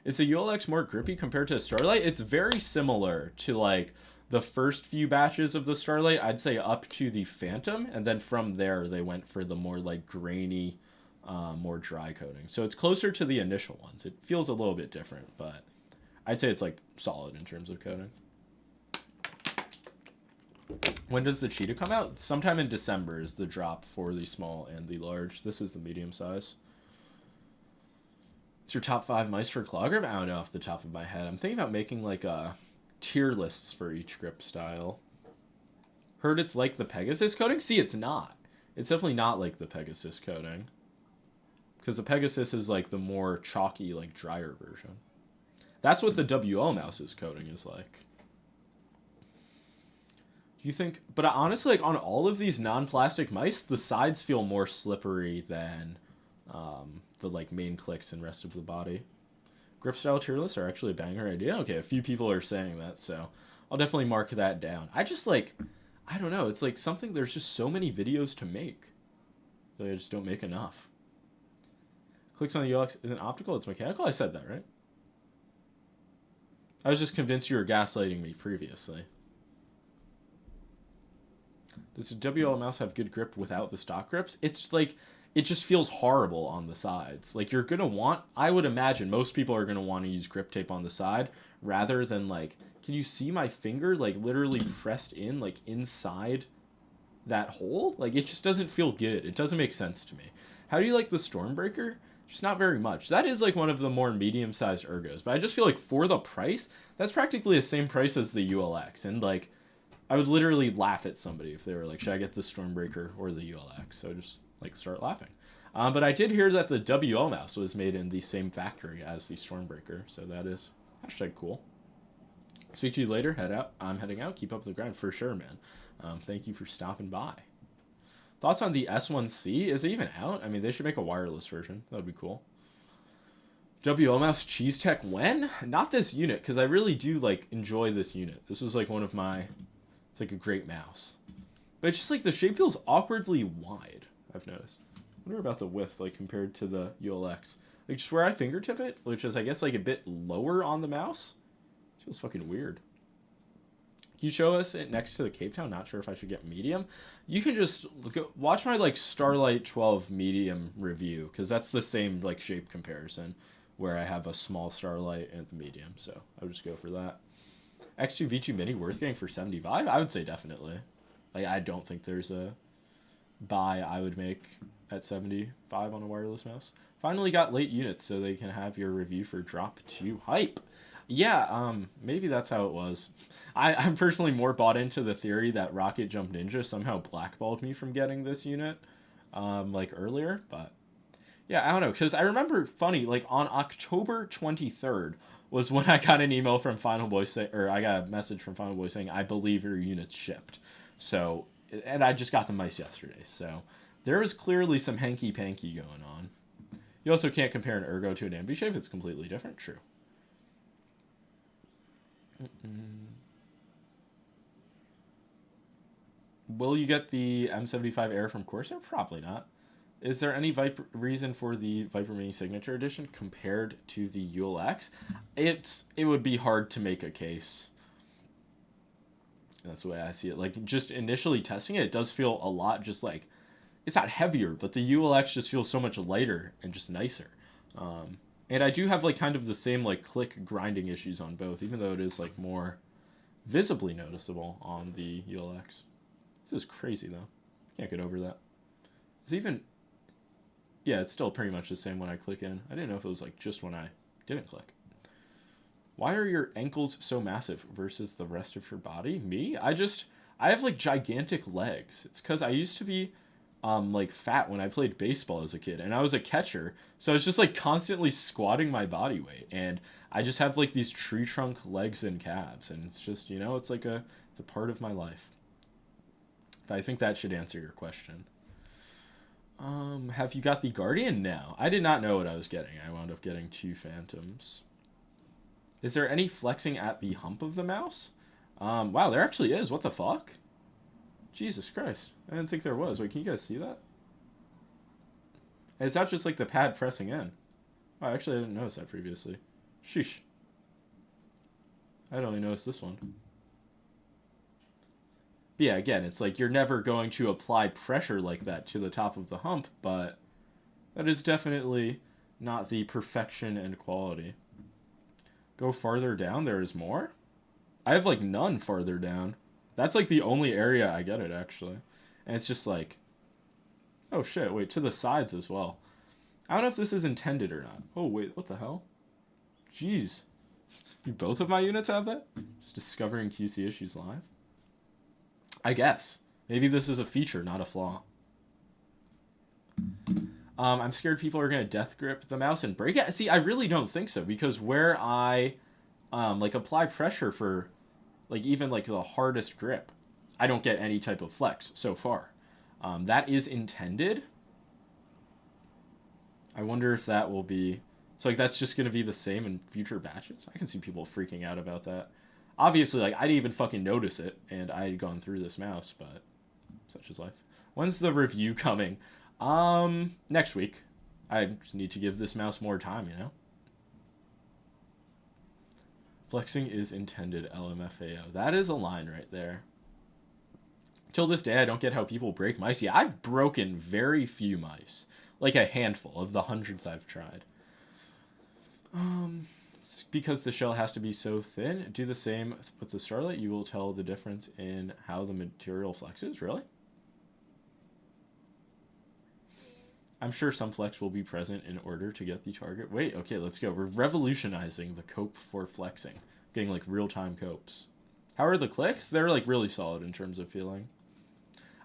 Is the ULX more grippy compared to the Starlight? It's very similar to like the first few batches of the Starlight, I'd say up to the Phantom, and then from there they went for the more like grainy, more dry coating. So it's closer to the initial ones. It feels a little bit different, but I'd say it's like solid in terms of coating. When does the Cheetah come out? Sometime in December is the drop for the small and the large. This is the medium size. It's your top 5 mice for claw grip? I don't know off the top of my head. I'm thinking about making like tier lists for each grip style. Heard it's like the Pegasus coating? See, it's not. It's definitely not like the Pegasus coating. Because the Pegasus is like the more chalky, like drier version. That's what the WL Mouse's coating is like. Do you think... But honestly, like on all of these non-plastic mice, the sides feel more slippery than... the like main clicks and rest of the body. Grip style tier lists are actually a banger idea. Okay, a few people are saying that, so I'll definitely mark that down. I just like, I don't know, it's like something, there's just so many videos to make that I just don't make enough. Clicks on the UX isn't optical, it's mechanical? I said that, right? I was just convinced you were gaslighting me previously. Does the WL mouse have good grip without the stock grips? It's like... It just feels horrible on the sides. Like, you're going to want... I would imagine most people are going to want to use grip tape on the side rather than, like... Can you see my finger, like, literally pressed in, like, inside that hole? Like, it just doesn't feel good. It doesn't make sense to me. How do you like the Stormbreaker? Just not very much. That is, like, one of the more medium-sized ergos. But I just feel like for the price, that's practically the same price as the ULX. And, like, I would literally laugh at somebody if they were like, should I get the Stormbreaker or the ULX? So just... like start laughing. But I did hear that the WL mouse was made in the same factory as the Stormbreaker, so that is hashtag cool. Speak to you later. Head out. I'm heading out. Keep up the grind for sure, man. Thank you for stopping by. Thoughts on the S1C? Is it even out? I mean, they should make a wireless version. That would be cool. WL mouse cheese tech when? Not this unit, because I really do like enjoy this unit. This is like one of my... It's like a great mouse. But it's just like the shape feels awkwardly wide. I've noticed. I wonder about the width, like, compared to the ULX. Like, just where I fingertip it, which is, I guess, like, a bit lower on the mouse. It feels fucking weird. you show us it next to the Cape Town? Not sure if I should get medium. You can just watch my like Starlight 12 medium review, because that's the same like shape comparison where I have a small Starlight and the medium. So I would just go for that. X2 V2 Mini worth getting for 75? I would say definitely. Like, I don't think there's a buy I would make at 75 on a wireless mouse. Finally got late units so they can have your review for drop 2 hype. Yeah, maybe that's how it was. I'm personally more bought into the theory that Rocket Jump Ninja somehow blackballed me from getting this unit, like earlier, but yeah, I don't know, because I remember funny, like on October 23rd was when I got an email from Finalmouse or I got a message from Finalmouse saying, I believe your unit's shipped. So, and I just got the mice yesterday, so there is clearly some hanky-panky going on. You also can't compare an Ergo to an Ambushape, it's completely different, true. Will you get the M75 Air from Corsair? Probably not. Is there any reason for the Viper Mini Signature Edition compared to the ULX? It would be hard to make a case. That's the way I see it. Like, just initially testing it, it does feel a lot just like, it's not heavier, but the ULX just feels so much lighter and just nicer. And I do have like kind of the same like click grinding issues on both, even though it is like more visibly noticeable on the ULX. This is crazy though. Can't get over that. It's even, yeah, it's still pretty much the same when I click in. I didn't know if it was like just when I didn't click. Why are your ankles so massive versus the rest of your body? Me? I have like gigantic legs. It's because I used to be like fat when I played baseball as a kid, and I was a catcher, so I was just like constantly squatting my body weight, and I just have like these tree trunk legs and calves, and it's just, you know, it's a part of my life. But I think that should answer your question. Have you got the Guardian now? I did not know what I was getting. I wound up getting 2 Phantoms. Is there any flexing at the hump of the mouse? Wow, there actually is. What the fuck? Jesus Christ. I didn't think there was. Wait, can you guys see that? It's not just like the pad pressing in. Oh, actually, I didn't notice that previously. Sheesh. I'd only noticed this one. But yeah, again, it's like you're never going to apply pressure like that to the top of the hump, but that is definitely not the perfection and quality. Go farther down, there is more? I have like none farther down. That's like the only area I get it, actually. And it's just like, oh shit, wait, to the sides as well. I don't know if this is intended or not. Oh wait, what the hell? Jeez. Do both of my units have that? Just discovering QC issues live? I guess. Maybe this is a feature, not a flaw. I'm scared people are going to death grip the mouse and break it. See, I really don't think so, because where I like apply pressure for like even like the hardest grip, I don't get any type of flex so far. That is intended. I wonder if that will be, so like that's just going to be the same in future batches. I can see people freaking out about that. Obviously, like I didn't even fucking notice it, and I had gone through this mouse, but such is life. When's the review coming? Next week. I just need to give this mouse more time, you know? Flexing is intended, LMFAO. That is a line right there. Till this day, I don't get how people break mice. Yeah, I've broken very few mice. Like a handful of the hundreds I've tried. It's because the shell has to be so thin. Do the same with the Starlight. You will tell the difference in how the material flexes. Really? I'm sure some flex will be present in order to get the target. Wait, okay, let's go. We're revolutionizing the cope for flexing. Getting like real-time copes. How are the clicks? They're like really solid in terms of feeling.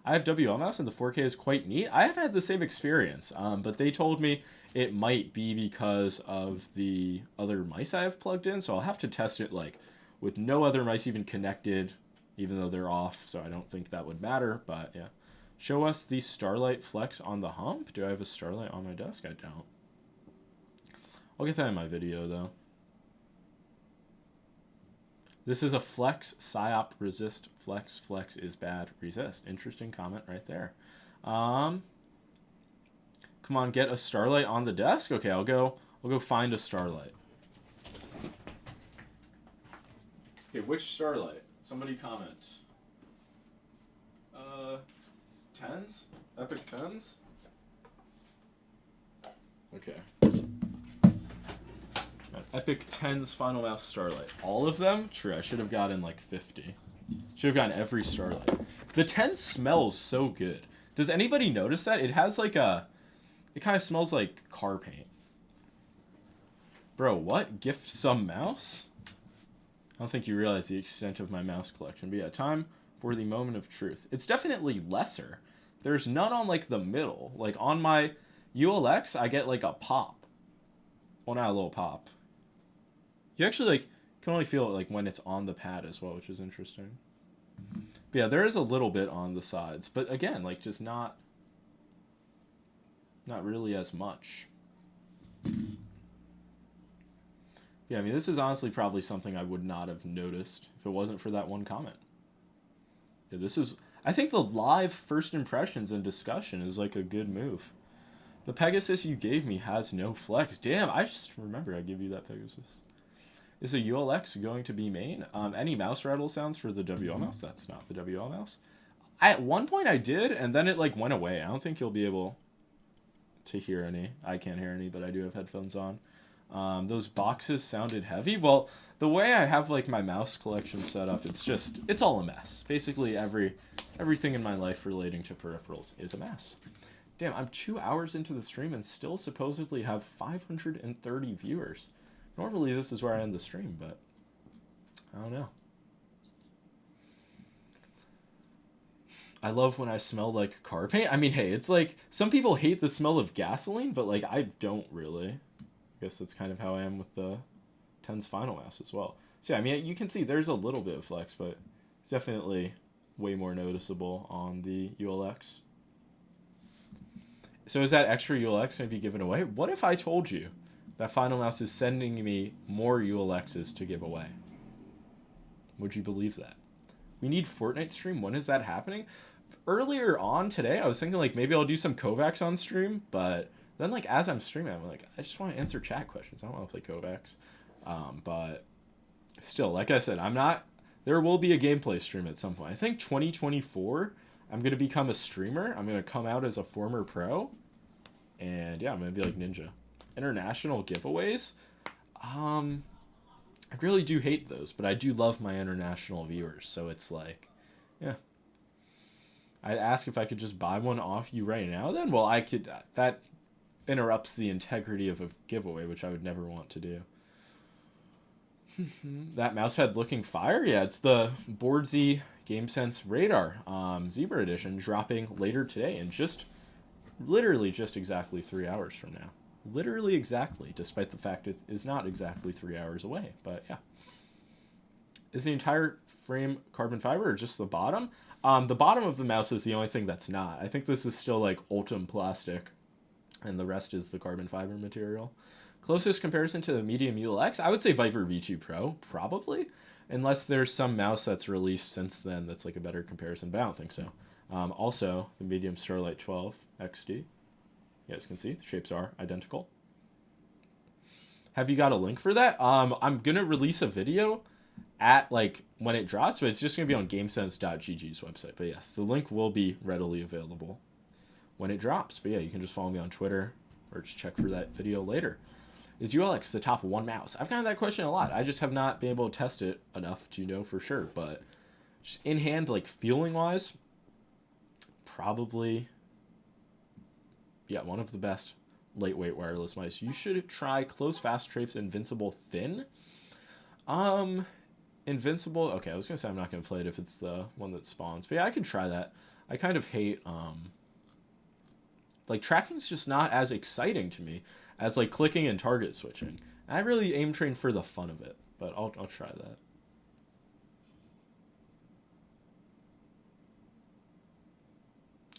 I have WL mouse and the 4K is quite neat. I have had the same experience, but they told me it might be because of the other mice I have plugged in, so I'll have to test it like with no other mice even connected, even though they're off, so I don't think that would matter, but yeah. Show us the Starlight flex on the hump. Do I have a Starlight on my desk? I don't. I'll get that in my video, though. This is a flex, psyop, resist, flex, flex is bad, resist. Interesting comment right there. Come on, get a Starlight on the desk? Okay, I'll go find a Starlight. Okay, which Starlight? Somebody comment. Tens? Epic tens? Okay. Epic 10's Finalmouse Starlight. All of them? True, I should have gotten like 50. Should have gotten every Starlight. The 10 smells so good. Does anybody notice that? It has like a... It kind of smells like car paint. Bro, what? Gift some mouse? I don't think you realize the extent of my mouse collection. But yeah, time for the moment of truth. It's definitely lesser. There's none on like the middle. Like on my ULX, I get like a pop. Well, not a little pop. You actually like can only feel it like when it's on the pad as well, which is interesting. But yeah, there is a little bit on the sides, but again, like just not really as much. Yeah, I mean, this is honestly probably something I would not have noticed if it wasn't for that one comment. Yeah, this is... I think the live first impressions and discussion is like a good move. The Pegasus you gave me has no flex. Damn, I just remember I gave you that Pegasus. Is a ULX going to be main? Any mouse rattle sounds for the WL mouse? That's not the WL mouse. At one point I did, and then it like went away. I don't think you'll be able to hear any. I can't hear any, but I do have headphones on. Those boxes sounded heavy. Well, the way I have like my mouse collection set up, it's all a mess. Basically everything in my life relating to peripherals is a mess. Damn, I'm 2 hours into the stream and still supposedly have 530 viewers. Normally this is where I end the stream, but I don't know. I love when I smell like car paint. I mean, hey, it's like some people hate the smell of gasoline, but like I don't really. I guess that's kind of how I am with the 10's Finalmouse as well. So yeah, I mean, you can see there's a little bit of flex, but it's definitely way more noticeable on the ULX. So is that extra ULX going to be given away? What if I told you that Finalmouse is sending me more ULXs to give away? Would you believe that? We need Fortnite stream. When is that happening? Earlier on today, I was thinking like maybe I'll do some Kovacs on stream, but then like as I'm streaming, I'm like, I just want to answer chat questions. I don't want to play Kovacs. But still, like I said, there will be a gameplay stream at some point. I think 2024, I'm going to become a streamer. I'm going to come out as a former pro. And yeah, I'm going to be like Ninja. International giveaways? I really do hate those, but I do love my international viewers. So it's like, yeah. I'd ask if I could just buy one off you right now then. Well, I could. That interrupts the integrity of a giveaway, which I would never want to do. That mousepad looking fire? Yeah, it's the Boardsy GameSense Radar Zebra Edition dropping later today in literally just exactly 3 hours from now. Literally exactly, despite the fact it is not exactly 3 hours away. But yeah. Is the entire frame carbon fiber or just the bottom? The bottom of the mouse is the only thing that's not. I think this is still like Ultim plastic, and the rest is the carbon fiber material. Closest comparison to the medium ULX, I would say Viper V2 Pro, probably. Unless there's some mouse that's released since then that's like a better comparison, but I don't think so. Also, the medium Starlight 12 XD. You guys can see, the shapes are identical. Have you got a link for that? I'm going to release a video at like when it drops, but it's just going to be on GameSense.gg's website. But yes, the link will be readily available when it drops. But yeah, you can just follow me on Twitter or just check for that video later. Is ULX the top one mouse? I've gotten that question a lot. I just have not been able to test it enough to know for sure. But just in hand, like feeling wise, probably, yeah, one of the best lightweight wireless mice. You should try Close Fast Trape's Invincible Thin. Invincible. Okay, I was gonna say I'm not gonna play it if it's the one that spawns, but yeah, I could try that. I kind of hate like tracking's just not as exciting to me as like clicking and target switching. I really aim train for the fun of it, but I'll try that.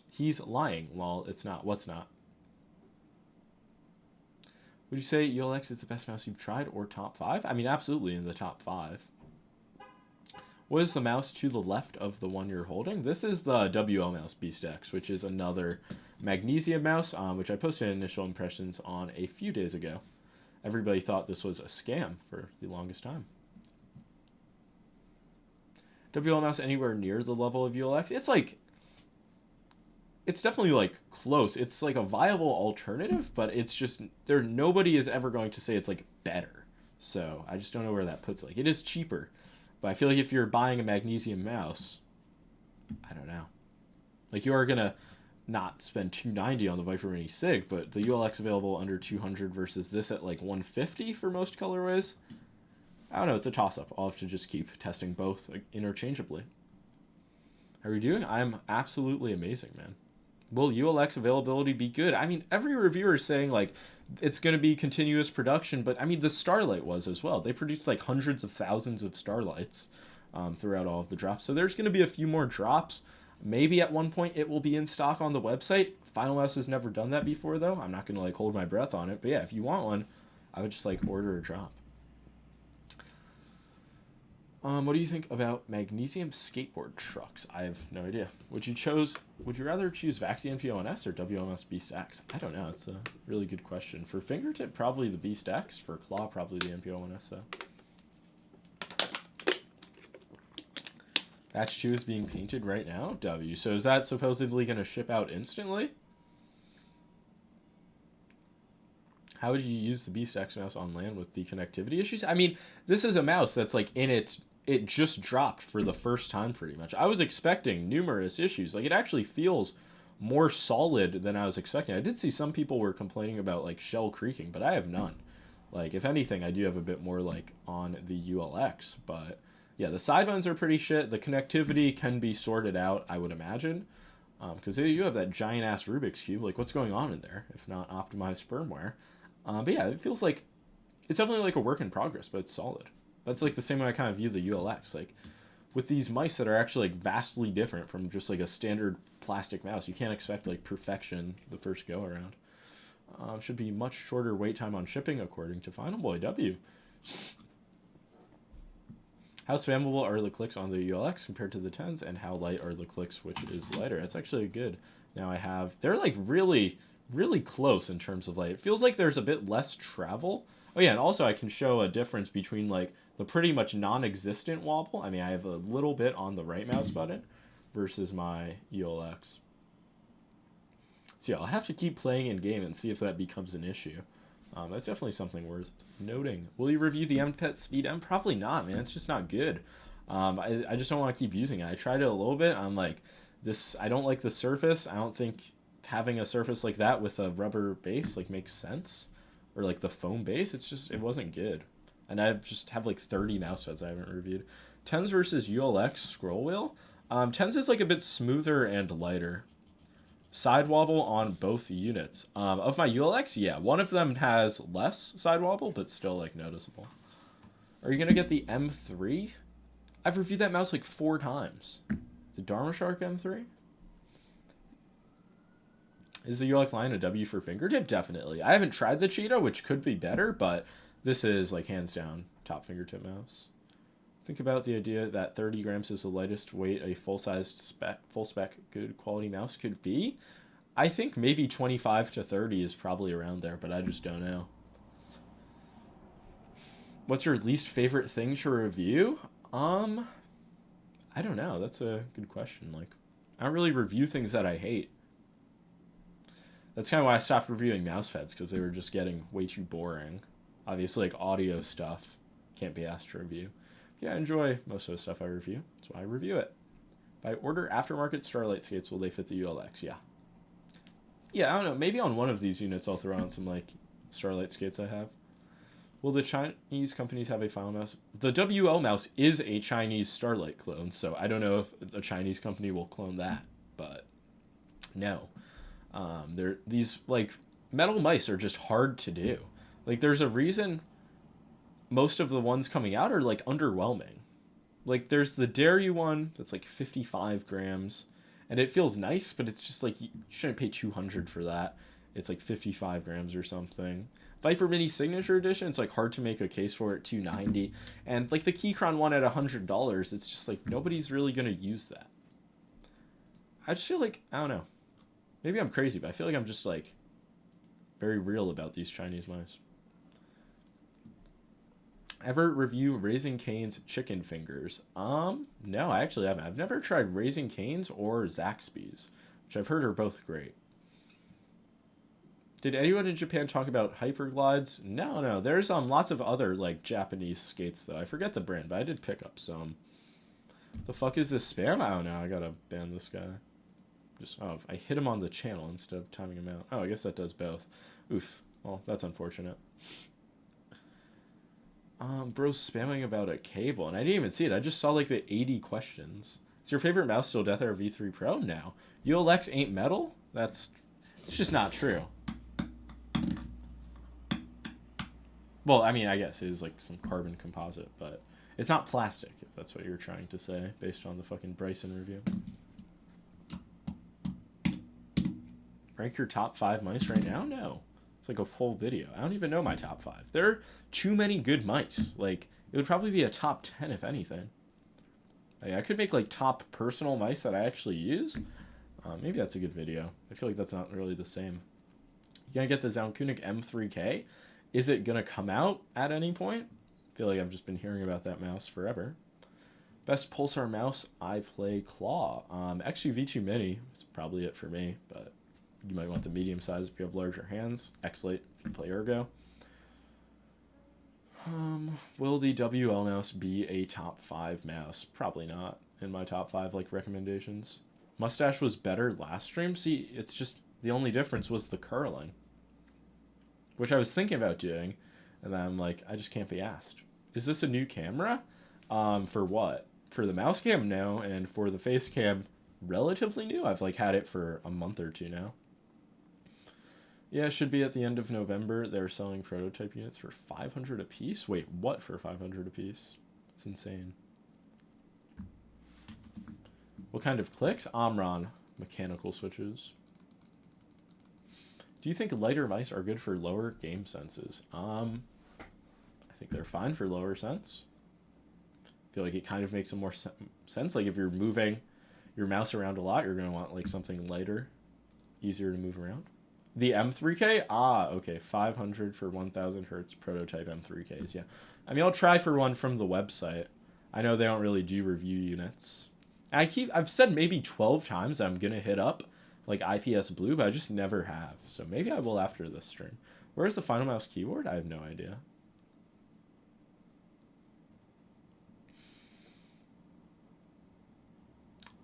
He's lying. Lol, it's not. What's not? Would you say ULX is the best mouse you've tried or top 5? I mean, absolutely in the top 5. What is the mouse to the left of the one you're holding? This is the WL mouse Beast X, which is another magnesium mouse, which I posted initial impressions on a few days ago. Everybody thought this was a scam for the longest time. WL mouse anywhere near the level of ULX? It's like, it's definitely like close. It's like a viable alternative, but it's just nobody is ever going to say it's like better. So I just don't know where that puts. Like, it is cheaper, but I feel like if you're buying a magnesium mouse, I don't know. Like, you are gonna not spend $290 on the Viper Mini Sig, but the ULX available under 200 versus this at like 150 for most colorways. I don't know. It's a toss up. I'll have to just keep testing both interchangeably. How are you doing? I'm absolutely amazing, man. Will ULX availability be good? I mean, every reviewer is saying, like, it's going to be continuous production, but, I mean, the Starlight was as well. They produced, like, hundreds of thousands of Starlights throughout all of the drops. So there's going to be a few more drops. Maybe at one point it will be in stock on the website. Finalmouse has never done that before, though. I'm not going to, like, hold my breath on it. But, yeah, if you want one, I would just, like, order a drop. What do you think about magnesium skateboard trucks? I have no idea. Would you rather choose Vaxi NPONS or WMS Beast X? I don't know. It's a really good question. For fingertip, probably the Beast X. For claw, probably the NPONS. So. Batch 2 is being painted right now? W. So is that supposedly going to ship out instantly? How would you use the Beast X mouse on land with the connectivity issues? I mean, this is a mouse that's like it just dropped for the first time pretty much. I was expecting numerous issues. Like, it actually feels more solid than I was expecting. I did see some people were complaining about like shell creaking, but I have none. Like, if anything, I do have a bit more like on the ULX, but yeah, the sidebuns are pretty shit. The connectivity can be sorted out, I would imagine, because you have that giant ass Rubik's Cube. Like, what's going on in there if not optimized firmware? But yeah, it feels like it's definitely like a work in progress, but it's solid. That's like the same way I kind of view the ULX. Like, with these mice that are actually like vastly different from just like a standard plastic mouse, you can't expect like perfection the first go around. Should be much shorter wait time on shipping according to Final Boy W. How spammable are the clicks on the ULX compared to the 10s, and how light are the clicks, which is lighter? That's actually good. Now I have, they're like really, really close in terms of light. It feels like there's a bit less travel. Oh yeah, and also I can show a difference between like the pretty much non-existent wobble. I mean, I have a little bit on the right mouse button versus my ULX. So yeah, I'll have to keep playing in game and see if that becomes an issue. That's definitely something worth noting. Will you review the MPET Speed M? Probably not, man. It's just not good. I just don't want to keep using it. I tried it a little bit. I'm like, I don't like the surface. I don't think having a surface like that with a rubber base like makes sense. Or like the foam base, it wasn't good. And I just have like 30 mousepads I haven't reviewed. 10s versus ULX scroll wheel. 10s is like a bit smoother and lighter. Side wobble on both units. Of my ULX, yeah, one of them has less side wobble, but still like noticeable. Are you gonna get the M3? I've reviewed that mouse like 4 times. The Dharma Shark M3? Is the ULX line a W for fingertip? Definitely. I haven't tried the Cheetah, which could be better, but this is like hands down top fingertip mouse. Think about the idea that 30 grams is the lightest weight a full spec good quality mouse could be. I think maybe 25 to 30 is probably around there, but I just don't know. What's your least favorite thing to review? I don't know. That's a good question. Like, I don't really review things that I hate. That's kind of why I stopped reviewing Mousepads, because they were just getting way too boring. Obviously, like audio stuff can't be asked to review. Yeah, I enjoy most of the stuff I review, so I review it. If I order aftermarket Starlight skates, will they fit the ULX? Yeah. Yeah, I don't know. Maybe on one of these units I'll throw on some like Starlight skates I have. Will the Chinese companies have a Finalmouse? The WL mouse is a Chinese Starlight clone, so I don't know if a Chinese company will clone that, but no. These like metal mice are just hard to do. Like, there's a reason most of the ones coming out are like underwhelming. Like, there's the Dairy one that's like 55 grams, and it feels nice, but it's just like you shouldn't pay 200 for that. It's like 55 grams or something. Viper Mini Signature Edition, it's like hard to make a case for it, 290, and like the Keychron one at $100, it's just like nobody's really gonna use that. I just feel like, I don't know. Maybe I'm crazy, but I feel like I'm just like very real about these Chinese mice. Ever review Raising Cane's chicken fingers? No, I actually haven't. I've never tried Raising Cane's or Zaxby's, which I've heard are both great. Did anyone in Japan talk about hyperglides? No. There's lots of other like Japanese skates though. I forget the brand, but I did pick up some. The fuck is this spam? I don't know. I gotta ban this guy. Just I hit him on the channel instead of timing him out. Oh, I guess that does both. Oof. Well, that's unfortunate. Bro's spamming about a cable, and I didn't even see it. I just saw like the 80 questions. Is your favorite mouse still Death Air V3 Pro? No. ULX ain't metal? It's just not true. Well, I mean, I guess it is like some carbon composite, but it's not plastic, if that's what you're trying to say, based on the fucking Bryson review. Rank your top 5 mice right now? No. It's like a full video. I don't even know my top 5. There are too many good mice. Like, it would probably be a top 10 if anything. Like, I could make like top personal mice that I actually use. Maybe that's a good video. I feel like that's not really the same. You gonna get the Zaunkunik M3K? Is it gonna come out at any point? I feel like I've just been hearing about that mouse forever. Best Pulsar mouse, I play Claw. XUV2 Mini is probably it for me, but you might want the medium size if you have larger hands. X-Lite if you play Ergo. Will the WL mouse be a top 5 mouse? Probably not in my top 5 like recommendations. Mustache was better last stream. See, it's just the only difference was the curling, which I was thinking about doing, and then I'm like, I just can't be asked. Is this a new camera? For what? For the mouse cam? No, and for the face cam, relatively new. I've like had it for a month or two now. Yeah, it should be at the end of November. They're selling prototype units for 500 a piece. Wait, what for 500 a piece? It's insane. What kind of clicks? Omron mechanical switches. Do you think lighter mice are good for lower game senses? I think they're fine for lower sense. I feel like it kind of makes more sense. Like if you're moving your mouse around a lot, you're going to want like something lighter, easier to move around. The M3K? Ah, okay. 500 for 1000 hertz prototype M3Ks. Yeah. I mean, I'll try for one from the website. I know they don't really do review units. I've said maybe 12 times I'm going to hit up like IPS Blue, but I just never have. So maybe I will after this stream. Where's the Finalmouse keyboard? I have no idea.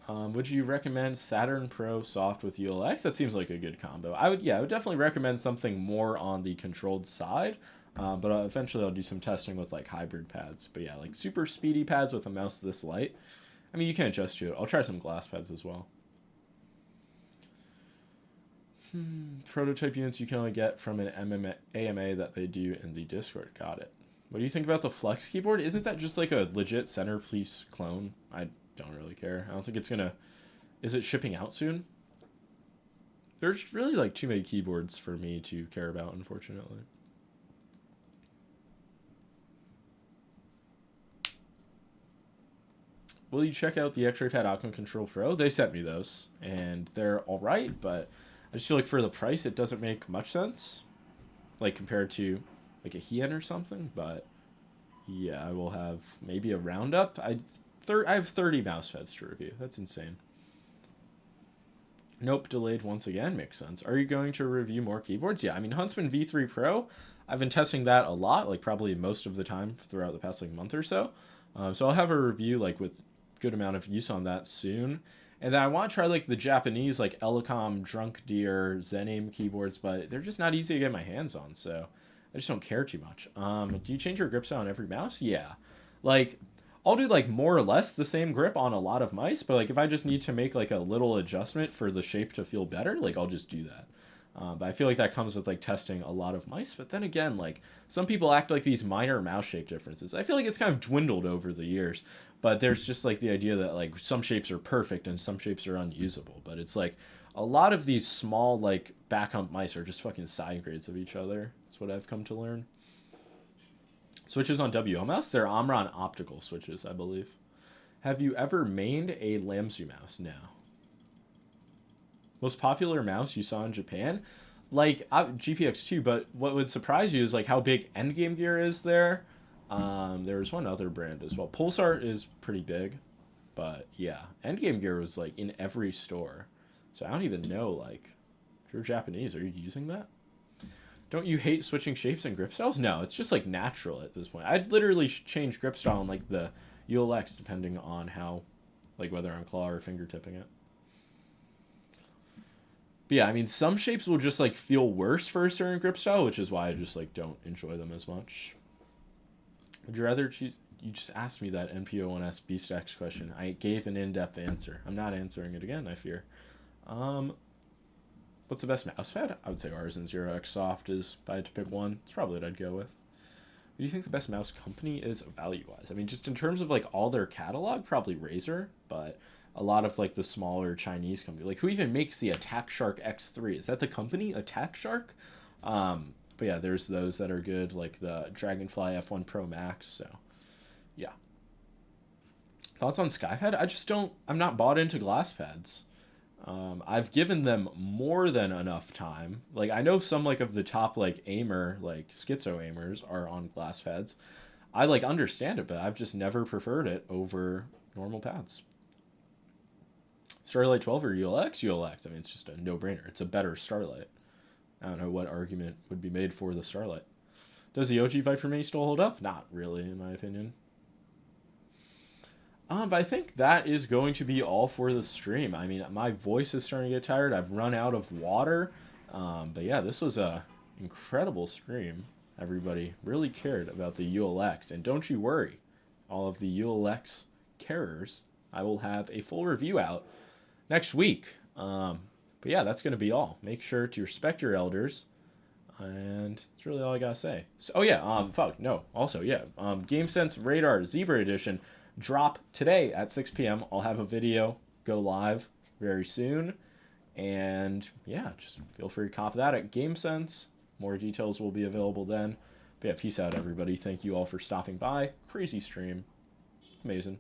Would you recommend Saturn Pro Soft with ULX? That seems like a good combo. I would definitely recommend something more on the controlled side. But eventually I'll do some testing with like hybrid pads. But yeah, like super speedy pads with a mouse this light. I mean, you can adjust to it. I'll try some glass pads as well. Prototype units you can only get from an AMA that they do in the Discord. Got it. What do you think about the Flex keyboard? Isn't that just like a legit centerpiece clone? I don't really care. I don't think it's gonna... Is it shipping out soon? There's really like too many keyboards for me to care about, unfortunately. Will you check out the X-Ray Pad Outcome Control Pro? They sent me those, and they're alright, but I just feel like for the price, it doesn't make much sense. Like, compared to, like, a Hien or something, but yeah, I will have maybe a roundup. I have 30 mouse pads to review. That's insane. Nope, delayed once again. Makes sense. Are you going to review more keyboards? Yeah, I mean, Huntsman V3 Pro, I've been testing that a lot, like, probably most of the time throughout the past, like, month or so. So I'll have a review, like, with good amount of use on that soon. And then I want to try, like, the Japanese, like, Elecom, Drunk Deer, Zenaim keyboards, but they're just not easy to get my hands on, so I just don't care too much. Do you change your grip sound on every mouse? Yeah. Like, I'll do, like, more or less the same grip on a lot of mice, but, like, if I just need to make, like, a little adjustment for the shape to feel better, like, I'll just do that. But I feel like that comes with, like, testing a lot of mice. But then again, like, some people act like these minor mouse shape differences. I feel like it's kind of dwindled over the years. But there's just, like, the idea that, like, some shapes are perfect and some shapes are unusable. But it's, like, a lot of these small, like, back hump mice are just fucking side grades of each other. That's what I've come to learn. Switches on WL mouse? They're Omron optical switches, I believe. Have you ever mained a Lamsu mouse? No. Most popular mouse you saw in Japan? Like, GPX2, but what would surprise you is, like, how big Endgame gear is there. There's one other brand as well. Pulsar is pretty big, but yeah, Endgame gear was like in every store. So I don't even know, like, if you're Japanese, are you using that? Don't you hate switching shapes and grip styles? No, it's just like natural at this point. I'd literally change grip style on like the ULX depending on how, like whether I'm claw or fingertipping it. But yeah, I mean, some shapes will just like feel worse for a certain grip style, which is why I just like don't enjoy them as much. Would you rather choose? You just asked me that NPO1S BStacks question. I gave an in-depth answer. I'm not answering it again, I fear. What's the best mouse pad? I would say Artisan Zero X Soft is, if I had to pick one. It's probably what I'd go with. What do you think the best mouse company is value-wise? I mean, just in terms of like all their catalog, probably Razer, but a lot of like the smaller Chinese company, like who even makes the Attack Shark X3? Is that the company Attack Shark? But yeah, there's those that are good, like the Dragonfly F1 Pro Max. So yeah. Thoughts on SkyPad? I'm not bought into glass pads. I've given them more than enough time. Like I know some like of the top like aimer, like schizo aimers are on glass pads. I like understand it, but I've just never preferred it over normal pads. Starlight 12 or ULX? ULX. I mean, it's just a no-brainer. It's a better Starlight. I don't know what argument would be made for the Starlight. Does the OG Viper Mini still hold up? Not really, in my opinion. But I think that is going to be all for the stream. I mean, my voice is starting to get tired. I've run out of water. But yeah, this was a incredible stream. Everybody really cared about the ULX. And don't you worry, all of the ULX carers, I will have a full review out next week. But yeah, that's going to be all. Make sure to respect your elders. And that's really all I got to say. So, oh yeah, Also, yeah, GameSense Radar Zebra Edition drop today at 6 p.m. I'll have a video go live very soon. And yeah, just feel free to cop that at GameSense. More details will be available then. But yeah, peace out, everybody. Thank you all for stopping by. Crazy stream. Amazing.